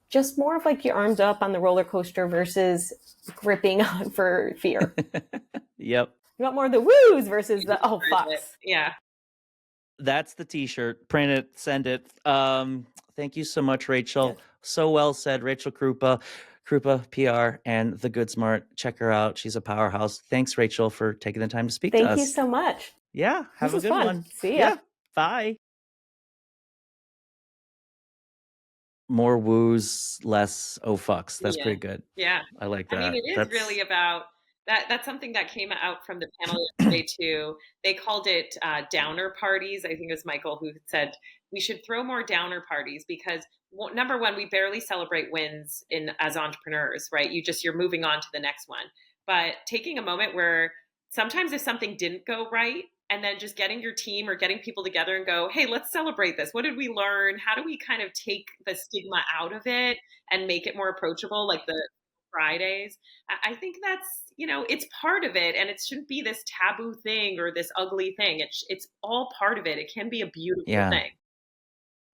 just more of like your arms up on the roller coaster versus gripping on for fear. Yep. You want more of the woos versus the fucks. Yeah. That's the t-shirt. Print it, send it. Thank you so much, Rachel. Yes. So well said. Rachel Krupa PR and The Good Smart. Check her out. She's a powerhouse. Thanks, Rachel, for taking the time to speak to us. Thank you so much. Yeah, have This a good was fun. one. See ya. Yeah, bye. More woos, less oh fucks. That's pretty good. Yeah. I like that. I mean, it is really about that. That's something that came out from the panel yesterday too. They called it downer parties. I think it was Michael who said we should throw more downer parties because number one, we barely celebrate wins as entrepreneurs, right? You're moving on to the next one. But taking a moment where sometimes if something didn't go right, and then just getting your team or getting people together and go, hey, let's celebrate this. What did we learn? How do we kind of take the stigma out of it and make it more approachable, like the Fridays? I think that's, it's part of it, and it shouldn't be this taboo thing or this ugly thing. It's all part of it. It can be a beautiful thing.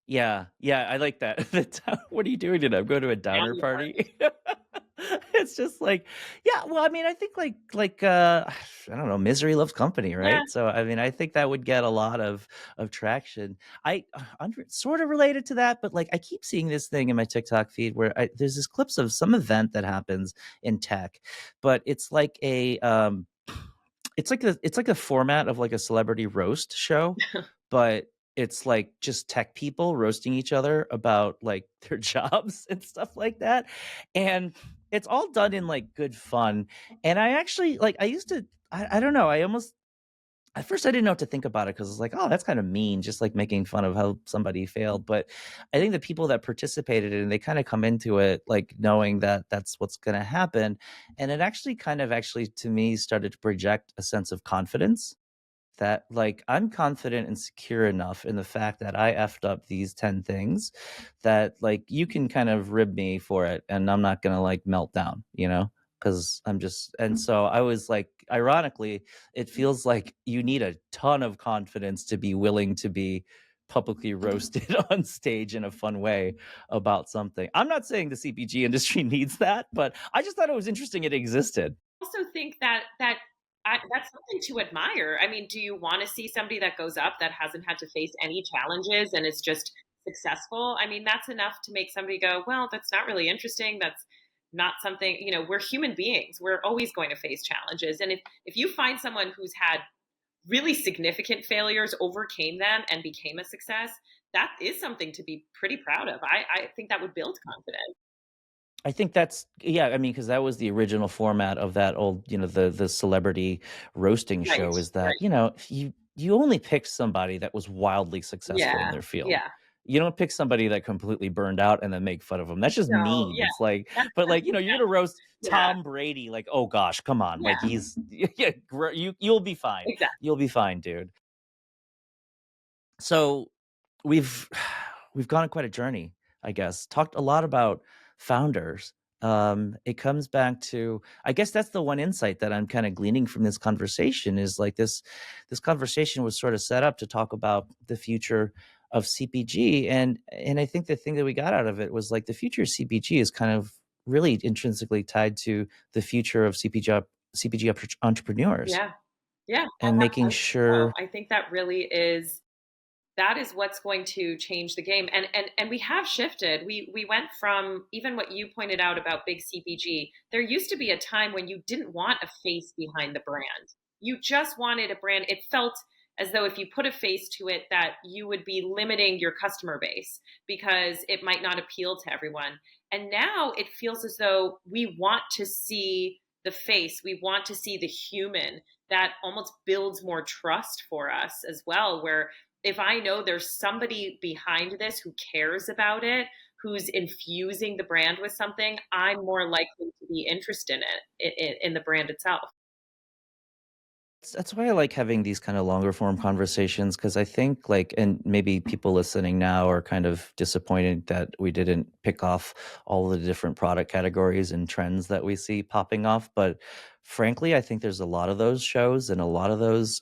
Yeah, yeah, I like that. What are you doing today? I'm going to a downer Family party. party. It's just like, yeah, well, I mean, I think I don't know, misery loves company, Yeah. right? So, I mean, I think that would get a lot of traction. I'm sort of related to that, but like I keep seeing this thing in my TikTok feed where there's this clips of some event that happens in tech, but it's like the format of like a celebrity roast show, but it's like just tech people roasting each other about like their jobs and stuff like that. And it's all done in like good fun. And I actually like I used to I don't know, I almost at first I didn't know what to think about it because it's like, oh, that's kind of mean, just like making fun of how somebody failed. But I think the people that participated in, they kind of come into it like knowing that that's what's going to happen. And it actually actually to me started to project a sense of confidence that like I'm confident and secure enough in the fact that I effed up these 10 things that like you can kind of rib me for it and I'm not gonna like melt down, you know? Because I'm just and so I was like, ironically, it feels like you need a ton of confidence to be willing to be publicly roasted on stage in a fun way about something. I'm not saying the CPG industry needs that, but I just thought it was interesting it existed. Also think that's something to admire. I mean, do you want to see somebody that goes up that hasn't had to face any challenges and is just successful? I mean, that's enough to make somebody go, well, that's not really interesting. That's not something, we're human beings. We're always going to face challenges. And if you find someone who's had really significant failures, overcame them, and became a success, that is something to be pretty proud of. I think that would build confidence. I think that's yeah, I mean, because that was the original format of that old, the celebrity roasting Right. show is that, Right. you only pick somebody that was wildly successful in Yeah. their field. Yeah. You don't pick somebody that completely burned out and then make fun of them. That's just So mean. yeah, It's like, but that's like, you're gonna roast yeah. Tom Brady, like, oh gosh, come on. Like Yeah. he's yeah, you'll be fine. Exactly. You'll be fine, dude. So we've we've gone on quite a journey, I guess. Talked a lot about founders. It comes back to I guess that's the one insight that I'm kind of gleaning from this conversation is like this conversation was sort of set up to talk about the future of CPG and I think the thing that we got out of it was like the future of CPG is kind of really intrinsically tied to the future of CPG entrepreneurs Yeah. Yeah. and I making think so. sure I think that really is that is what's going to change the game. And we have shifted. We went from even what you pointed out about big CPG. There used to be a time when you didn't want a face behind the brand. You just wanted a brand. It felt as though if you put a face to it that you would be limiting your customer base because it might not appeal to everyone. And now it feels as though we want to see the face. We want to see the human. That almost builds more trust for us as well, where if I know there's somebody behind this who cares about it, who's infusing the brand with something, I'm more likely to be interested in the brand itself. That's why I like having these kind of longer form conversations because I think like and maybe people listening now are kind of disappointed that we didn't pick off all the different product categories and trends that we see popping off. But frankly, I think there's a lot of those shows and a lot of those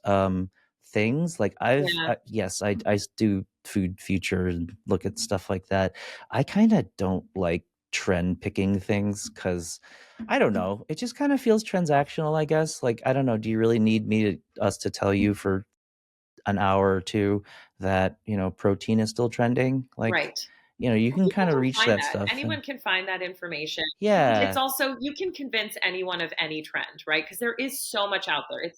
things. Like Yeah, yes, I do food future and look at stuff like that. I kind of don't like trend picking things because I don't know. It just kind of feels transactional, I guess. Like, I don't know. Do you really need us to tell you for an hour or two that, protein is still trending? Like, right. you can People kind of can reach find that that. stuff. And Anyone can find that information. It's yeah, also, you can convince anyone of any trend, right? Because there is so much out there.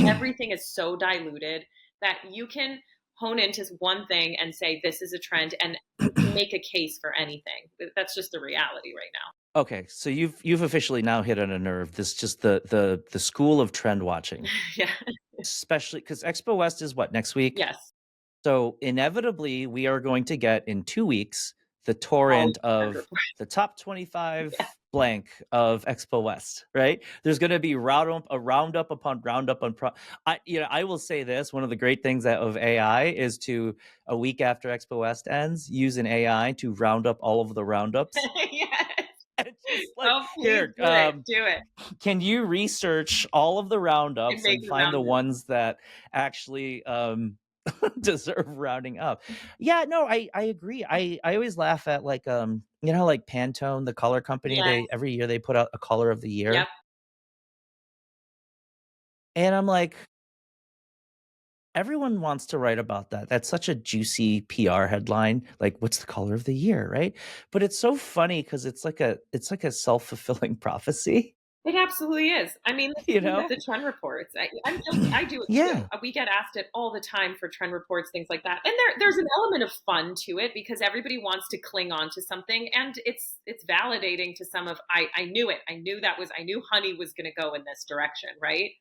Everything is so diluted that you can hone into one thing and say, this is a trend, and you can make a case for anything. That's just the reality right now. okay. So you've officially now hit on a nerve. This just the school of trend watching, Yeah. especially because Expo West is what next week. Yes. So inevitably, we are going to get in 2 weeks the All torrent trend of reports. the top 25 blank of Expo West, right? There's going to be a roundup upon roundup on I will say this, one of the great things of AI is to a week after Expo West ends, use an AI to round up all of the roundups. Yes. And just like Oh, please here, do it. Do it. can you research all of the And roundups make and a find the roundup. ones that actually deserve rounding up. Yeah, no, I agree. I always laugh at like you know, like Pantone, the color company, Yeah. they every year they put out a color of the Yep. year. And I'm like, everyone wants to write about that. That's such a juicy PR headline. Like, what's the color of the year, right? But it's so funny because it's like a self-fulfilling prophecy, It absolutely is. I mean, the you same with know? the trend reports. I'm guilty. I do it too. Yeah. We get asked it all the time for trend reports, things like that. And there's an element of fun to it because everybody wants to cling on to something, and it's validating to some of I knew it. I knew honey was going to go in this direction, right?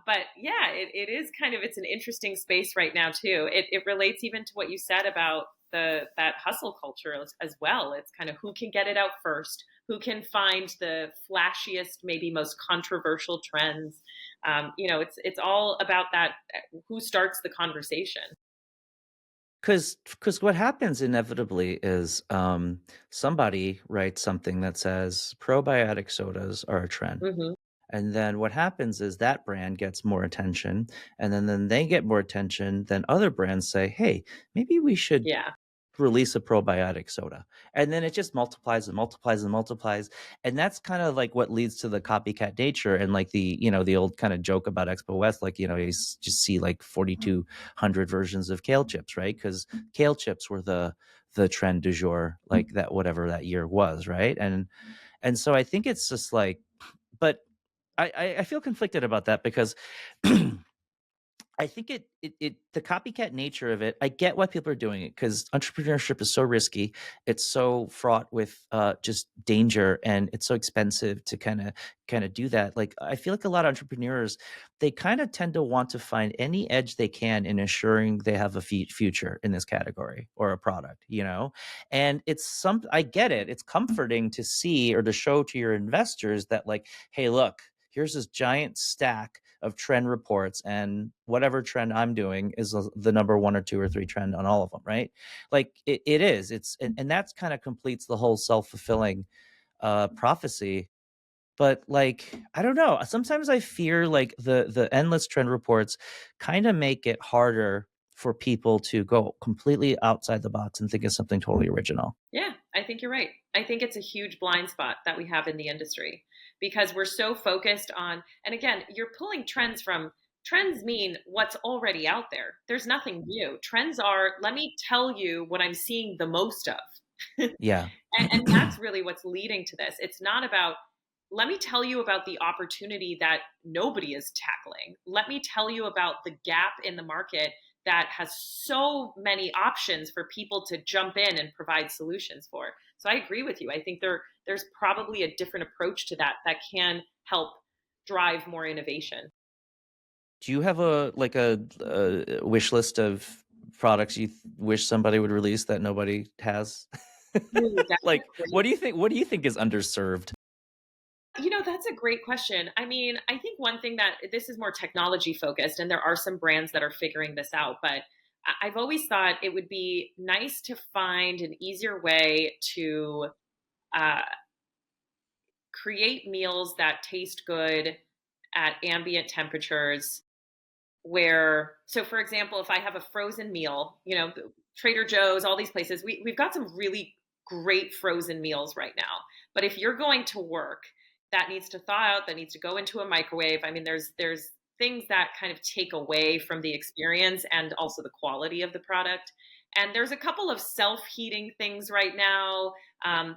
But yeah, it is kind of it's an interesting space right now too. It relates even to what you said about that hustle culture as well. It's kind of who can get it out first, who can find the flashiest, maybe most controversial trends. It's all about that. Who starts the conversation? Because what happens inevitably is somebody writes something that says probiotic sodas are a trend. Hmm. And then what happens is that brand gets more attention. And then they get more attention. Then other brands say, hey, maybe we should Yeah, release a probiotic soda. And then it just multiplies and multiplies and multiplies. And that's kind of like what leads to the copycat nature and like the, you know, the old kind of joke about Expo West, like, you know, you just see like 4,200 versions of kale chips, right? Because kale chips were the trend du jour, like that, whatever that year was, right? And so I think it's just like, but I feel conflicted about that because I think it the copycat nature of it, I get why people are doing it because entrepreneurship is so risky. It's so fraught with just danger and it's so expensive to kind of do that. Like I feel like a lot of entrepreneurs, they kind of tend to want to find any edge they can in ensuring they have a future in this category or a product, you know? And I get it. It's comforting to see or to show to your investors that like, hey, look, here's this giant stack of trend reports and whatever trend I'm doing is the number one or two or three trend on all of them, right? Like it is. And that's kind of completes the whole self-fulfilling prophecy. But like, I don't know. Sometimes I fear like the endless trend reports kind of make it harder for people to go completely outside the box and think of something totally original. yeah, I think you're right. I think it's a huge blind spot that we have in the industry because we're so focused on, and again, you're pulling trends mean what's already out there. There's nothing new. Trends are, let me tell you what I'm seeing the most of. Yeah. And that's really what's leading to this. It's not about, let me tell you about the opportunity that nobody is tackling. Let me tell you about the gap in the market that has so many options for people to jump in and provide solutions for. So I agree with you. I think there's probably a different approach to that can help drive more innovation. Do you have a wish list of products you wish somebody would release that nobody has? Ooh, that's a Like, great what do you think is underserved? That's a great question. I mean, I think one thing that this is more technology focused, and there are some brands that are figuring this out, but I've always thought it would be nice to find an easier way to uh, create meals that taste good at ambient temperatures so for example, if I have a frozen meal, Trader Joe's, all these places, we've got some really great frozen meals right now. But if you're going to work, that needs to thaw out, that needs to go into a microwave. I mean, there's things that kind of take away from the experience and also the quality of the product. And there's a couple of self-heating things right now.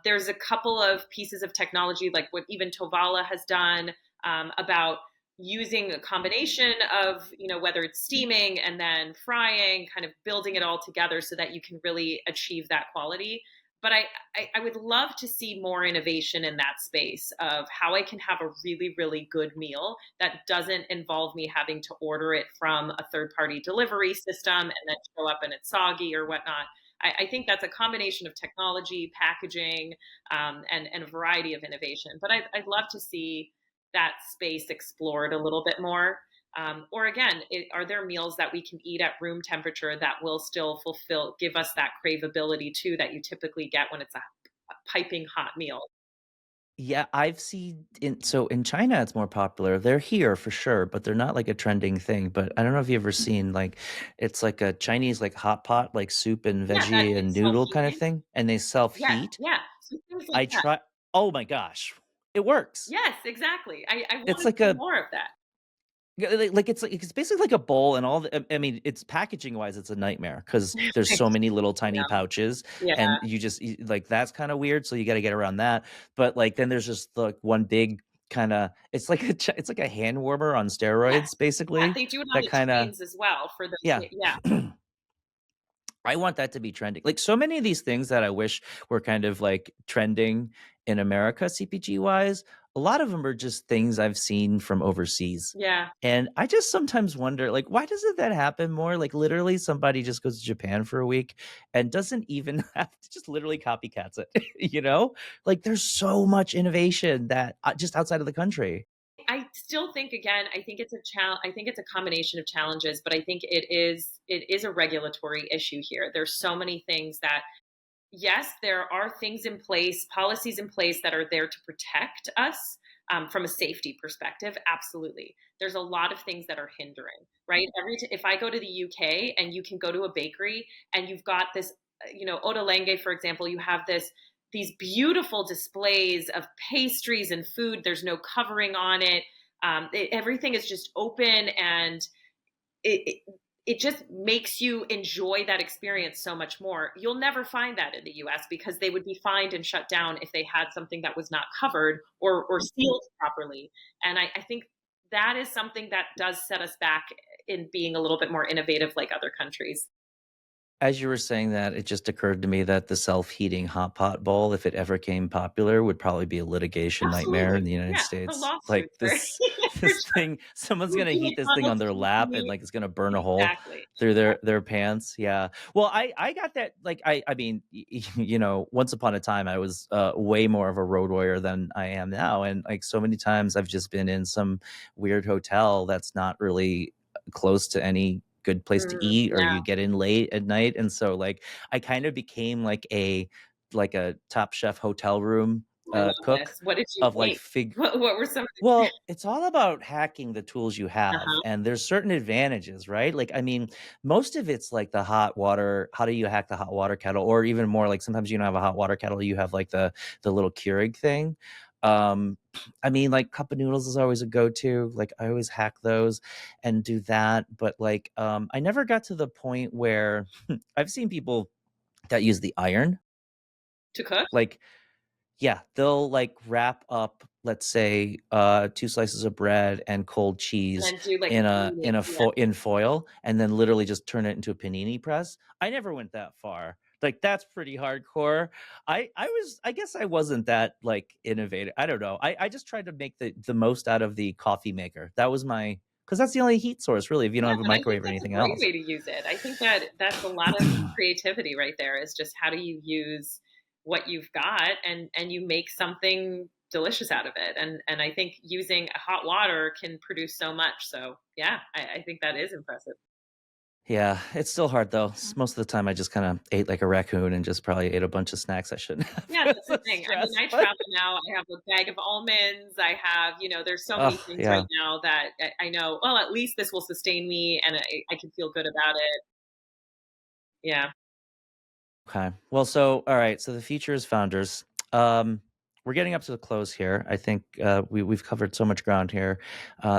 There's a couple of pieces of technology, like what even Tovala has done, about using a combination of, whether it's steaming and then frying, kind of building it all together so that you can really achieve that quality. But I would love to see more innovation in that space of how I can have a really, really good meal that doesn't involve me having to order it from a third party delivery system and then show up and it's soggy or whatnot. I think that's a combination of technology, packaging, and a variety of innovation. But I'd love to see that space explored a little bit more. Or again, are there meals that we can eat at room temperature that will still give us that craveability too that you typically get when it's a piping hot meal? Yeah, I've seen in China it's more popular. They're here for sure, but they're not like a trending thing. But I don't know if you've ever seen like it's like a Chinese like hot pot, like soup and Yeah, that veggie and it's noodle kind of self-heating. thing, and they Yes, self-heat. yeah, so things like I that. try Oh my gosh. It works. Yes, exactly. I It's wanna like see a more of that. Yeah, it's basically like a bowl and all the I mean, it's packaging wise, it's a nightmare because there's Right. so many little tiny Yeah. pouches Yeah. and like, that's kinda weird, so you gotta get around that, but, like, then there's just, like, one big kinda it's like a hand warmer on Yes. steroids, Yeah, basically, they do it on that the kinda trains as well for the yeah. yeah. I want that to be trending. Like so many of these things that I wish were kind of like trending in America CPG wise, a lot of them are just things I've seen from overseas. Yeah. And I just sometimes wonder, like, why doesn't that happen more? Like, literally, somebody just goes to Japan for a week and doesn't even have to just literally copycats it, you know? Like, there's so much innovation that just outside of the country. I still think again, I think it's a combination of challenges, but I think it is a regulatory issue here. There's so many things that yes, there are things in place, policies in place that are there to protect us from a safety perspective. Absolutely. There's a lot of things that are hindering, right? If I go to the UK and you can go to a bakery and you've got this, Ottolenghi, for example, you have these beautiful displays of pastries and food. There's no covering on it. Everything is just open and it, it it just makes you enjoy that experience so much more. You'll never find that in the US because they would be fined and shut down if they had something that was not covered or sealed properly. And I think that is something that does set us back in being a little bit more innovative like other countries. As you were saying that, it just occurred to me that the self-heating hot pot bowl, if it ever came popular, would probably be a litigation nightmare in Absolutely. the United Yeah. The States. Like lawsuits are this for this sure. thing, someone's Would gonna be heat this thing on McDonald's their lap and company. like it's gonna burn a hole Exactly. through Exactly. their pants. Yeah. Well, I got that like I mean, once upon a time I was way more of a road warrior than I am now. And like so many times I've just been in some weird hotel that's not really close to any good place to eat or Yeah. you get in late at night and so like I kind of became like a Top Chef hotel room I love cook this. What did you of like make? What were some of the well, it's all about hacking the tools you have, uh-huh. and there's certain advantages, right? Like, I mean, most of it's like the hot water. How do you hack the hot water kettle? Or even more, like sometimes you don't have a hot water kettle, you have like the little Keurig thing. Um, I mean, like cup of noodles is always a go-to. Like I always hack those and do that. But like, I never got to the point where I've seen people that use the iron, To cook? like yeah, they'll, like, wrap up, let's say, 2 slices of bread and cold And cheese then do like in a a panini. Yeah. in foil, and then literally just turn it into a panini press. I never went that far. Like, that's pretty hardcore. I guess I wasn't that, like, innovative. I don't know. I just tried to make the most out of the coffee maker. That was my because that's the only heat source, really, if you don't Yeah, have a and I think microwave or that's a anything great else. way to use it. I think that that's a lot of creativity right there is just how do you use what you've got and you make something delicious out of it. And I think using hot water can produce so much. So yeah, I think that is impressive. Yeah, it's still hard though. Most of the time I just kinda ate like a raccoon and just probably ate a bunch of snacks I shouldn't have Yeah, because that's the of thing. I mean, stress, I but travel now. I have a bag of almonds. I have, there's so many oh, things right yeah. now that I know, well, at least this will sustain me and I can feel good about it. Yeah. Okay. Well, so all right, so the future is founders. Um, we're getting up to the close here. I think we've covered so much ground here.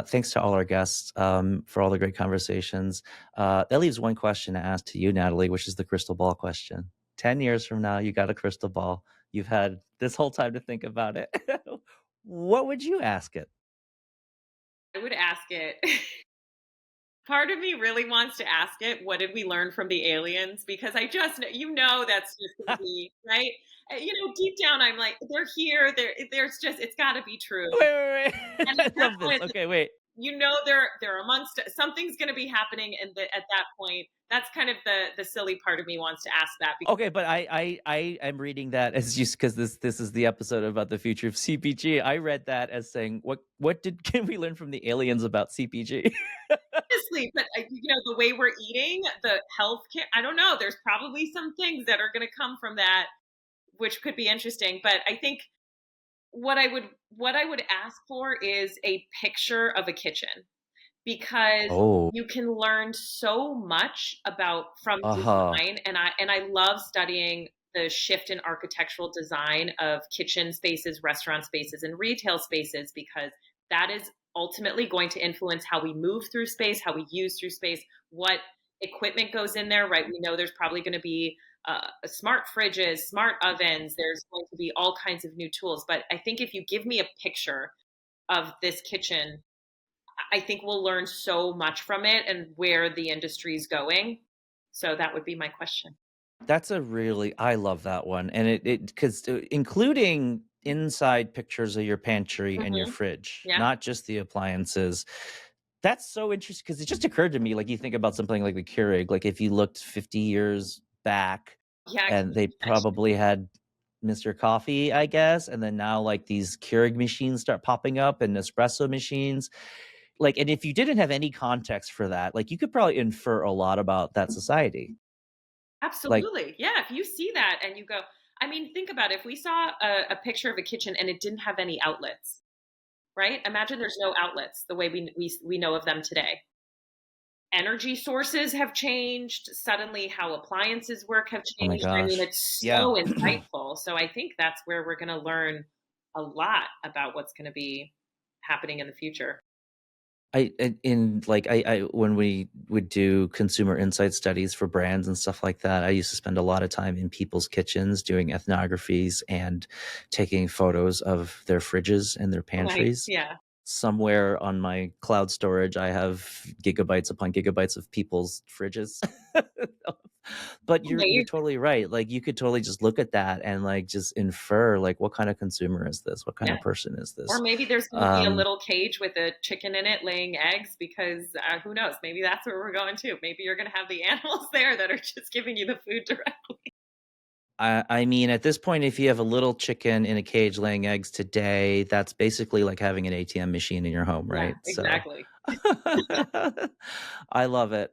Thanks to all our guests for all the great conversations. That leaves one question to ask to you, Natalie, which is the crystal ball question. 10 years from now, you got a crystal ball. You've had this whole time to think about it. What would you ask it? I would ask it. Part of me really wants to ask it, what did we learn from the aliens? Because I just know, that's just going to wait, be right. Deep down, I'm like, they're here. There's just, it's got to be true. wait, wait. And at I that love this. point, Okay, wait. they're amongst something's going to be happening, and at that point, that's kind of the silly part of me wants to ask that. Okay, but I am reading that as just because this is the episode about the future of CPG. I read that as saying what did can we learn from the aliens about CPG? Honestly, but the way we're eating, the health care, I don't know. There's probably some things that are going to come from that, which could be interesting. But I think what I would ask for is a picture of a kitchen, because Oh, you can learn so much from uh-huh. design, and I love studying the shift in architectural design of kitchen spaces, restaurant spaces, and retail spaces, because that is ultimately going to influence how we move through space, how we use through space, what equipment goes in there, right? We know there's probably going to be smart fridges, smart ovens, there's going to be all kinds of new tools. But I think if you give me a picture of this kitchen, I think we'll learn so much from it and where the industry is going. So that would be my question. That's I love that one. And because including inside pictures of your pantry and your Hmm. fridge, Yeah. not just the appliances. That's so interesting because it just occurred to me, like you think about something like the Keurig, like if you looked 50 years back Yeah. Can and you they imagine? probably had Mr. Coffee, I guess, and then now like these Keurig machines start popping up and espresso machines. Like, and if you didn't have any context for that, like you could probably infer a lot about that society. Like, Absolutely. Yeah. If you see that and you go, I mean, think about it. If we saw a picture of a kitchen and it didn't have any outlets, right? Imagine there's no outlets the way we know of them today. Energy sources have changed. Suddenly, how appliances work have oh my changed. I mean, gosh. it's Yeah. so insightful. So I think that's where we're going to learn a lot about what's going to be happening in the future. I when we would do consumer insight studies for brands and stuff like that, I used to spend a lot of time in people's kitchens doing ethnographies and taking photos of their fridges and their Nice. pantries. Yeah. Somewhere on my cloud storage, I have gigabytes upon gigabytes of people's fridges. But you're Amazing. totally right. Like you could totally just look at that and like just infer like what kind of consumer is this? What kind Yeah. of person is Or this? maybe there's going to be a Um, little cage with a chicken in it laying eggs, because who knows? Maybe that's where we're going to. Maybe you're going to have the animals there that are just giving you the food directly. I mean, at this point, if you have a little chicken in a cage laying eggs today, that's basically like having an ATM machine in your home, Yeah, right? So exactly. I love it.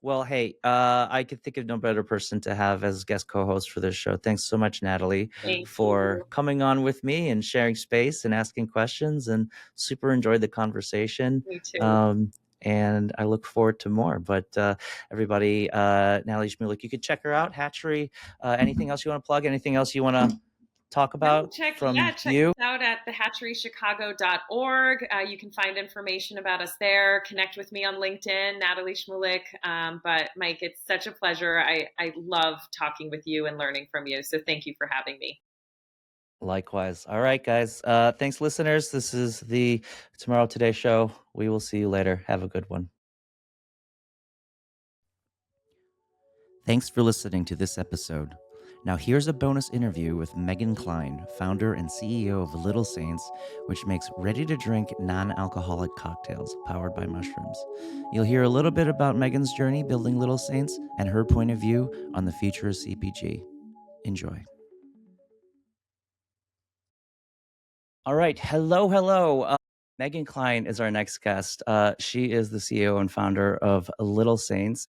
Well, hey, I could think of no better person to have as guest co-host for this show. Thanks so much, Natalie, Thank for you. coming on with me and sharing space and asking questions, and super enjoyed the conversation. Me too. Um, and I look forward to more. But everybody, Natalie Shmulik, you could check her out, Hatchery. Anything else you want to plug? Anything else you want to talk No, about from check you? us out at thehatcherychicago.org. You can find information about us there. Connect with me on LinkedIn, Natalie Shmulik. But Mike, it's such a pleasure. I love talking with you and learning from you. So thank you for having me. Likewise. All right, guys. Thanks, listeners. This is the Tomorrow Today show. We will see you later. Have a good one. Thanks for listening to this episode. Now, here's a bonus interview with Megan Klein, founder and CEO of Little Saints, which makes ready to drink non alcoholic cocktails powered by mushrooms. You'll hear a little bit about Megan's journey building Little Saints and her point of view on the future of CPG. Enjoy. All right. Hello, hello. Megan Klein is our next guest. She is the CEO and founder of Little Saints.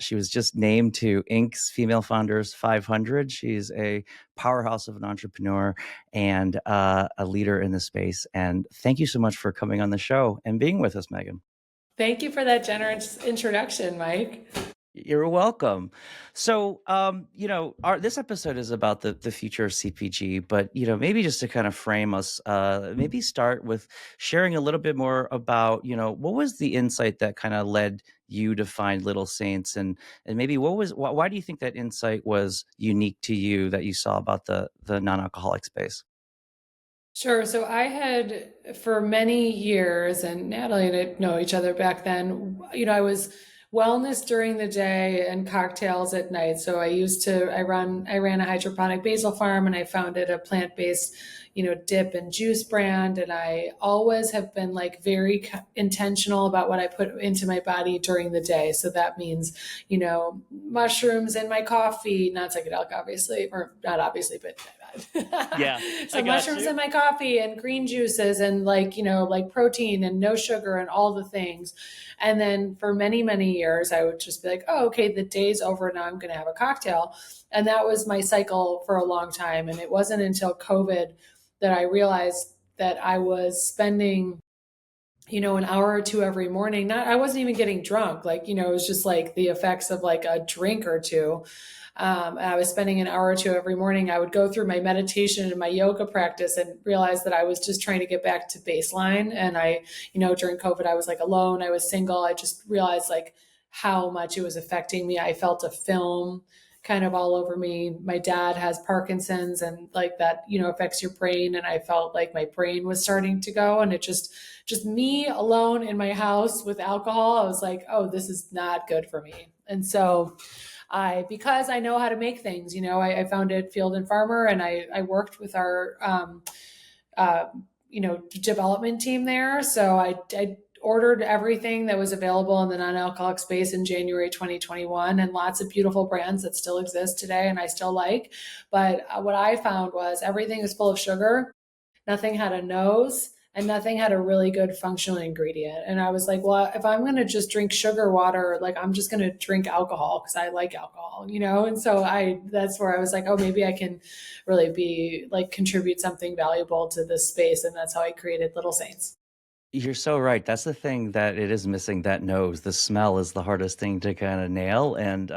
She was just named to Inc.'s Female Founders 500. She's a powerhouse of an entrepreneur and a leader in the space. And thank you so much for coming on the show and being with us, Megan. Thank you for that generous introduction, Mike. You're welcome. So, this episode is about the future of CPG, but, maybe just to kind of frame us, maybe start with sharing a little bit more about, what was the insight that kind of led you to find Little Saints, and maybe why do you think that insight was unique to you that you saw about the non-alcoholic space? Sure. So I had for many years, and Natalie and I know each other back then, I was wellness during the day and cocktails at night. So I ran a hydroponic basil farm, and I founded a plant-based, dip and juice brand. And I always have been like very intentional about what I put into my body during the day. So that means, mushrooms in my coffee, not psychedelic, obviously, or not obviously, but Yeah, I so got mushrooms you. in my coffee and green juices and like protein and no sugar and all the things. And then for many, many years, I would just be like, oh, okay, the day's over. Now I'm going to have a cocktail. And that was my cycle for a long time. And it wasn't until COVID that I realized that I was spending, an hour or two every morning. I wasn't even getting drunk. Like, it was just like the effects of like a drink or two. And I was spending an hour or two every morning. I would go through my meditation and my yoga practice and realize that I was just trying to get back to baseline. And during COVID, I was like alone. I was single. I just realized like how much it was affecting me. I felt a film kind of all over me. My dad has Parkinson's, and like that, affects your brain. And I felt like my brain was starting to go, and it just me alone in my house with alcohol. I was like, oh, this is not good for me. And so because I know how to make things, I founded Field and Farmer, and I worked with our, development team there. So I ordered everything that was available in the non-alcoholic space in January 2021, and lots of beautiful brands that still exist today and I still like. But what I found was everything is full of sugar. Nothing had a nose, and nothing had a really good functional ingredient. And I was like, well, if I'm going to just drink sugar water, like I'm just going to drink alcohol because I like alcohol, And so that's where I was like, oh, maybe I can really be like contribute something valuable to this space. And that's how I created Little Saints. You're so right. That's the thing that it is missing, that nose. The smell is the hardest thing to kind of nail. And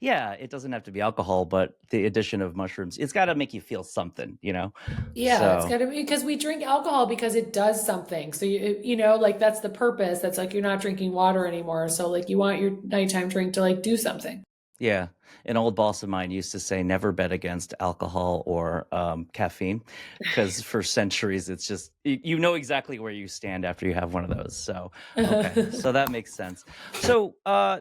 yeah, it doesn't have to be alcohol, but the addition of mushrooms, it's got to make you feel something, Yeah, it's So got to be because we drink alcohol because it does something. So like that's the purpose. That's like you're not drinking water anymore. So like you want your nighttime drink to like do something. yeah, an old boss of mine used to say, never bet against alcohol or caffeine, because for centuries it's just you know exactly where you stand after you have one of those. So okay, so that makes sense. So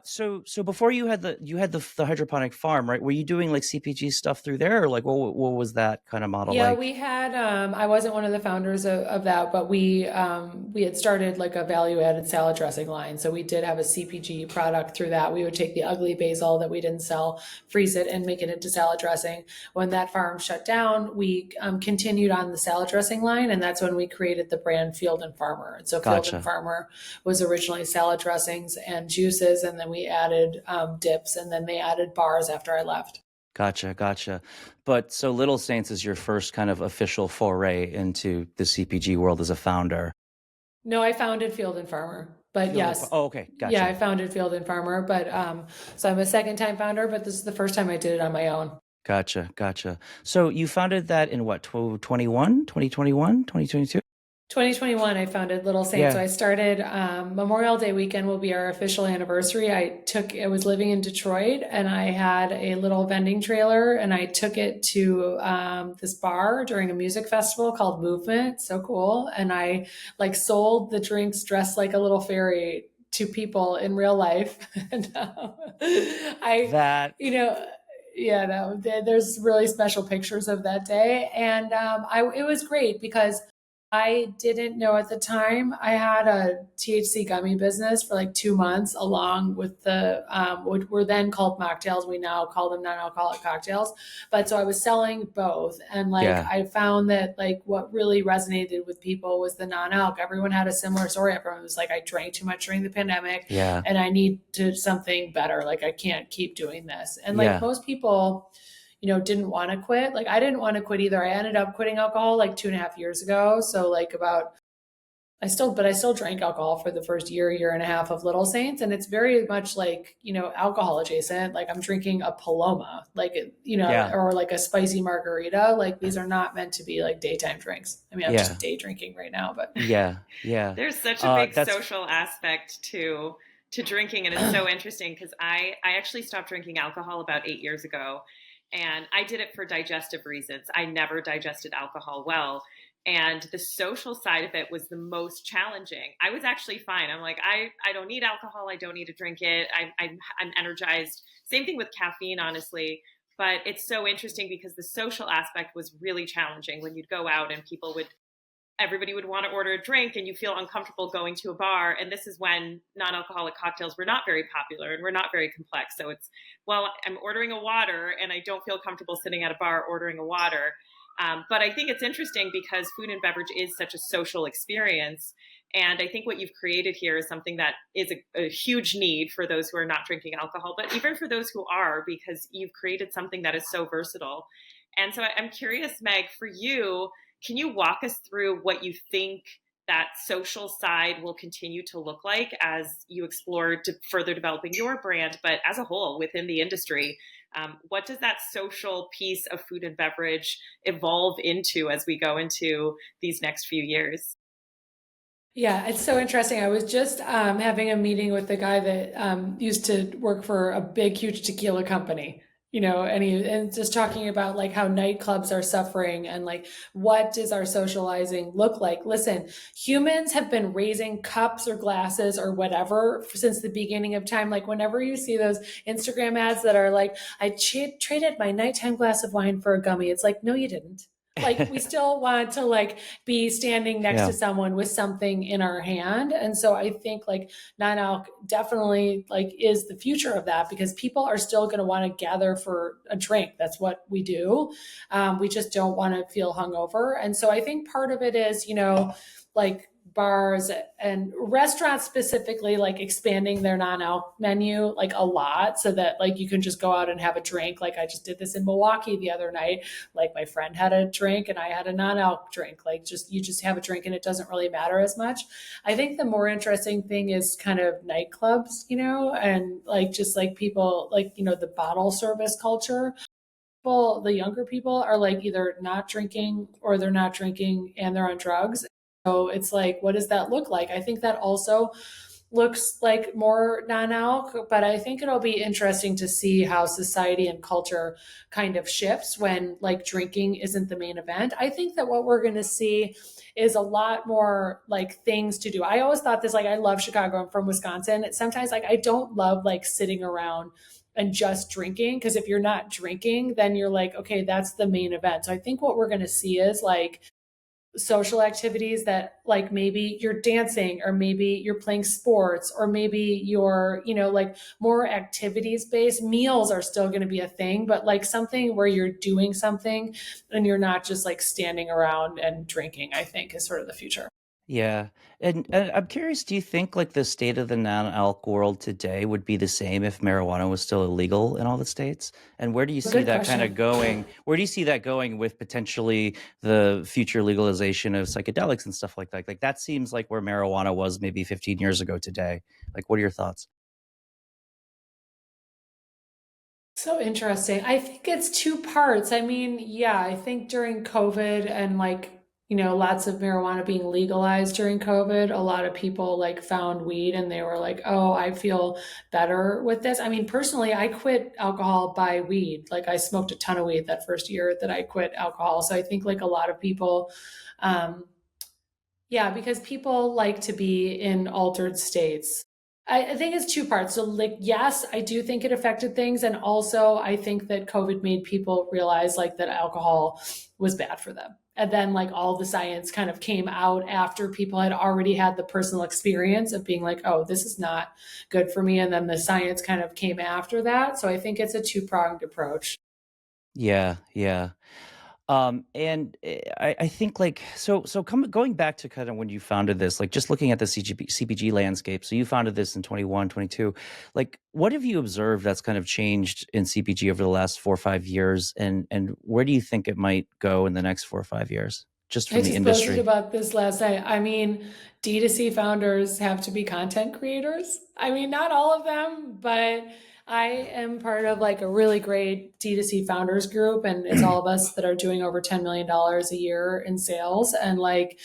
so before you had the hydroponic farm, right? Were you doing like CPG stuff through there, or like what was that kind of model Yeah, like? we had I wasn't one of the founders of that, but we had started like a value added salad dressing line. So we did have a CPG product through that. We would take the ugly basil that we didn't sell, freeze it, and make it into salad dressing. When that farm shut down, we continued on the salad dressing line, and that's when we created the brand Field and Farmer. And so Field and Gotcha. Farmer was originally salad dressings and juices, and then we added dips, and then they added bars after I left. Gotcha. But so Little Saints is your first kind of official foray into the CPG world as a founder. No, I founded Field and Farmer, but yes. Oh, okay, Yeah, I gotcha. founded Field and Farmer, but so I'm a second time founder, but this is the first time I did it on my own. Gotcha. So you founded that in what, 2021, 2022? 2021, I founded Little Saints. So Yeah. I started Memorial Day weekend will be our official anniversary. I was living in Detroit, and I had a little vending trailer, and I took it to this bar during a music festival called Movement. So cool. And I like sold the drinks dressed like a little fairy to people in real life. And That yeah, there's really special pictures of that day. And it was great because I didn't know at the time. I had a THC gummy business for like 2 months, along with the what were then called mocktails. We now call them non-alcoholic cocktails. But so I was selling both, and like yeah. I found that like what really resonated with people was the non-alc. Everyone had a similar story. Everyone was like, I drank too much during the pandemic, Yeah. and I need to something better. Like I can't keep doing this. And like Yeah. most people, didn't want to quit. Like I didn't want to quit either. I ended up quitting alcohol like 2.5 years ago. So like I still drank alcohol for the first year and a half of Little Saints. And it's very much like, alcohol adjacent. Like I'm drinking a Paloma, like, Yeah. or like a spicy margarita. Like these are not meant to be like daytime drinks. I mean, I'm Yeah. just day drinking right now, but Yeah. There's such a big That's social aspect to drinking, and it's so interesting because I actually stopped drinking alcohol about 8 years ago, and I did it for digestive reasons. I never digested alcohol well, and the social side of it was the most challenging. I was actually fine. I'm like, I don't need alcohol. I don't need to drink it. I'm energized. Same thing with caffeine, honestly. But it's so interesting because the social aspect was really challenging when you'd go out and everybody would want to order a drink and you feel uncomfortable going to a bar. And this is when non-alcoholic cocktails were not very popular and were not very complex. So it's, well, I'm ordering a water and I don't feel comfortable sitting at a bar ordering a water. But I think it's interesting because food and beverage is such a social experience. And I think what you've created here is something that is a huge need for those who are not drinking alcohol, but even for those who are, because you've created something that is so versatile. And so I'm curious, Meg, for you, Can you walk us through what you think that social side will continue to look like as you explore to further developing your brand, but as a whole within the industry? What does that social piece of food and beverage evolve into as we go into these next few years? Yeah, it's so interesting. I was just having a meeting with the guy that used to work for a big, huge tequila company, and just talking about like how nightclubs are suffering and like what does our socializing look like? Listen, humans have been raising cups or glasses or whatever since the beginning of time. Like whenever you see those Instagram ads that are like, I traded my nighttime glass of wine for a gummy. It's like, no, you didn't. Like we still want to like be standing next Yeah. to someone with something in our hand. And so I think like non-alc definitely like is the future of that, because people are still going to want to gather for a drink. That's what we do. We just don't want to feel hungover. And so I think part of it is, like bars and restaurants specifically like expanding their non-alc menu like a lot, so that like you can just go out and have a drink. Like I just did this in Milwaukee the other night. Like my friend had a drink and I had a non-alc drink. Like you just have a drink and it doesn't really matter as much. I think the more interesting thing is kind of nightclubs, and like just like people like, the bottle service culture. People, the younger people are like either not drinking or they're not drinking and they're on drugs. So it's like, what does that look like? I think that also looks like more non-alc, but I think it'll be interesting to see how society and culture kind of shifts when like drinking isn't the main event. I think that what we're going to see is a lot more like things to do. I always thought this, like I love Chicago. I'm from Wisconsin. Sometimes like I don't love like sitting around and just drinking, because if you're not drinking, then you're like, okay, that's the main event. So I think what we're going to see is like social activities that like maybe you're dancing or maybe you're playing sports or maybe you're, like more activities based. Meals are still going to be a thing, but like something where you're doing something and you're not just like standing around and drinking, I think is sort of the future. Yeah. And I'm curious, do you think like the state of the non-alc world today would be the same if marijuana was still illegal in all the states? And where do you see Good that kind question. of going? Where do you see that going with potentially the future legalization of psychedelics and stuff like that? Like that seems like where marijuana was maybe 15 years ago today. Like, what are your thoughts? So interesting. I think it's two parts. I mean, yeah, I think during COVID and like, lots of marijuana being legalized during COVID, a lot of people like found weed and they were like, oh, I feel better with this. I mean, personally, I quit alcohol by weed. Like I smoked a ton of weed that first year that I quit alcohol. So I think like a lot of people, um, yeah, because people like to be in altered states. I think it's two parts. So, like, yes, I do think it affected things. And also, I think that COVID made people realize, like, that alcohol was bad for them. And then, like, all the science kind of came out after people had already had the personal experience of being like, oh, this is not good for me. And then the science kind of came after that. So, I think it's a two-pronged approach. Yeah, yeah. And I think like going back to kind of when you founded this, like just looking at the CPG landscape. So you founded this in 21, 22. Like what have you observed that's kind of changed in CPG over the last 4 or 5 years, and where do you think it might go in the next 4 or 5 years, just I from the just posted industry? about this last night. I mean, D2C founders have to be content creators. I mean, not all of them, but I am part of like a really great D2C founders group, and it's all of us that are doing over $10 million a year in sales. And like,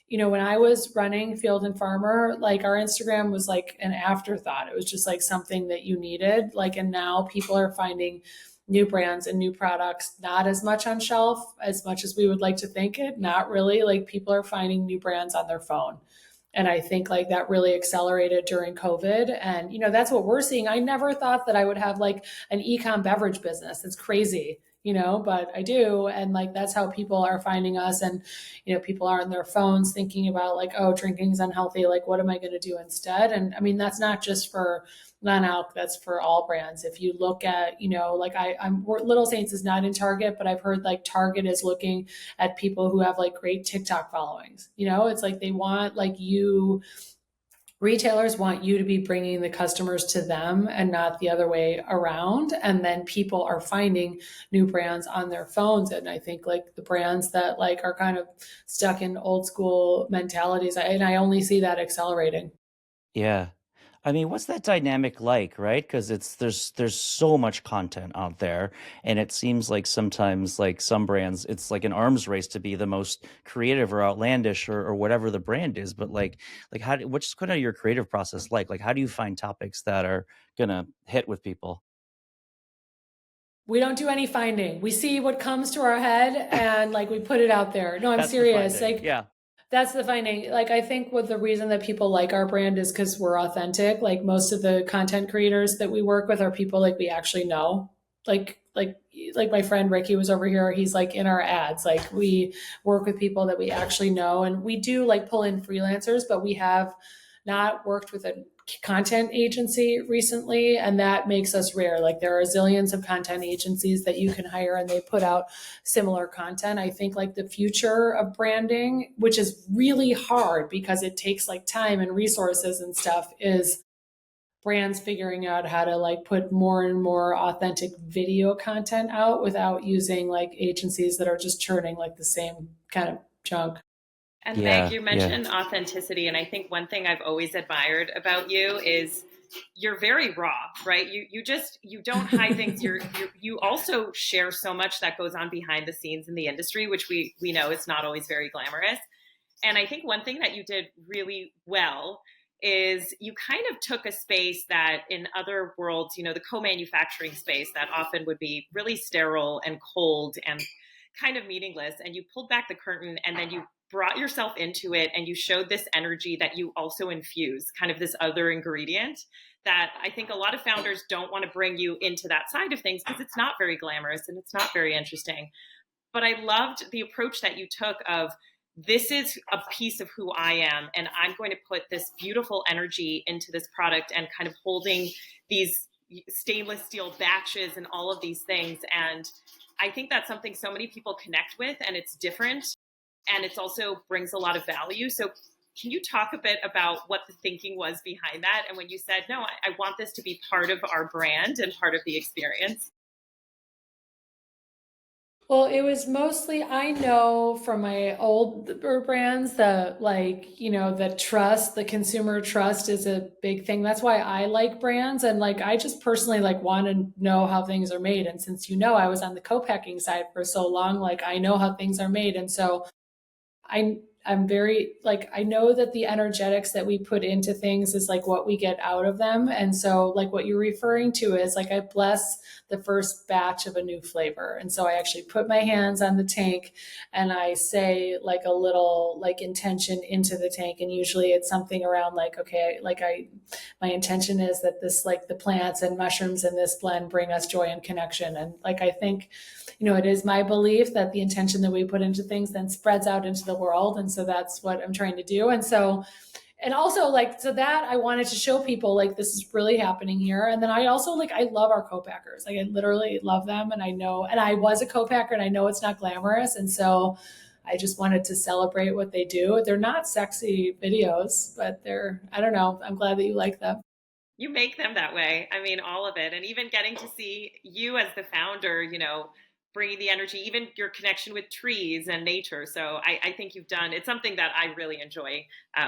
when I was running Field and Farmer, like our Instagram was like an afterthought. It was just like something that you needed. Like, and now people are finding new brands and new products, not as much on shelf as much as we would like to think it. Not really. Like people are finding new brands on their phone. And I think like that really accelerated during COVID. And, that's what we're seeing. I never thought that I would have like an e-com beverage business. It's crazy, but I do. And like, that's how people are finding us. And, people are on their phones thinking about like, oh, drinking is unhealthy. Like, what am I going to do instead? And I mean, that's not just for non-alc, that's for all brands. If you look at, like I'm Little Saints is not in Target, but I've heard like Target is looking at people who have like great TikTok followings. It's like they want like you retailers want you to be bringing the customers to them and not the other way around. And then people are finding new brands on their phones. And I think like the brands that like are kind of stuck in old school mentalities, and I only see that accelerating. Yeah. I mean, what's that dynamic like, right? Because there's so much content out there, and it seems like sometimes like some brands, it's like an arms race to be the most creative or outlandish or whatever the brand is. But like what's kind of your creative process like? Like how do you find topics that are gonna hit with people? We don't do any finding. We see what comes to our head and like we put it out there. No, I'm That's the serious. finding. Like Yeah. that's the finding. Like I think what the reason that people like our brand is because we're authentic. Like most of the content creators that we work with are people like we actually know. Like my friend Ricky was over here. He's like in our ads. Like we work with people that we actually know, and we do like pull in freelancers, but we have not worked with a content agency recently, and that makes us rare. Like there are zillions of content agencies that you can hire and they put out similar content. I think like the future of branding, which is really hard because it takes like time and resources and stuff, is brands figuring out how to like put more and more authentic video content out without using like agencies that are just churning like the same kind of junk. And Meg, Yeah. you Yeah. mentioned authenticity, and I think one thing I've always admired about you is you're very raw, right? You don't hide things. You also share so much that goes on behind the scenes in the industry, which we know is not always very glamorous. And I think one thing that you did really well is you kind of took a space that in other worlds, the co-manufacturing space that often would be really sterile and cold and kind of meaningless, and you pulled back the curtain and then you brought yourself into it and you showed this energy that you also infuse, kind of this other ingredient that I think a lot of founders don't want to bring you into that side of things because it's not very glamorous and it's not very interesting. But I loved the approach that you took of this is a piece of who I am, and I'm going to put this beautiful energy into this product and kind of holding these stainless steel batches and all of these things. And I think that's something so many people connect with, and it's different, and it's also brings a lot of value. So can you talk a bit about what the thinking was behind that? And when you said, no, I want this to be part of our brand and part of the experience? Well, it was mostly, I know from my old brands that like, the trust, the consumer trust is a big thing. That's why I like brands. And like, I just personally like want to know how things are made. And since, I was on the co-packing side for so long, like I know how things are made. And so I'm very like I know that the energetics that we put into things is like what we get out of them. And so like what you're referring to is like I bless the first batch of a new flavor. And so I actually put my hands on the tank and I say like a little like intention into the tank. And usually it's something around like, okay, like my intention is that this like the plants and mushrooms in this blend bring us joy and connection. And like I think it is my belief that the intention that we put into things then spreads out into the world. And so that's what I'm trying to do. And also like, so that I wanted to show people like this is really happening here. And then I also like, I love our co-packers. Like I literally love them. And I know, and I was a co-packer and I know it's not glamorous. And so I just wanted to celebrate what they do. They're not sexy videos, but I don't know. I'm glad that you like them. You make them that way. I mean, all of it. And even getting to see you as the founder, bringing the energy, even your connection with trees and nature. So I think it's something that I really enjoy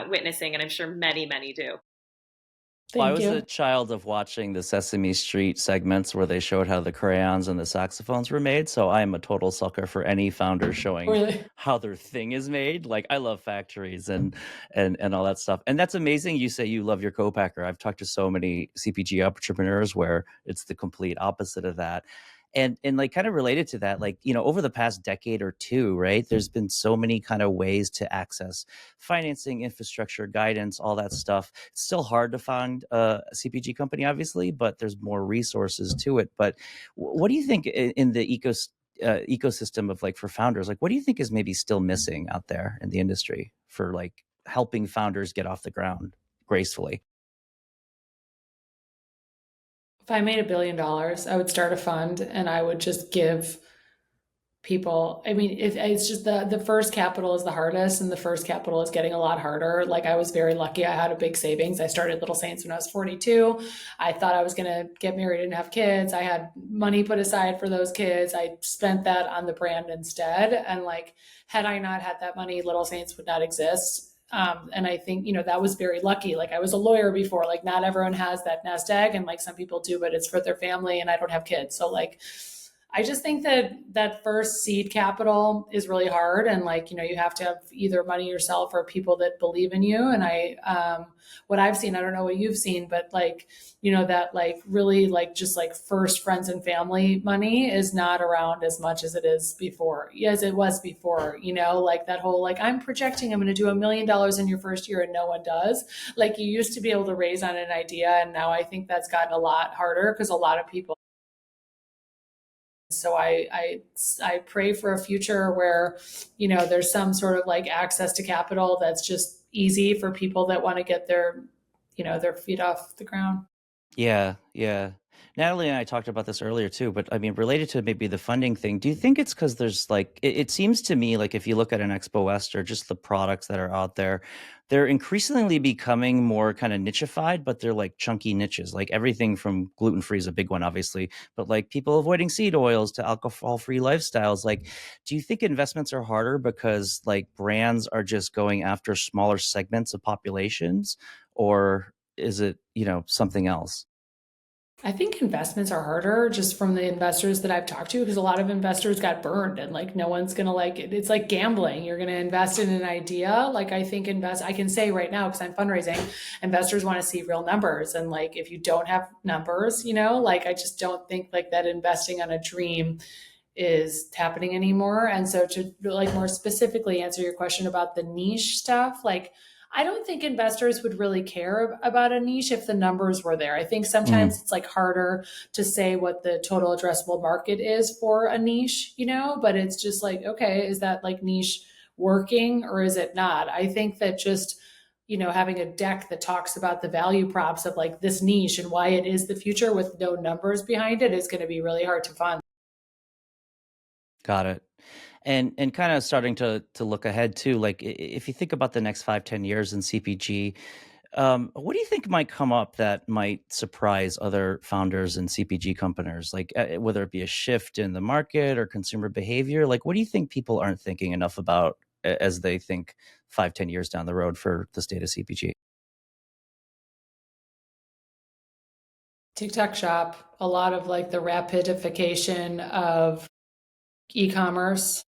witnessing, and I'm sure many, many do. Well, I Thank was a you. child of watching the Sesame Street segments where they showed how the crayons and the saxophones were made. So I am a total sucker for any founder showing Really. how their thing is made. Like I love factories and all that stuff. And that's amazing. You say you love your co-packer. I've talked to so many CPG entrepreneurs where it's the complete opposite of that. And like kind of related to that, like, over the past decade or two, right, there's been so many kind of ways to access financing, infrastructure, guidance, all that stuff. It's still hard to find a CPG company, obviously, but there's more resources to it. But what do you think in the ecosystem of like for founders, like what do you think is maybe still missing out there in the industry for like helping founders get off the ground gracefully? If I made $1 billion, I would start a fund and I would just give people. I mean, it's just the first capital is the hardest, and the first capital is getting a lot harder. Like, I was very lucky. I had a big savings. I started Little Saints when I was 42. I thought I was going to get married and have kids. I had money put aside for those kids. I spent that on the brand instead. And like, had I not had that money, Little Saints would not exist. And I think, that was very lucky. Like, I was a lawyer before, like not everyone has that nest egg, and like some people do, but it's for their family, and I don't have kids. So like, I just think that first seed capital is really hard. And like, you have to have either money yourself or people that believe in you. And what I've seen, I don't know what you've seen, but like, that like really like just like first friends and family money is not around as much as it is before, as it was before, like that whole, like, I'm projecting I'm going to do $1 million in your first year and no one does. Like, you used to be able to raise on an idea. And now I think that's gotten a lot harder because a lot of people. So I pray for a future where, there's some sort of like access to capital that's just easy for people that want to get their feet off the ground. Yeah, yeah. Natalie and I talked about this earlier too, but I mean, related to maybe the funding thing, do you think it's because there's like, it seems to me like if you look at an Expo West or just the products that are out there, they're increasingly becoming more kind of nichified, but they're like chunky niches. Like everything from gluten-free is a big one, obviously, but like people avoiding seed oils to alcohol-free lifestyles. Like, do you think investments are harder because like brands are just going after smaller segments of populations, or is it, something else? I think investments are harder just from the investors that I've talked to, because a lot of investors got burned, and like no one's going to like it. It's like gambling. You're going to invest in an idea. Like, I think I can say right now, because I'm fundraising, investors want to see real numbers. And like, if you don't have numbers, like, I just don't think like that investing on a dream is happening anymore. And so to like more specifically answer your question about the niche stuff, like, I don't think investors would really care about a niche if the numbers were there. I think sometimes it's like harder to say what the total addressable market is for a niche, but it's just like, okay, is that like niche working or is it not? I think that just, having a deck that talks about the value props of like this niche and why it is the future with no numbers behind it is going to be really hard to fund. Got it. And kind of starting to look ahead too, like if you think about the next 5-10 years in CPG, what do you think might come up that might surprise other founders and CPG companies? Like whether it be a shift in the market or consumer behavior, like what do you think people aren't thinking enough about as they think 5-10 years down the road for the state of CPG? TikTok Shop, a lot of like the rapidification of e-commerce,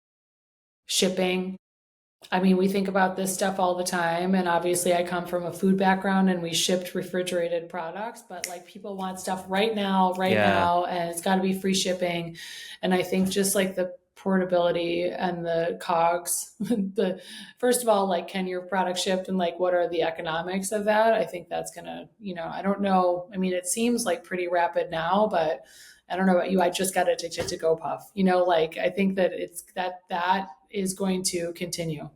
shipping. I mean, we think about this stuff all the time. And obviously, I come from a food background and we shipped refrigerated products, but like people want stuff right now, and it's got to be free shipping. And I think just like the portability and the COGS, first of all, like, can your product ship and like what are the economics of that? I think that's gonna, I don't know. I mean, it seems like pretty rapid now, but I don't know about you. I just got addicted to GoPuff. Like I think that it's that is going to continue.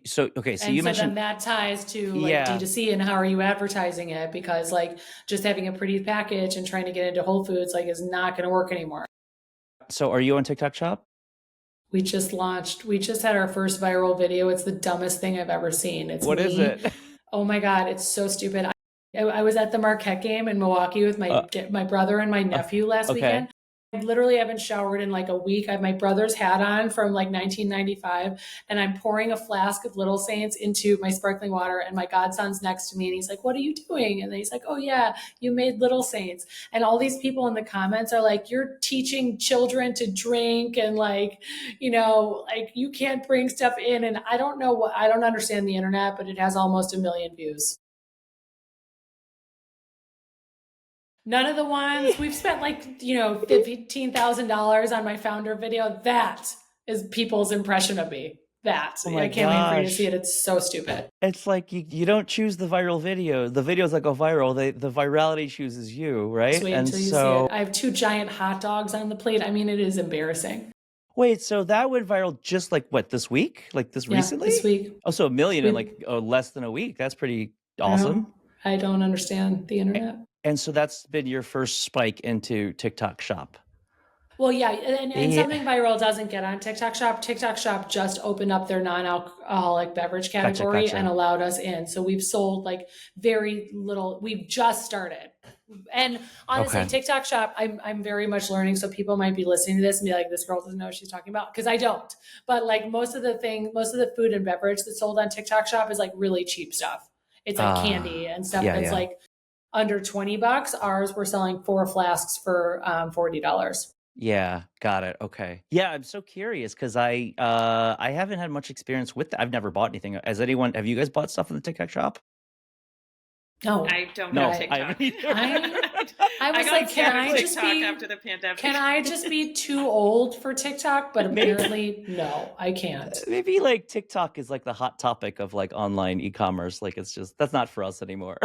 So, okay, so and you so mentioned, then that ties to like D2C and how are you advertising it? Because like just having a pretty package and trying to get into Whole Foods like is not going to work anymore. So are you on TikTok Shop? We just had our first viral video. It's the dumbest thing I've ever seen. What is it? Oh my God, it's so stupid. I was at the Marquette game in Milwaukee with my brother and my nephew last weekend. I literally haven't showered in like a week. I have my brother's hat on from like 1995, and I'm pouring a flask of Little Saints into my sparkling water, and my godson's next to me, and he's like, "What are you doing?" And then he's like, "Oh yeah, you made Little Saints." And all these people in the comments are like, "You're teaching children to drink, and like, like you can't bring stuff in." And I don't understand the internet, but it has almost 1 million views. None of the ones we've spent like, $15,000 on my founder video. That is people's impression of me. That. Oh my I can't wait for you to gosh. see it. It's so stupid. It's like you don't choose the viral video. The videos that go viral, the virality chooses you, right? Just wait until you see it. I have 2 giant hot dogs on the plate. I mean, it is embarrassing. Wait, so that went viral just like what, this week? Like this recently? This week. Oh, so 1 million in like less than a week. That's pretty awesome. I don't understand the internet. And so that's been your first spike into TikTok Shop. Well, yeah, and Yeah. something viral doesn't get on TikTok Shop. TikTok Shop just opened up their non-alcoholic beverage category and allowed us in. So we've sold like very little. We've just started. And honestly, Okay. TikTok Shop, I'm very much learning. So people might be listening to this and be like, this girl doesn't know what she's talking about. Because I don't. But like most of the food and beverage that's sold on TikTok Shop is like really cheap stuff. It's like candy and stuff that's like under $20. Ours, we're selling 4 flasks for $40. Yeah, got it. Okay. Yeah, I'm so curious because I haven't had much experience with that. I've never bought anything. Have you guys bought stuff in the TikTok Shop? No, I don't No, have TikTok. I haven't either. I was got like, scared of TikTok after the pandemic. Can I just be too old for TikTok? But apparently, no, I can't. Maybe like TikTok is like the hot topic of like online e-commerce. Like it's just, that's not for us anymore.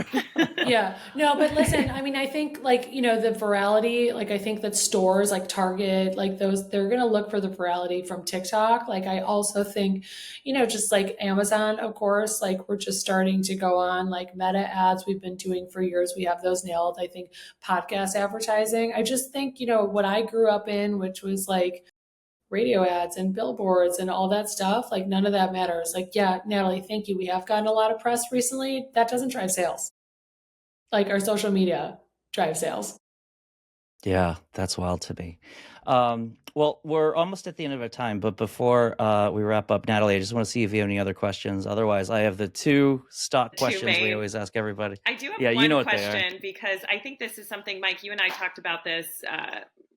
Yeah, no, but listen, I mean, I think like, you know, the virality, like I think that stores like Target, like those, they're going to look for the virality from TikTok. Like I also think, you know, just like Amazon, of course, like we're just starting to go on like Meta ads we've been doing for years. We have those nailed. I think podcast advertising. I just think, you know, what I grew up in, which was like radio ads and billboards and all that stuff, like none of that matters. Like, yeah, Natalie, thank you. We have gotten a lot of press recently. That doesn't drive sales. Like our social media drive sales. Yeah, that's wild to me. Well, we're almost at the end of our time, but before we wrap up, Natalie, I just want to see if you have any other questions. Otherwise, I have the 2 stock questions we always ask everybody. I do have one question because I think this is something, Mike, you and I talked about this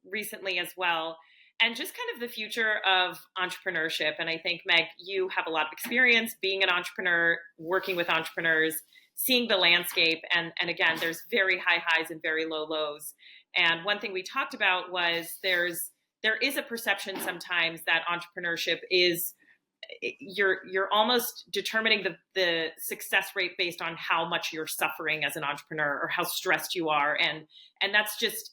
recently as well. And just kind of the future of entrepreneurship. And I think, Meg, you have a lot of experience being an entrepreneur, working with entrepreneurs, seeing the landscape. And again, there's very high highs and very low lows. And one thing we talked about was there is a perception sometimes that entrepreneurship is you're almost determining the success rate based on how much you're suffering as an entrepreneur or how stressed you are. And that's just,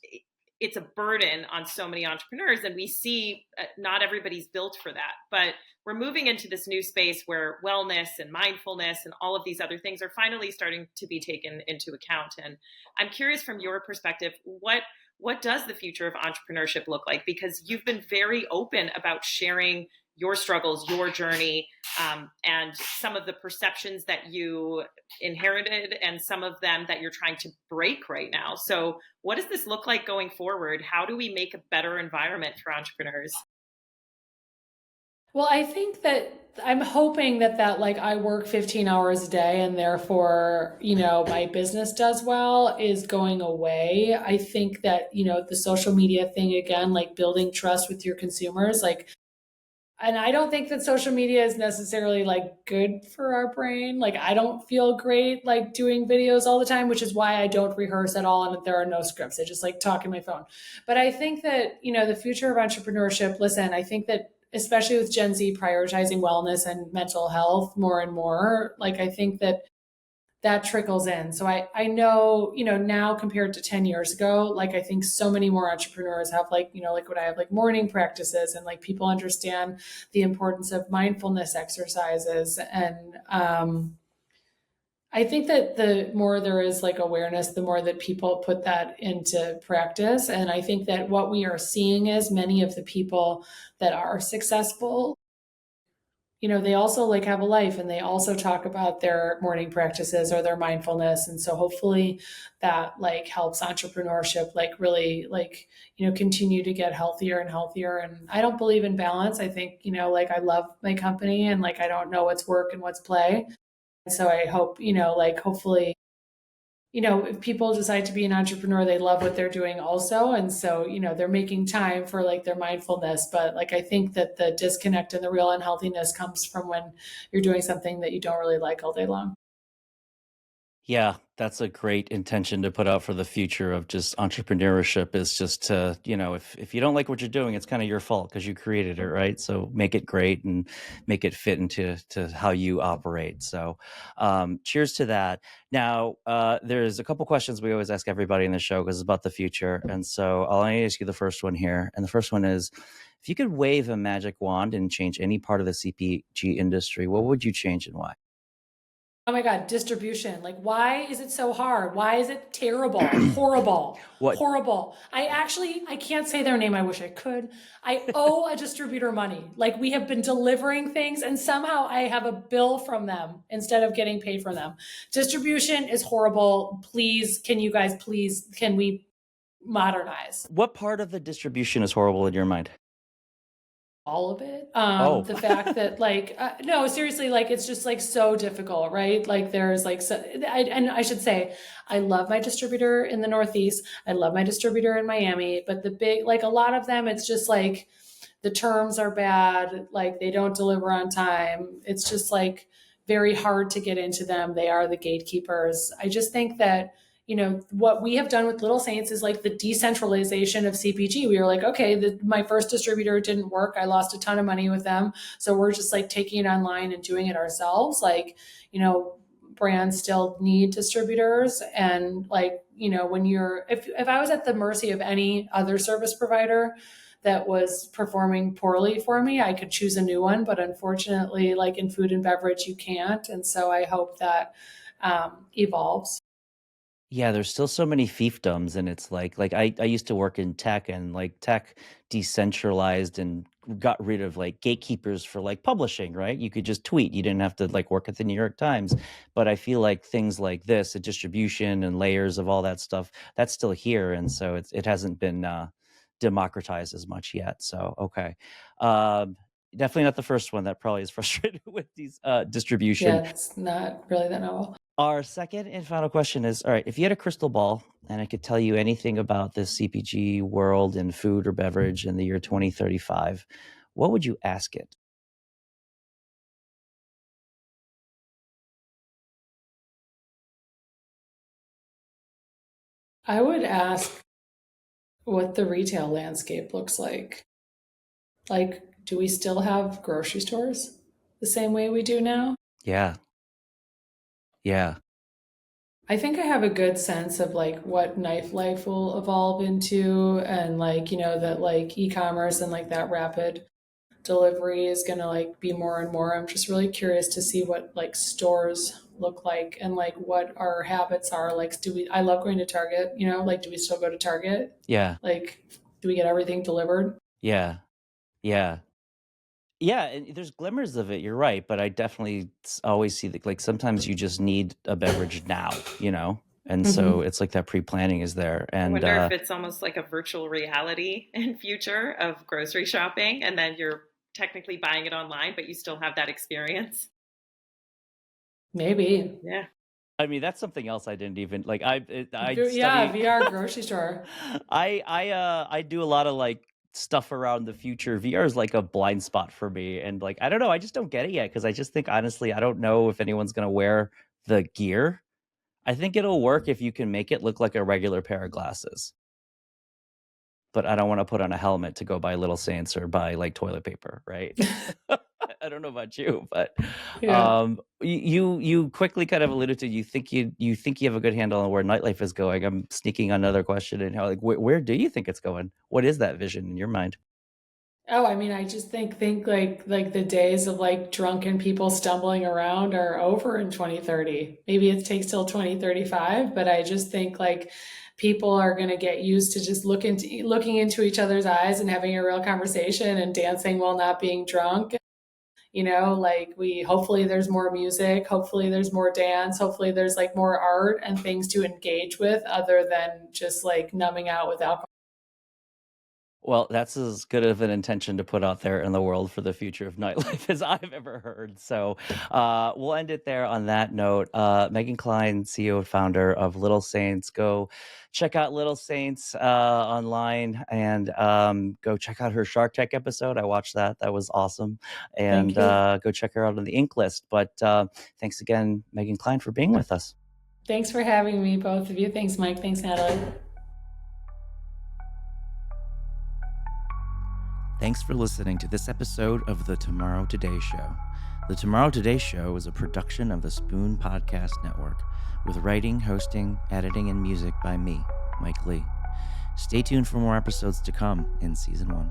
it's a burden on so many entrepreneurs. And we see not everybody's built for that, but we're moving into this new space where wellness and mindfulness and all of these other things are finally starting to be taken into account. And I'm curious from your perspective, what does the future of entrepreneurship look like? Because you've been very open about sharing your struggles, your journey, and some of the perceptions that you inherited and some of them that you're trying to break right now. So what does this look like going forward? How do we make a better environment for entrepreneurs? Well, I think that I'm hoping that like I work 15 hours a day and therefore, you know, my business does well is going away. I think that, you know, the social media thing again, like building trust with your consumers, like, and I don't think that social media is necessarily like good for our brain. Like I don't feel great like doing videos all the time, which is why I don't rehearse at all and there are no scripts. I just like talk in my phone. But I think that, you know, the future of entrepreneurship, listen, I think that especially with Gen Z prioritizing wellness and mental health more and more, like I think that that trickles in. So I know, you know, now compared to 10 years ago, like I think so many more entrepreneurs have like, you know, like what I have like morning practices and like people understand the importance of mindfulness exercises. And I think that the more there is like awareness, the more that people put that into practice. And I think that what we are seeing is many of the people that are successful, you know, they also like have a life and they also talk about their morning practices or their mindfulness. And so hopefully that like helps entrepreneurship, like really like, you know, continue to get healthier and healthier. And I don't believe in balance. I think, you know, like I love my company and like, I don't know what's work and what's play. And so I hope, you know, like hopefully, you know, if people decide to be an entrepreneur, they love what they're doing also. And so, you know, they're making time for like their mindfulness. But like, I think that the disconnect and the real unhealthiness comes from when you're doing something that you don't really like all day long. Yeah, that's a great intention to put out for the future of just entrepreneurship is just to, you know, if you don't like what you're doing, it's kind of your fault because you created it, right? So make it great and make it fit into how you operate. So cheers to that. Now, there's a couple questions we always ask everybody in the show because it's about the future. And so I'll ask you the first one here. And the first one is, if you could wave a magic wand and change any part of the CPG industry, what would you change and why? Oh my God, distribution. Like, why is it so hard? Why is it terrible? Horrible. What? Horrible. I can't say their name. I wish I could. I owe a distributor money. Like, we have been delivering things and somehow I have a bill from them instead of getting paid from them. Distribution is horrible. Please, can we modernize? What part of the distribution is horrible in your mind? All of it. Oh. The fact that no, seriously, like it's just like so difficult, right? Like there's like, and I should say, I love my distributor in the Northeast. I love my distributor in Miami, but like a lot of them, it's just like the terms are bad. Like they don't deliver on time. It's just like very hard to get into them. They are the gatekeepers. I just think that, what we have done with Little Saints is like the decentralization of CPG. We were like, okay, my first distributor didn't work. I lost a ton of money with them. So we're just like taking it online and doing it ourselves. Like, brands still need distributors. And like, if I was at the mercy of any other service provider that was performing poorly for me, I could choose a new one. But unfortunately, like in food and beverage, you can't. And so I hope that evolves. Yeah, there's still so many fiefdoms, and it's like I used to work in tech, and like tech decentralized and got rid of like gatekeepers for like publishing, right? You could just tweet. You didn't have to like work at the New York Times. But I feel like things like this, the distribution and layers of all that stuff, that's still here. And so it hasn't been democratized as much yet. So okay. Definitely not the first one that probably is frustrated with these distribution. Yeah, it's not really that novel. Our second and final question is, all right, if you had a crystal ball and I could tell you anything about the CPG world in food or beverage in the year 2035, what would you ask it? I would ask what the retail landscape looks like. Like, do we still have grocery stores the same way we do now? Yeah. Yeah. I think I have a good sense of like what Nightlife will evolve into, and like, that like e-commerce and like that rapid delivery is going to like be more and more. I'm just really curious to see what like stores look like and like what our habits are. Like, I love going to Target, like, do we still go to Target? Yeah. Like, do we get everything delivered? Yeah. Yeah. Yeah, and there's glimmers of it. You're right, but I definitely always see that like sometimes you just need a beverage now, and so it's like that pre-planning is there. And I wonder if it's almost like a virtual reality in future of grocery shopping, and then you're technically buying it online, but you still have that experience. Maybe. Yeah. I mean, that's something else I didn't even like. VR grocery store. I do a lot of like stuff around the future. VR is like a blind spot for me, and like I don't know, I just don't get it yet because I just think honestly, I don't know if anyone's gonna wear the gear. I think it'll work if you can make it look like a regular pair of glasses, but I don't want to put on a helmet to go buy Little Saints or buy like toilet paper, right? I don't know about you, but Yeah. you quickly kind of alluded to you think you have a good handle on where Nightlife is going. I'm sneaking another question in. How like where do you think it's going? What is that vision in your mind? Oh, I mean, I just think like the days of like drunken people stumbling around are over in 2030. Maybe it takes till 2035, but I just think like people are going to get used to just looking into each other's eyes and having a real conversation and dancing while not being drunk. Like hopefully there's more music, hopefully there's more dance, hopefully there's like more art and things to engage with other than just like numbing out with alcohol. Well, that's as good of an intention to put out there in the world for the future of Nightlife as I've ever heard. So we'll end it there on that note. Megan Klein, CEO and founder of Little Saints. Go check out Little Saints online and go check out her Shark Tank episode. I watched that. That was awesome. And go check her out on the Ink List. But thanks again, Megan Klein, for being with us. Thanks for having me, both of you. Thanks, Mike. Thanks, Natalie. Thanks for listening to this episode of The Tomorrow Today Show. The Tomorrow Today Show is a production of the Spoon Podcast Network, with writing, hosting, editing, and music by me, Mike Lee. Stay tuned for more episodes to come in Season 1.